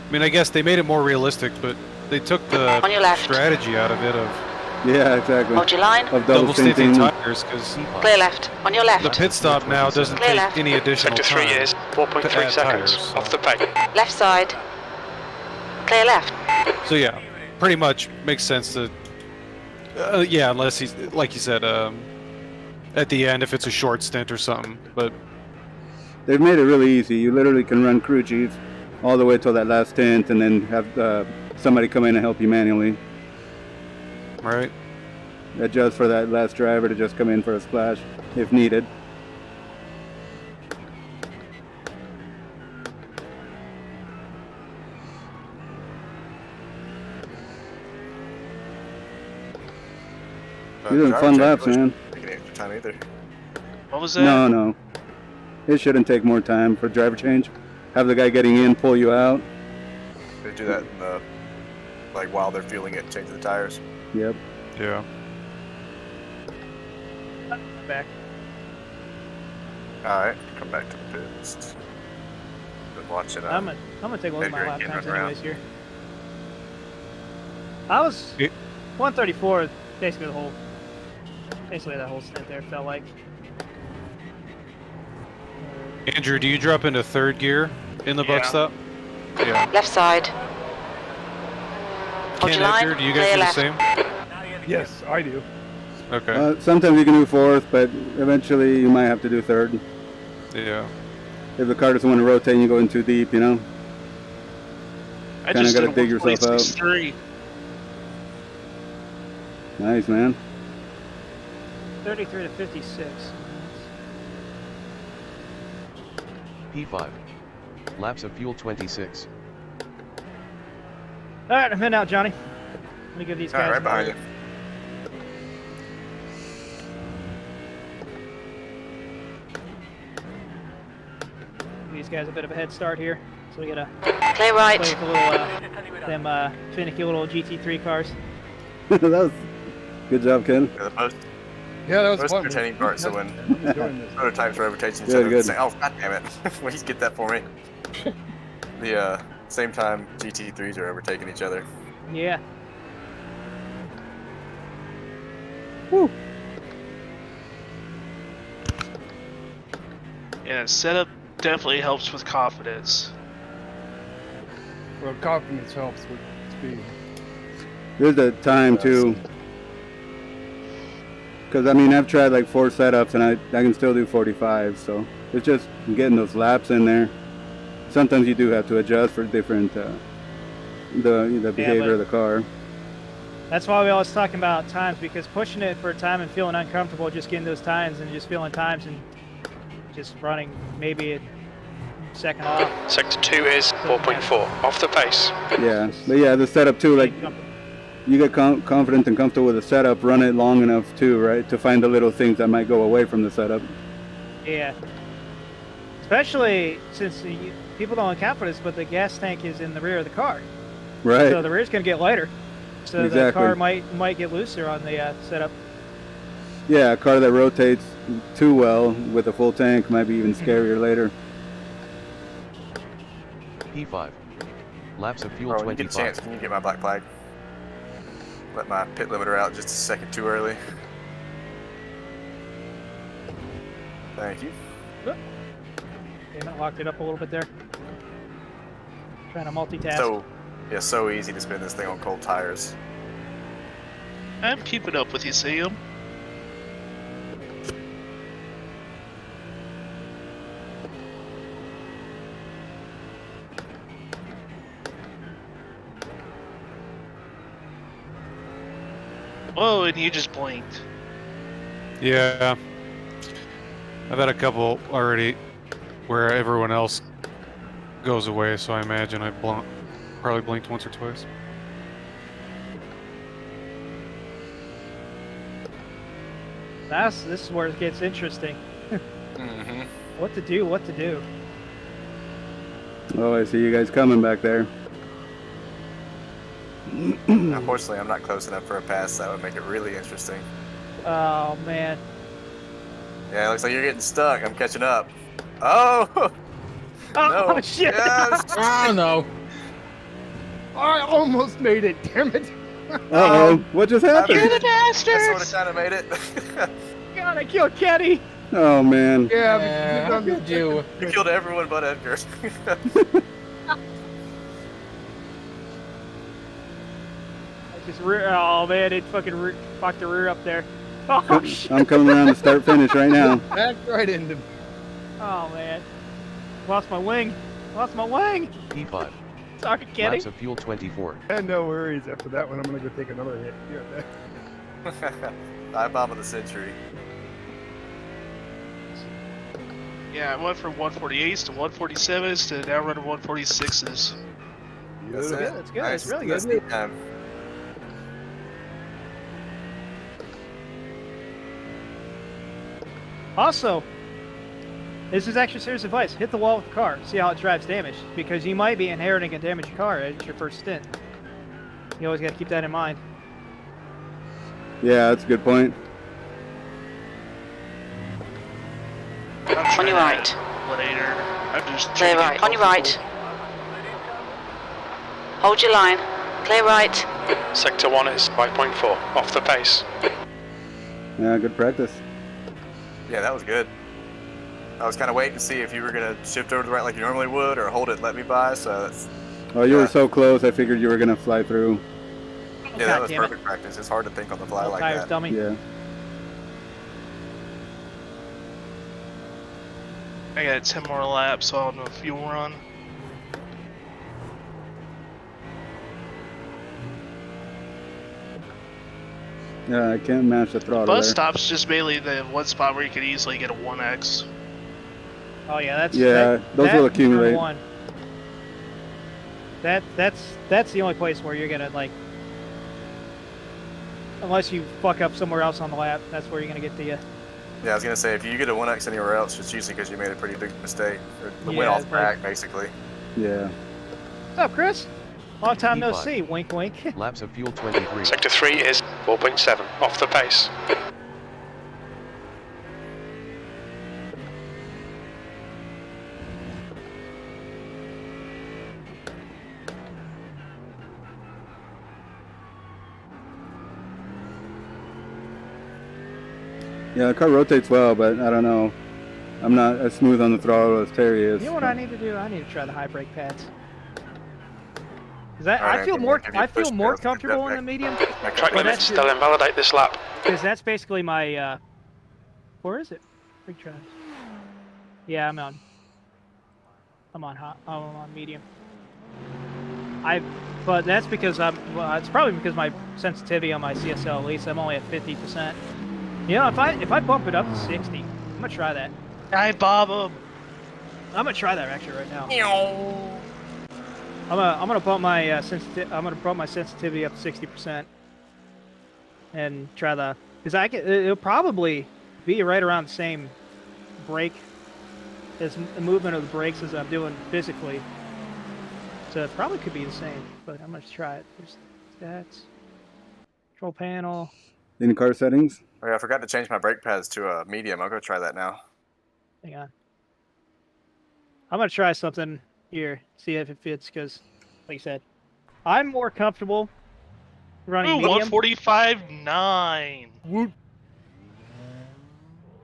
I mean, I guess they made it more realistic, but they took the On your left. strategy out of it of Yeah, exactly. Hold your line. Of double stinting stinting. tires because Clear left. On your left. the pit stop now doesn't Clear take left. any additional Sector 3 time is 4.3 to add seconds tires, so. off the pace. Left side. Clear left. So yeah, pretty much makes sense to. Yeah, unless he's like you said, at the end if it's a short stint or something. But They've made it really easy. You literally can run crew chiefs all the way till that last stint, and then have somebody come in and help you manually. Right. Adjust for that last driver to just come in for a splash if needed. You're doing fun laps, man. Taking extra time either. What was that? No. It shouldn't take more time for driver change. Have the guy getting in pull you out. They do that in the, like while they're fueling it, changing the tires. Yep. Yeah. Back. Alright, come back to the pits. Been watching I'm gonna take a look at my Edgar lap again times run around. anyways here. I was 134 basically that whole stint there felt like. Andrew, do you drop into third gear in the buck stop? Yeah. Left side. Hold Ken, your line. Edgar, do you guys Clear do the left. same? Yes, I do. Okay. Sometimes you can do fourth, but eventually you might have to do third. Yeah. If the car doesn't want to rotate and you go in too deep, you know? I Kinda just gotta did dig yourself out. 1.63. Nice, man. 33 to 56. P5. Laps of fuel 26. All right, I'm heading out, Johnny. Let me give these guys. Alright, right behind you. Give these guys a bit of a head start here, so we gotta Clear right. play with a little them finicky little GT3 cars. That was good job, Ken. Yeah, that was most fun. entertaining part. So when Enjoying this. prototypes are overtaking each Good, other, good. saying, "Oh, god damn it! Please get that for me." The same time GT3s are overtaking each other. Yeah. Woo. Yeah, setup definitely helps with confidence. Well, confidence helps with speed. There's a time too. Because I mean, I've tried like 4 setups and I can still do 45. So it's just getting those laps in there. Sometimes you do have to adjust for different the behavior of the car. That's why we always talking about times, because pushing it for a time and feeling uncomfortable, just getting those times and just feeling times and just running maybe a second off. Sector 2 is 4.4 off the pace. Yeah, but yeah, the setup too, like you get confident and comfortable with the setup, run it long enough too, right, to find the little things that might go away from the setup. Yeah. Especially since people don't account for this, but the gas tank is in the rear of the car. Right. So the rear's going to get lighter. So Exactly. the car might get looser on the setup. Yeah, a car that rotates too well with a full tank might be even scarier later. P5. Laps of fuel Oh, when you 25. get a chance, can you get my black flag? Let my pit limiter out just a second too early. Thank you. Okay, I locked it up a little bit there. Trying to multitask. So easy to spin this thing on cold tires. I'm keeping up with you, Sam. Oh, and you just blinked. Yeah. I've had a couple already where everyone else goes away, so I imagine I probably blinked once or twice. This is where it gets interesting. Mm-hmm. What to do. Oh, I see you guys coming back there. Unfortunately, I'm not close enough for a pass. That would make it really interesting. Oh, man. Yeah, it looks like you're getting stuck. I'm catching up. Oh! Oh, No. shit! Yes. Oh no! I almost made it, damn it! Uh-oh, what just happened? You're the bastard! I sort of kind of made it. God, I killed Kenny. Oh, man. Yeah, how could you? You killed everyone but Edgar. Oh man, it fucking fucked the rear up there. Oh shit. I'm coming around to start finish right now. Backed right into me. Oh man. Lost my wing. Lost my wing. P5. Sorry, Kenny. Laps of fuel 24. And no worries. After that one, I'm gonna go take another hit here and there. I bomb of the century. Yeah, I went from 148s to 147s to now running 146s. That's it. That's good. Nice. It's really That's good. neat time. Also, this is actually serious advice. Hit the wall with the car. See how it drives damage. Because you might be inheriting a damaged car as your first stint. You always got to keep that in mind. Yeah, that's a good point. On your right. Later. I'm just Clear right. On your right. Hold your line. Clear right. Sector 1 is 5.4, off the pace. Yeah, good practice. Yeah, that was good. I was kind of waiting to see if you were going to shift over to the right like you normally would or hold it and let me by, so that's... Oh, you were so close, I figured you were going to fly through. Yeah, that was perfect practice. It's hard to think on the fly like that. Dummy. Yeah. I got 10 more laps on the fuel run. Yeah, I can't match the throttle Bus there. stop's just mainly the one spot where you could easily get a 1X. Oh yeah, that's those will accumulate. One. That's the only place where you're gonna like, unless you fuck up somewhere else on the lap, that's where you're gonna get the. Yeah, I was going to say, if you get a 1X anywhere else, it's usually because you made a pretty big mistake. Or the win off track, basically. Yeah. What's up, Chris? Long time no see. Wink, wink. Laps of fuel 23. Sector 3 is 4.7, off the pace. Yeah, the car rotates well, but I don't know. I'm not as smooth on the throttle as Terry is. You know what I need to do? I need to try the high brake pads. Cause I Right, feel more comfortable in the medium. Track limits, they'll invalidate this lap. Because that's basically my. Where is it? Big tries. Yeah, I'm on hot. I'm on medium. But that's because it's probably because my sensitivity on my CSL, at least I'm only at 50%. You know, if I bump it up to 60, I'm gonna try that. I bob him. I'm gonna try that actually right now. I'm gonna bump my sensitivity up to 60% and try because it'll probably be right around the same brake as the movement of the brakes as I'm doing physically. So it probably could be the same, but I'm gonna try it. There's stats, control panel. In car settings. Oh yeah, I forgot to change my brake pads to a medium. I'll go try that now. Hang on. I'm going to try something here, see if it fits, because, like you said, I'm more comfortable running medium. 145.9. Whoop.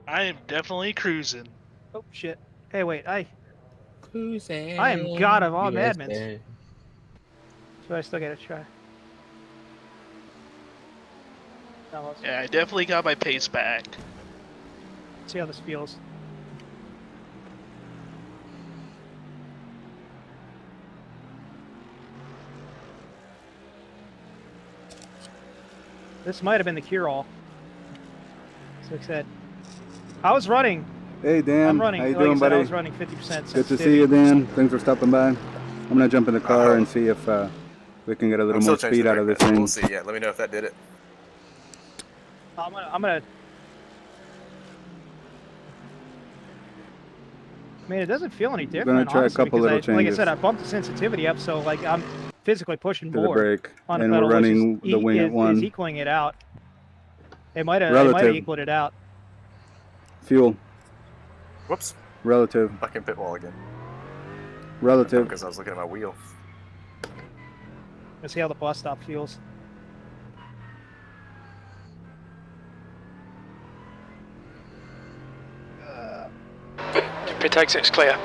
I am definitely cruising. Oh, shit. Hey, wait, Cruising. I am god of all madmans. So I still got to try. Yeah, I definitely got my pace back. See how this feels. This might have been the cure-all. So like I said, I was running. Hey Dan, I'm running. how you like doing, I said, buddy? I was running 50%. Good to see you, Dan. Thanks for stopping by. I'm gonna jump in the car and see if we can get a little more speed out of this thing. We'll see. Yeah, let me know if that did it. I'm gonna. I mean, it doesn't feel any different. Gonna try honestly, a couple little like I changes. said, I bumped the sensitivity up, so like I'm physically pushing To the more brake, on and the pedal, we're running which is, the wing at 1. is equaling it out. It might have equaled it out. Fuel. Whoops. Relative. Fucking pit wall again. Relative. Because I was looking at my wheel. Let's see how the bus stop feels. Pit exit's clear.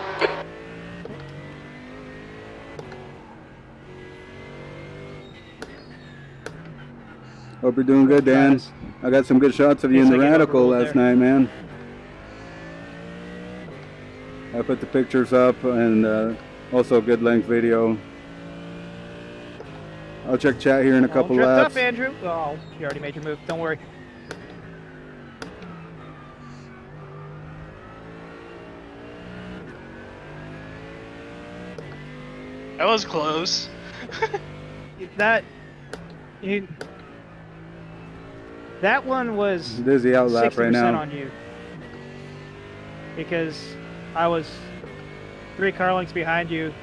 Hope you're doing good, Dan. I got some good shots of you in the Radical last night, man. I put the pictures up and also a good length video. I'll check chat here in a couple laps. Up, Andrew. Oh, you already made your move. Don't worry. That was close. That one was Dizzy out lap right now. on you, because I was 3 car lengths behind you,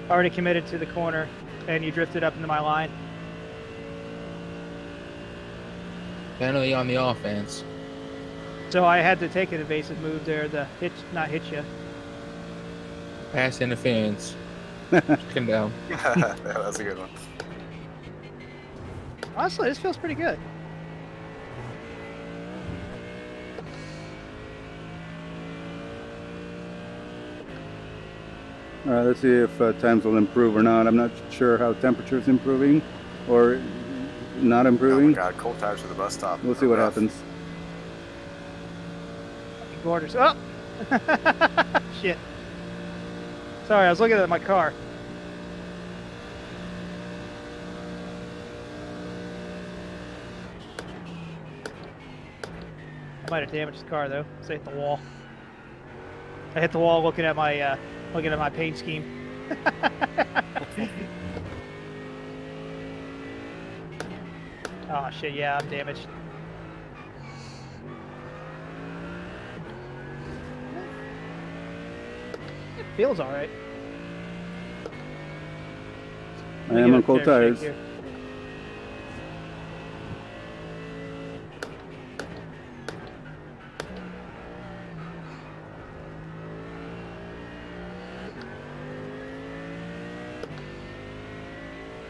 already committed to the corner, and you drifted up into my line. Finally on the offense. So I had to take an evasive move there to not hit you. Pass interference. Come down. Yeah, that's a good one. Honestly, this feels pretty good. All right, let's see if times will improve or not. I'm not sure how temperature is improving or not improving. Oh my God, cold tires for the bus stop. We'll see what happens. Gorgeous. Oh! Shit. Sorry, I was looking at my car. I might have damaged the car though. I hit the wall. I hit the wall looking at my paint scheme. Oh shit! Yeah, I'm damaged. It feels all right. I am on cold tires.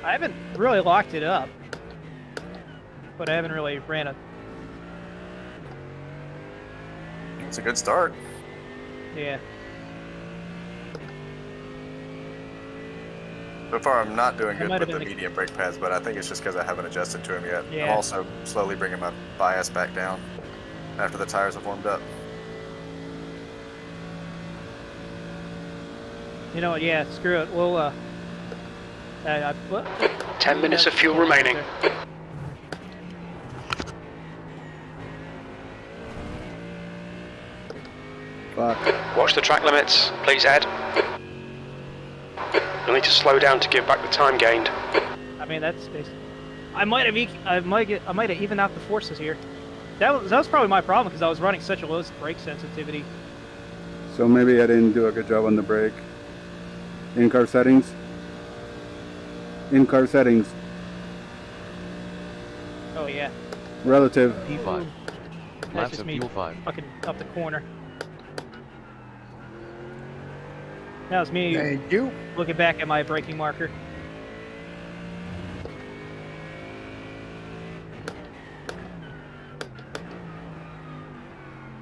I haven't really locked it up, but I haven't really ran it. It's a good start. Yeah. So far, I'm not doing good might with have the been medium brake pads, but I think it's just because I haven't adjusted to them yet. Yeah. I'm also slowly bringing my bias back down after the tires have warmed up. You know what? Yeah, screw it. We'll 10 minutes of fuel remaining. Fuck. Watch the track limits, please, Ed. You'll need to slow down to give back the time gained. I mean, that's basically. I might have evened out the forces here. That was probably my problem because I was running such a low brake sensitivity. So maybe I didn't do a good job on the brake. In-car settings. In-car settings. Oh yeah. Relative. P5. That's Laps just of me fuel 5. fucking up the corner. That was me. Thank you. Looking back at my braking marker.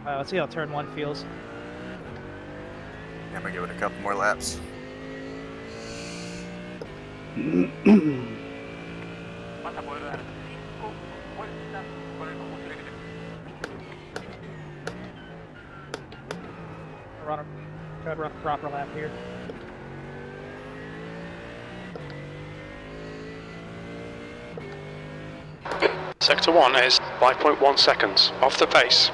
Let's see how turn 1 feels. I'm gonna give it a couple more laps. Try to run a proper lap here. Sector 1 is 5.1 seconds off the pace.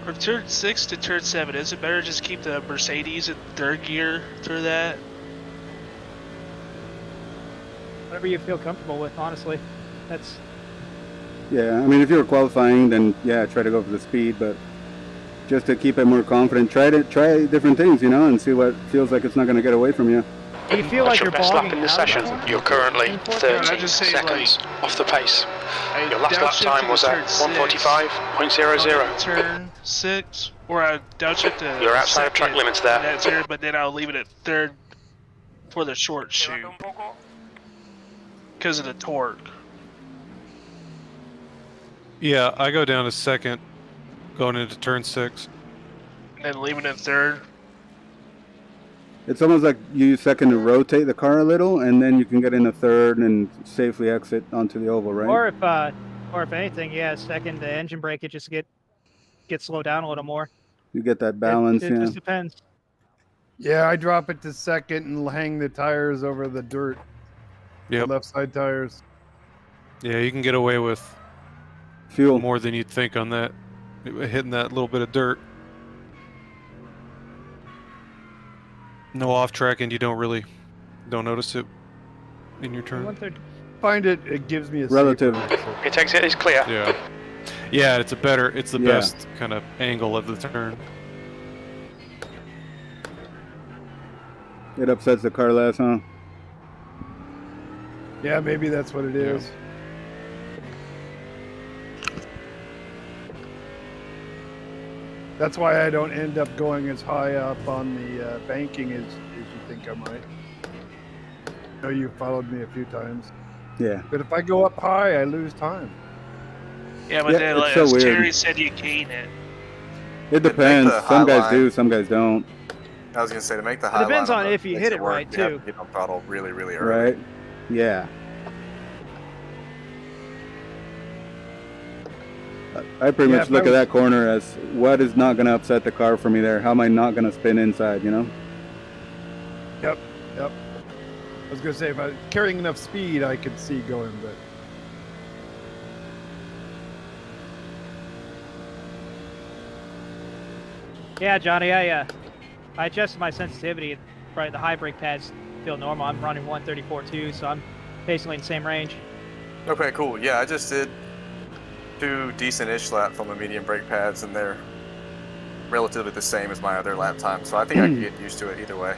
From turn 6 to turn 7, is it better just keep the Mercedes in 3rd gear through that? Whatever you feel comfortable with, honestly. That's Yeah, I mean, if you were qualifying, then yeah, try to go for the speed, but just to keep it more confident, try different things, you know, and see what feels like it's not going to get away from you. Do you feel like you're best lap bogging in the out session. You're currently 13 seconds off the pace. Your last lap time was at 1:45.00. Turn 6, or I downshift to You're outside of track limits there. That's here, but then I'll leave it at third for the short shoot because of the torque. Yeah, I go down to second, going into turn 6. And then leaving it third. It's almost like you use second to rotate the car a little, and then you can get in a third and safely exit onto the oval, right? Or if anything, yeah, second the engine brake, it just get slowed down a little more. You get that balance, It just depends. Yeah, I drop it to second and hang the tires over the dirt. Yep. The left side tires. Yeah, you can get away with fuel more than you'd think on that, hitting that little bit of dirt. No off track, and you don't notice it in your turn. Find it gives me a relative. It takes it is clear. Yeah, it's the best kind of angle of the turn. It upsets the car less, huh? Yeah, maybe that's what it is. That's why I don't end up going as high up on the banking as you think I might. I know you followed me a few times. Yeah. But if I go up high, I lose time. Yeah, but then, like, as Terry said, you gain it. It depends. Some guys do, some guys don't. I was gonna say, to make the high It depends line on if you hit it right, you have too. to get on throttle really, really early. Right? Yeah. I pretty much look at that corner as what is not going to upset the car for me there. How am I not going to spin inside, you know? Yep. I was going to say, if I was carrying enough speed, I could see going, but... Yeah, Johnny, I adjusted my sensitivity. Right, the high brake pads feel normal. I'm running 134.2, so I'm basically in the same range. Okay, cool. Yeah, I just did 2 decent-ish laps on the medium brake pads, and they're relatively the same as my other lap time, so I think I can get used to it either way.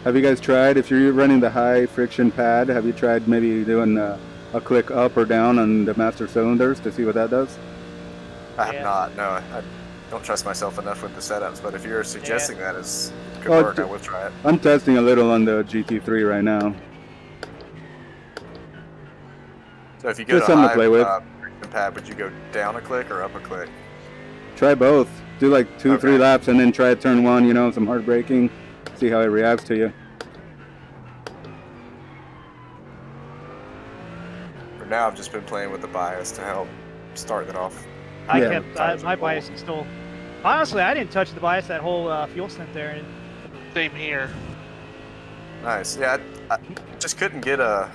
Have you guys tried, if you're running the high friction pad, have you tried maybe doing a click up or down on the master cylinders to see what that does? I have not, no. I don't trust myself enough with the setups, but if you're suggesting that as good work, I will try it. I'm testing a little on the GT3 right now. So if you go just to something high to play with. friction pad, would you go down a click or up a click? Try both. Do like 2-3 laps and then try turn 1, you know, some hard braking. See how it reacts to you. For now, I've just been playing with the bias to help start it off. My bias is still... Honestly, I didn't touch the bias that whole fuel stint there. Same here. Nice. Yeah, I just couldn't get the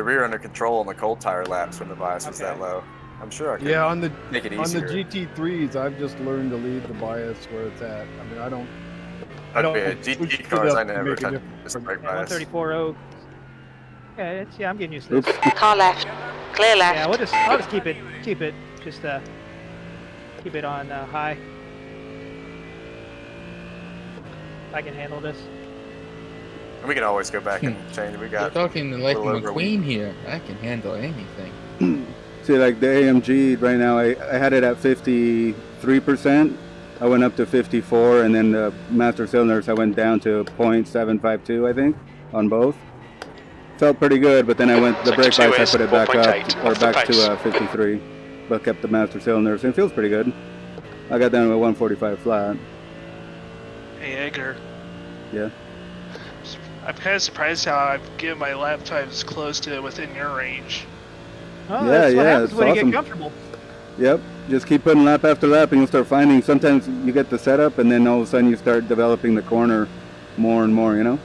rear under control on the cold tire laps when the bias was that low. I'm sure I could make it easier. On the GT3s, I've just learned to leave the bias where it's at. I mean, I don't GT cars, I never touch this brake bias. 134.0. Yeah, I'm getting used to this. Car left, clear left. Yeah, I'll just keep it, just keep it on high. I can handle this. And we can always go back and change. We got. You're talking like McQueen here. I can handle anything. See, like the AMG right now, I had it at 53%. I went up to 54, and then the master cylinders, I went down to 0.752, I think, on both. Felt pretty good, but then I went the brake bias, I put it back up, or back to 53, but kept the master cylinders, and it feels pretty good. I got down to a 145 flat. Hey, Edgar. Yeah. I'm kind of surprised how I've given my lap times close to within your range. Oh, that's what happens when you get comfortable. Yep. Just keep putting lap after lap, and you'll start finding sometimes you get the setup, and then all of a sudden you start developing the corner more and more, you know?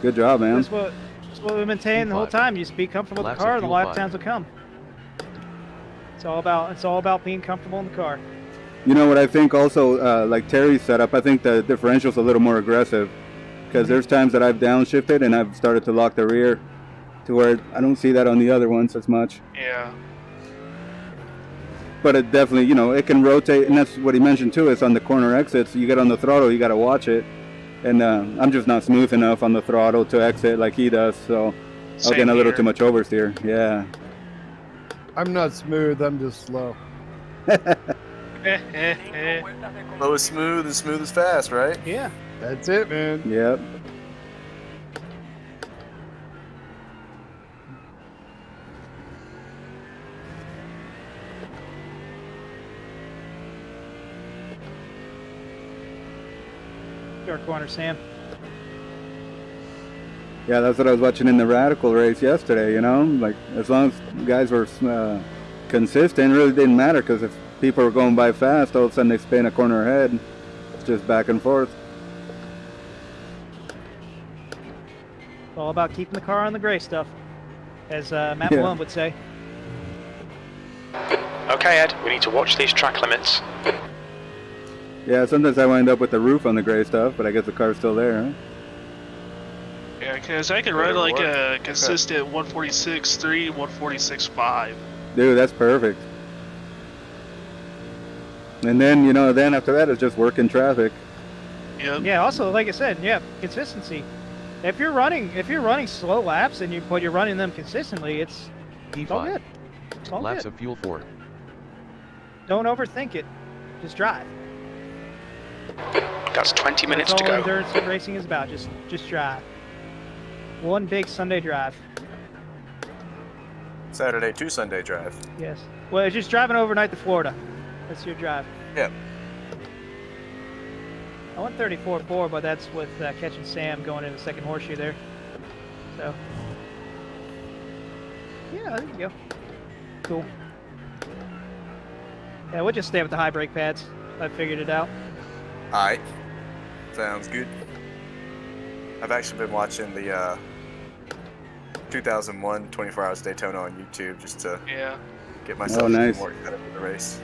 Good job, man. That's what we've been saying the whole time. You just be comfortable with the car, and the lap times will come. It's all about being comfortable in the car. You know what I think also, like Terry's setup, I think the differential's a little more aggressive, because there's times that I've downshifted and I've started to lock the rear to where I don't see that on the other ones as much. Yeah. but it definitely, you know, it can rotate, and that's what he mentioned too. It's on the corner exits. You get on the throttle, you got to watch it, and I'm just not smooth enough on the throttle to exit like he does, so I'll get a little too much oversteer. Yeah. I'm not smooth. I'm just slow. Slow is smooth and smooth is fast, right? Yeah. That's it, man. Yep. Your corner, Sam. Yeah, that's what I was watching in the Radical race yesterday, you know? Like, as long as guys were consistent, it really didn't matter, because if people were going by fast, all of a sudden they spin a corner ahead. It's just back and forth. It's all about keeping the car on the gray stuff, as Matt Malone would say. Okay, Ed, we need to watch these track limits. Yeah, sometimes I wind up with the roof on the gray stuff, but I guess the car's still there, huh? Yeah, because I could run like a consistent 146.3, 146.5. Dude, that's perfect. And then, you know, then after that, it's just working traffic. Yep. Yeah. Also, like I said, yeah, consistency. If you're running slow laps but you're running them consistently, it's all good. It's all Laps good. of fuel 4. Don't overthink it. Just drive. That's 20 minutes That's to all go. endurance racing is about. Just drive. One big Sunday drive. Saturday to Sunday drive. Yes. Well, it's just driving overnight to Florida. That's your drive. Yep. I went 34.4, but that's with catching Sam going in the second horseshoe there. So. Yeah, there you go. Cool. Yeah, we'll just stay with the high brake pads. I figured it out. Alright. Sounds good. I've actually been watching the 2001 24 Hours Daytona on YouTube just to get myself more excited for the race.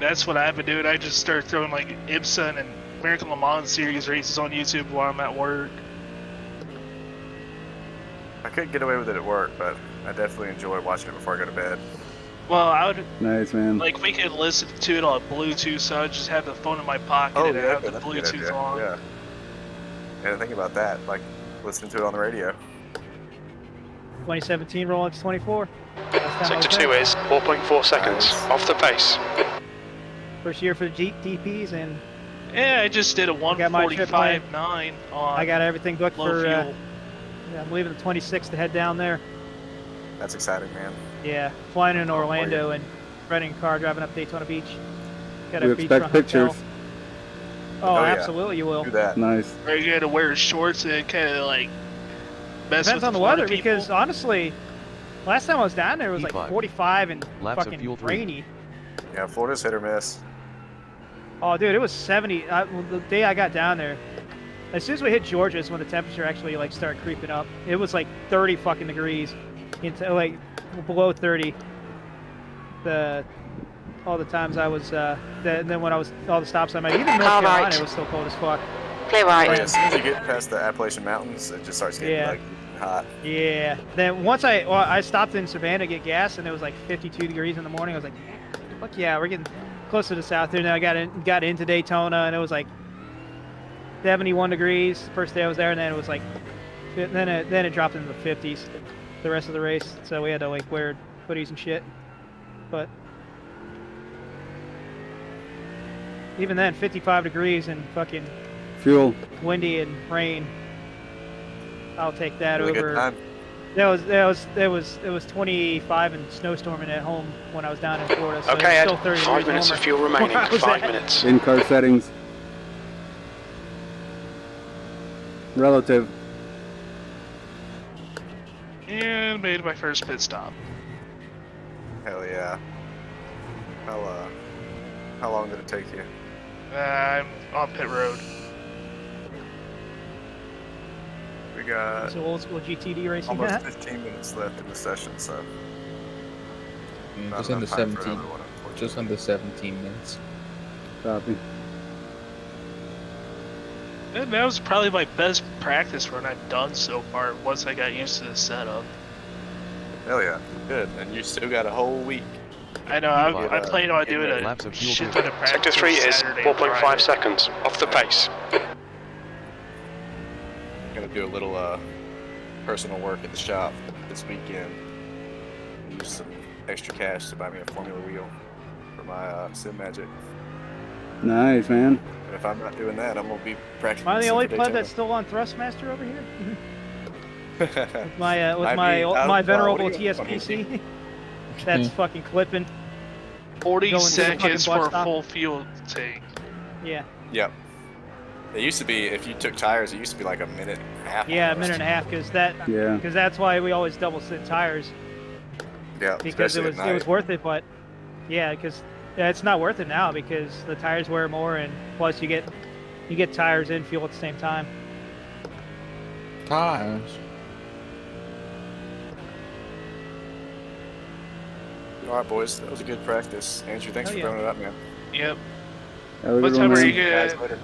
That's what I've been doing. I just started throwing like Ibsen and American Le Mans Series races on YouTube while I'm at work. I couldn't get away with it at work, but I definitely enjoy watching it before I go to bed. Well, I would. Nice, man. Like, we could listen to it on Bluetooth, so I just have the phone in my pocket and have the Bluetooth on. Yeah. Yeah, think about that. Like, listening to it on the radio. 2017 Rolex 24. Sector 2 is 4.4 seconds off the pace. First year for the GTPs, and yeah, I just did a 145.9 on. I got everything booked low for. fuel. Yeah, I'm leaving the 26th to head down there. That's exciting, man. Yeah, flying in Orlando and renting a car, driving up Daytona Beach. Got a We beachfront expect pictures. hotel. Oh, absolutely, you will. Do that. Nice. Are you gonna wear shorts and kind of like mess Depends with on the Florida weather, people? because honestly, last time I was down there, it was like P5. 45 and Laps of fucking fuel 3. rainy. Yeah, Florida's hit or miss. Oh, dude, it was 70. The day I got down there, as soon as we hit Georgia, is when the temperature actually like started creeping up. It was like 30 fucking degrees, into like below 30. All the times I was, then when I was all the stops I made, even North Carolina, it was still cold as fuck. Clear right. Oh, yeah, as soon as you get past the Appalachian Mountains, it just starts getting like hot. Yeah. Then once I stopped in Savannah to get gas, and it was like 52 degrees in the morning. I was like, fuck yeah, we're getting close to the south here. Now I got into Daytona, and it was like 71 degrees the first day I was there, and then it was like, then it dropped into the 50s the rest of the race. So we had to like wear hoodies and shit. But even then, 55 degrees and fucking fuel, windy and rain. I'll take that really over. Good time. It was 25 and snowstorming at home when I was down in Florida. So Okay, it was Ed, still 30 5 minutes of fuel remaining. 5 minutes. In-car settings. Relative. And made my first pit stop. Hell yeah. How long did it take you? I'm on pit road. We got so old school GTD racing. almost 15 minutes left in the session, so just under 17. Just under 17 minutes. Copy. And that was probably my best practice run I've done so far once I got used to the setup. Hell yeah, good. And you still got a whole week. I know. I plan on doing a shit ton of practice. Sector 3 is Saturday and 4.5 Friday. seconds off the pace. Gonna do a little personal work at the shop this weekend. Use some extra cash to buy me a Formula wheel for my Sim Magic. Nice, man. And if I'm not doing that, I'm gonna be practicing. Am I the only pleb Daytona. that's still on Thrustmaster over here? with I my mean, my what venerable do you- TSPC. That's fucking clipping. 40 Going to the seconds fucking for bus a stop. full fuel tank. Yeah. Yep. It used to be, if you took tires, it used to be like a minute and a half. Yeah, a almost. minute and a half, because that. Yeah. Because that's why we always double sit tires. Yeah, Because it especially at was night. worth it, but yeah, because it's not worth it now because the tires wear more, and plus you get tires and fuel at the same time. Tires. All right, boys, that was a good practice. Andrew, thanks Oh, for yeah. throwing it up, man. Yep. Have a What good time one, are man. you Guys, gonna? later.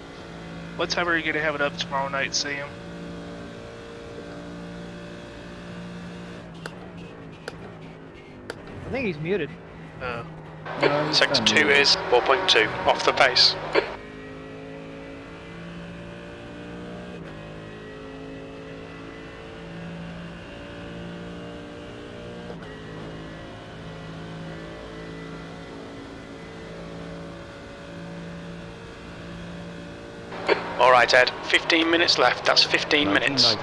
What time are you gonna have it up tomorrow night, Sam? I think he's muted. Sector 2 is 4.2 off the pace. Alright, Ed, 15 minutes left. That's 15 minutes.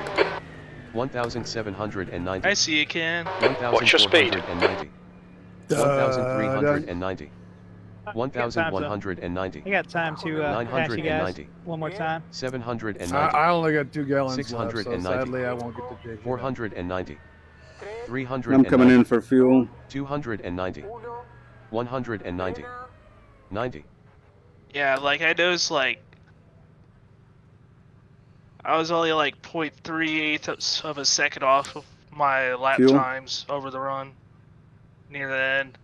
1,790. I see you, Ken. What's your speed? 1,390. 1,190. I got time to pass you guys 990. one more time. 790. I only got 2 gallons left, so 690. sadly I won't get to JP. 490. 390. I'm coming in for fuel. 290. 190. 90. Yeah, like I noticed, like I was only like 0.38 of a second off of my lap Fuel? times over the run near the end.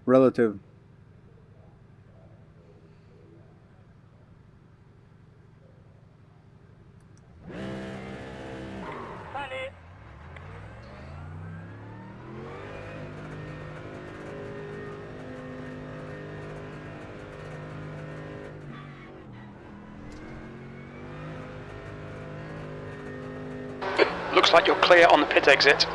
Relative. Looks like you're clear on the pit exit.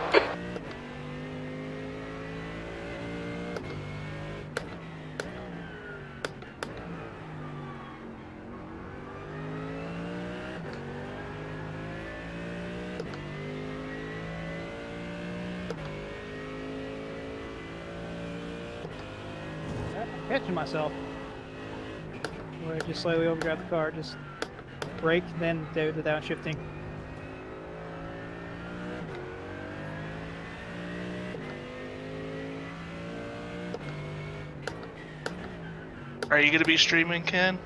I'm catching myself. Where I just slightly overdrive the car, just brake, then do the downshifting. Are you gonna be streaming, Ken?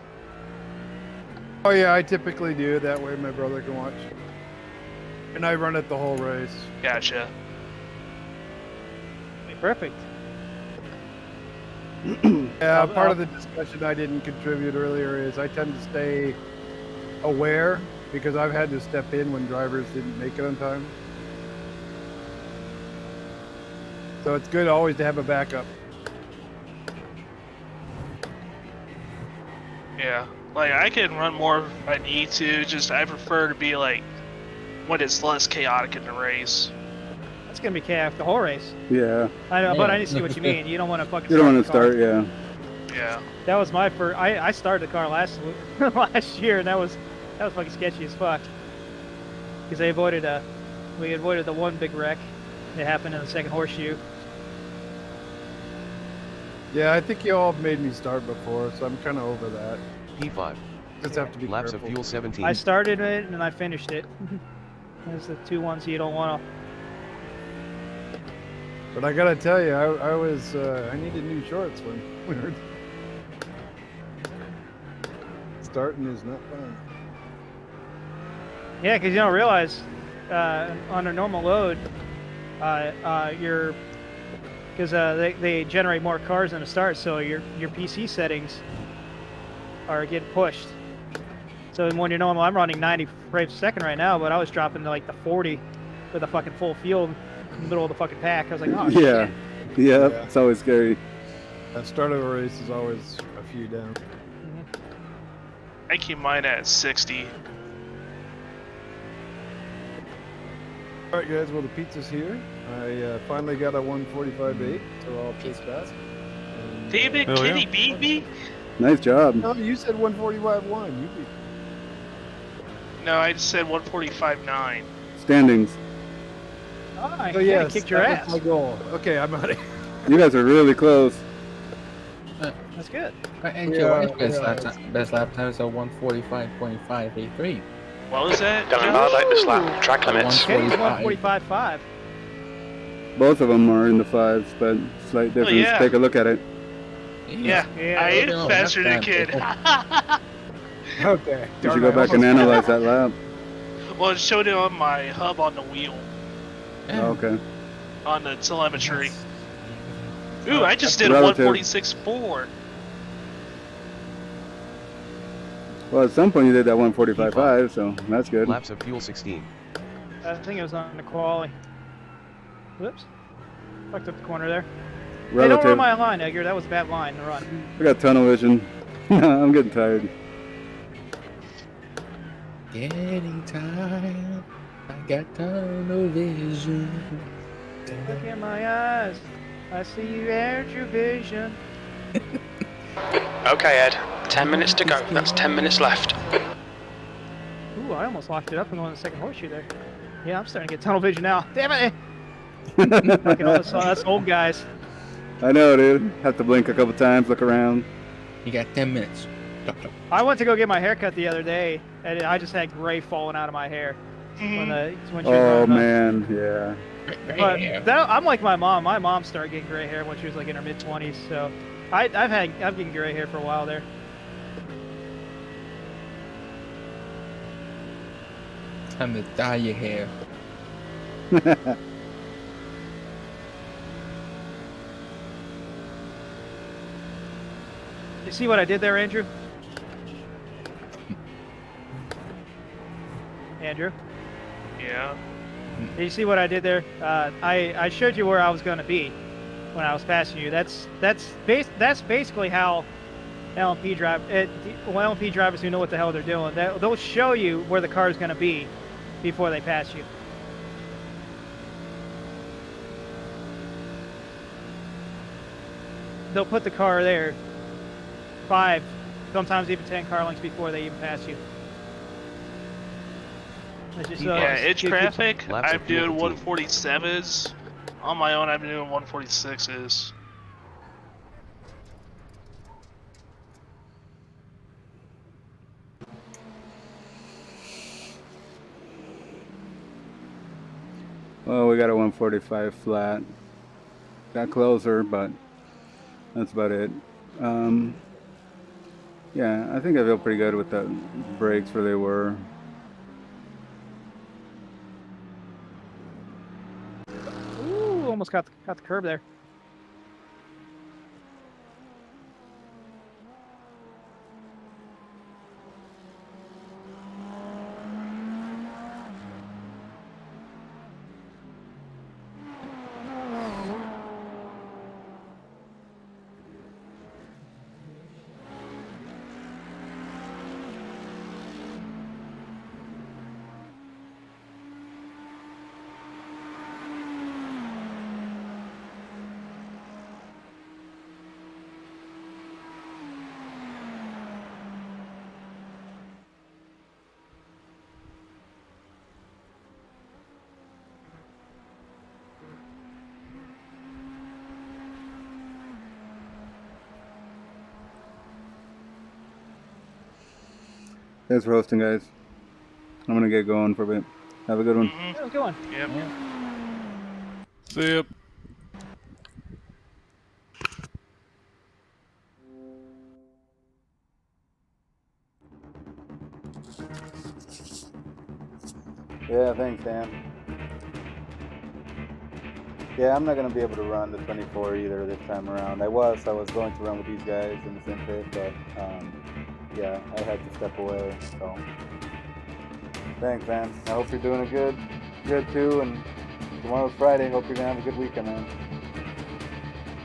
Oh yeah, I typically do. That way my brother can watch. And I run it the whole race. Gotcha. Perfect. Yeah, part of the discussion I didn't contribute earlier is I tend to stay aware because I've had to step in when drivers didn't make it on time. So it's good always to have a backup. Yeah. Like I can run more if I need to, just I prefer to be like when it's less chaotic in the race. That's gonna be chaos the whole race. Yeah. I know, but I need to see what you mean. You don't want to fucking. You don't want to the car. start, yeah. Yeah. That was my first. I started the car last year, and that was fucking sketchy as fuck. Because we avoided the one big wreck that happened in the second horseshoe. Yeah, I think you all have made me start before, so I'm kind of over that. P5. Just have to be Laps careful. of fuel 17. I started it and I finished it. Those are the two ones you don't want to. But I gotta tell you, I needed new shorts when we were starting is not fun. Yeah, because you don't realize on a normal load, because they generate more cars than a start, so your PC settings are getting pushed. So when you're normal, I'm running 90 frames per second right now, but I was dropping to like the 40 with a fucking full fuel in the middle of the fucking pack. I was like, oh Yeah. shit. Yeah, it's always scary. The start of a race is always a few down. I keep mine at 60. All right, guys. Well, the pizza's here. I finally got a 145.8, so I'll taste that. And, David, Kitty beat me? Nice job. No, you said 145.1. You beat. No, I just said 145.9. Standings. Oh, I Oh yeah, kicked your that ass. was my goal. Okay, I'm out of here. You guys are really close. That's good. And Yeah, your best lap time is a 145.583. What was that? Gonna violate this lap. Track limits. Kenny's 145.5. Both of them are in the 5s, but slight difference. yeah. Take a look at it. Yeah, I am faster than Kid. Okay. You should go back and analyze that lap. Well, it showed it on my hub on the wheel, Oh, okay. on the telemetry. Ooh, I just did a Relative. 146.4. Well, at some point you did that 145.5, so that's good. Laps of fuel 16. I think it was on the quali. Whoops. Fucked up the corner there. Hey, don't Relative. run my line, Edgar. That was a bad line to run. I got tunnel vision. I'm getting tired. Getting tired. I got tunnel vision. Look in my eyes. I see you aired your vision. Okay, Ed. 10 minutes to go. That's 10 minutes left. Ooh, I almost locked it up and going to the second horseshoe there. Yeah, I'm starting to get tunnel vision now. Damn it! Fucking all this, us old guys. I know, dude. Have to blink a couple times, look around. You got 10 minutes. I went to go get my hair cut the other day, and I just had gray falling out of my hair. When she was Oh, running up. man, yeah. But that, I'm like my mom. My mom started getting gray hair when she was like in her mid-20s. So I've getting gray hair for a while there. Time to dye your hair. You see what I did there, Andrew? Andrew? Yeah. Did you see what I did there? I showed you where I was going to be when I was passing you. That's basically how LMP LMP drivers who know what the hell they're doing, they'll show you where the car is going to be before they pass you. They'll put the car there 5, sometimes even 10 car lengths before they even pass you. Just, yeah, edge traffic, I'm doing 147s. On my own, I'm doing 146s. Well, we got a 145 flat. Got closer, but that's about it. Yeah, I think I feel pretty good with the brakes where they were. Ooh, almost got the curb there. Thanks for hosting, guys. I'm gonna get going for a bit. Have a good one. Have a good one. Yep. See ya. Yeah, thanks, Dan. Yeah, I'm not gonna be able to run the 24 either this time around. I was going to run with these guys in the same pit, but yeah, I had to step away. So thanks, man. I hope you're doing good too, and tomorrow's Friday. Hope you're gonna have a good weekend, man.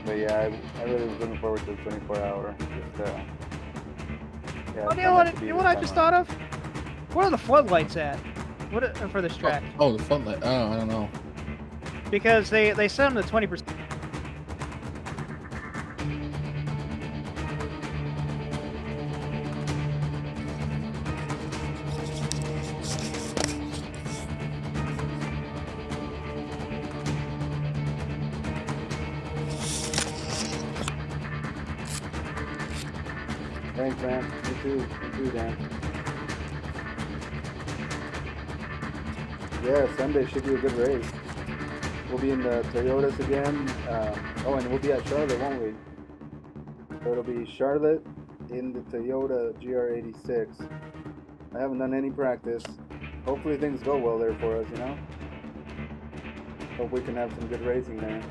But yeah, I really was looking forward to the 24-hour. Yeah, Oh, you know what I just thought of? Where are the floodlights at? For this track? Oh, the floodlight. Oh, I don't know. Because they set them to 20%. Thanks, man. You too, Dan. Yeah, Sunday should be a good race. We'll be in the Toyotas again. Oh, and we'll be at Charlotte, won't we? So it'll be Charlotte in the Toyota GR86. I haven't done any practice. Hopefully things go well there for us, you know? Hope we can have some good racing there.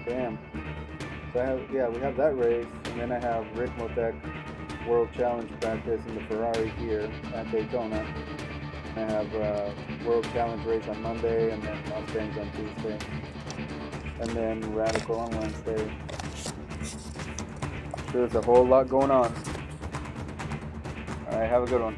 Damn. So we have that race, and then I have Rick Motek World Challenge practice in the Ferrari here at Daytona. I have World Challenge race on Monday, and then Mustangs on Tuesday, and then Radical on Wednesday. So there's a whole lot going on. All right, have a good one.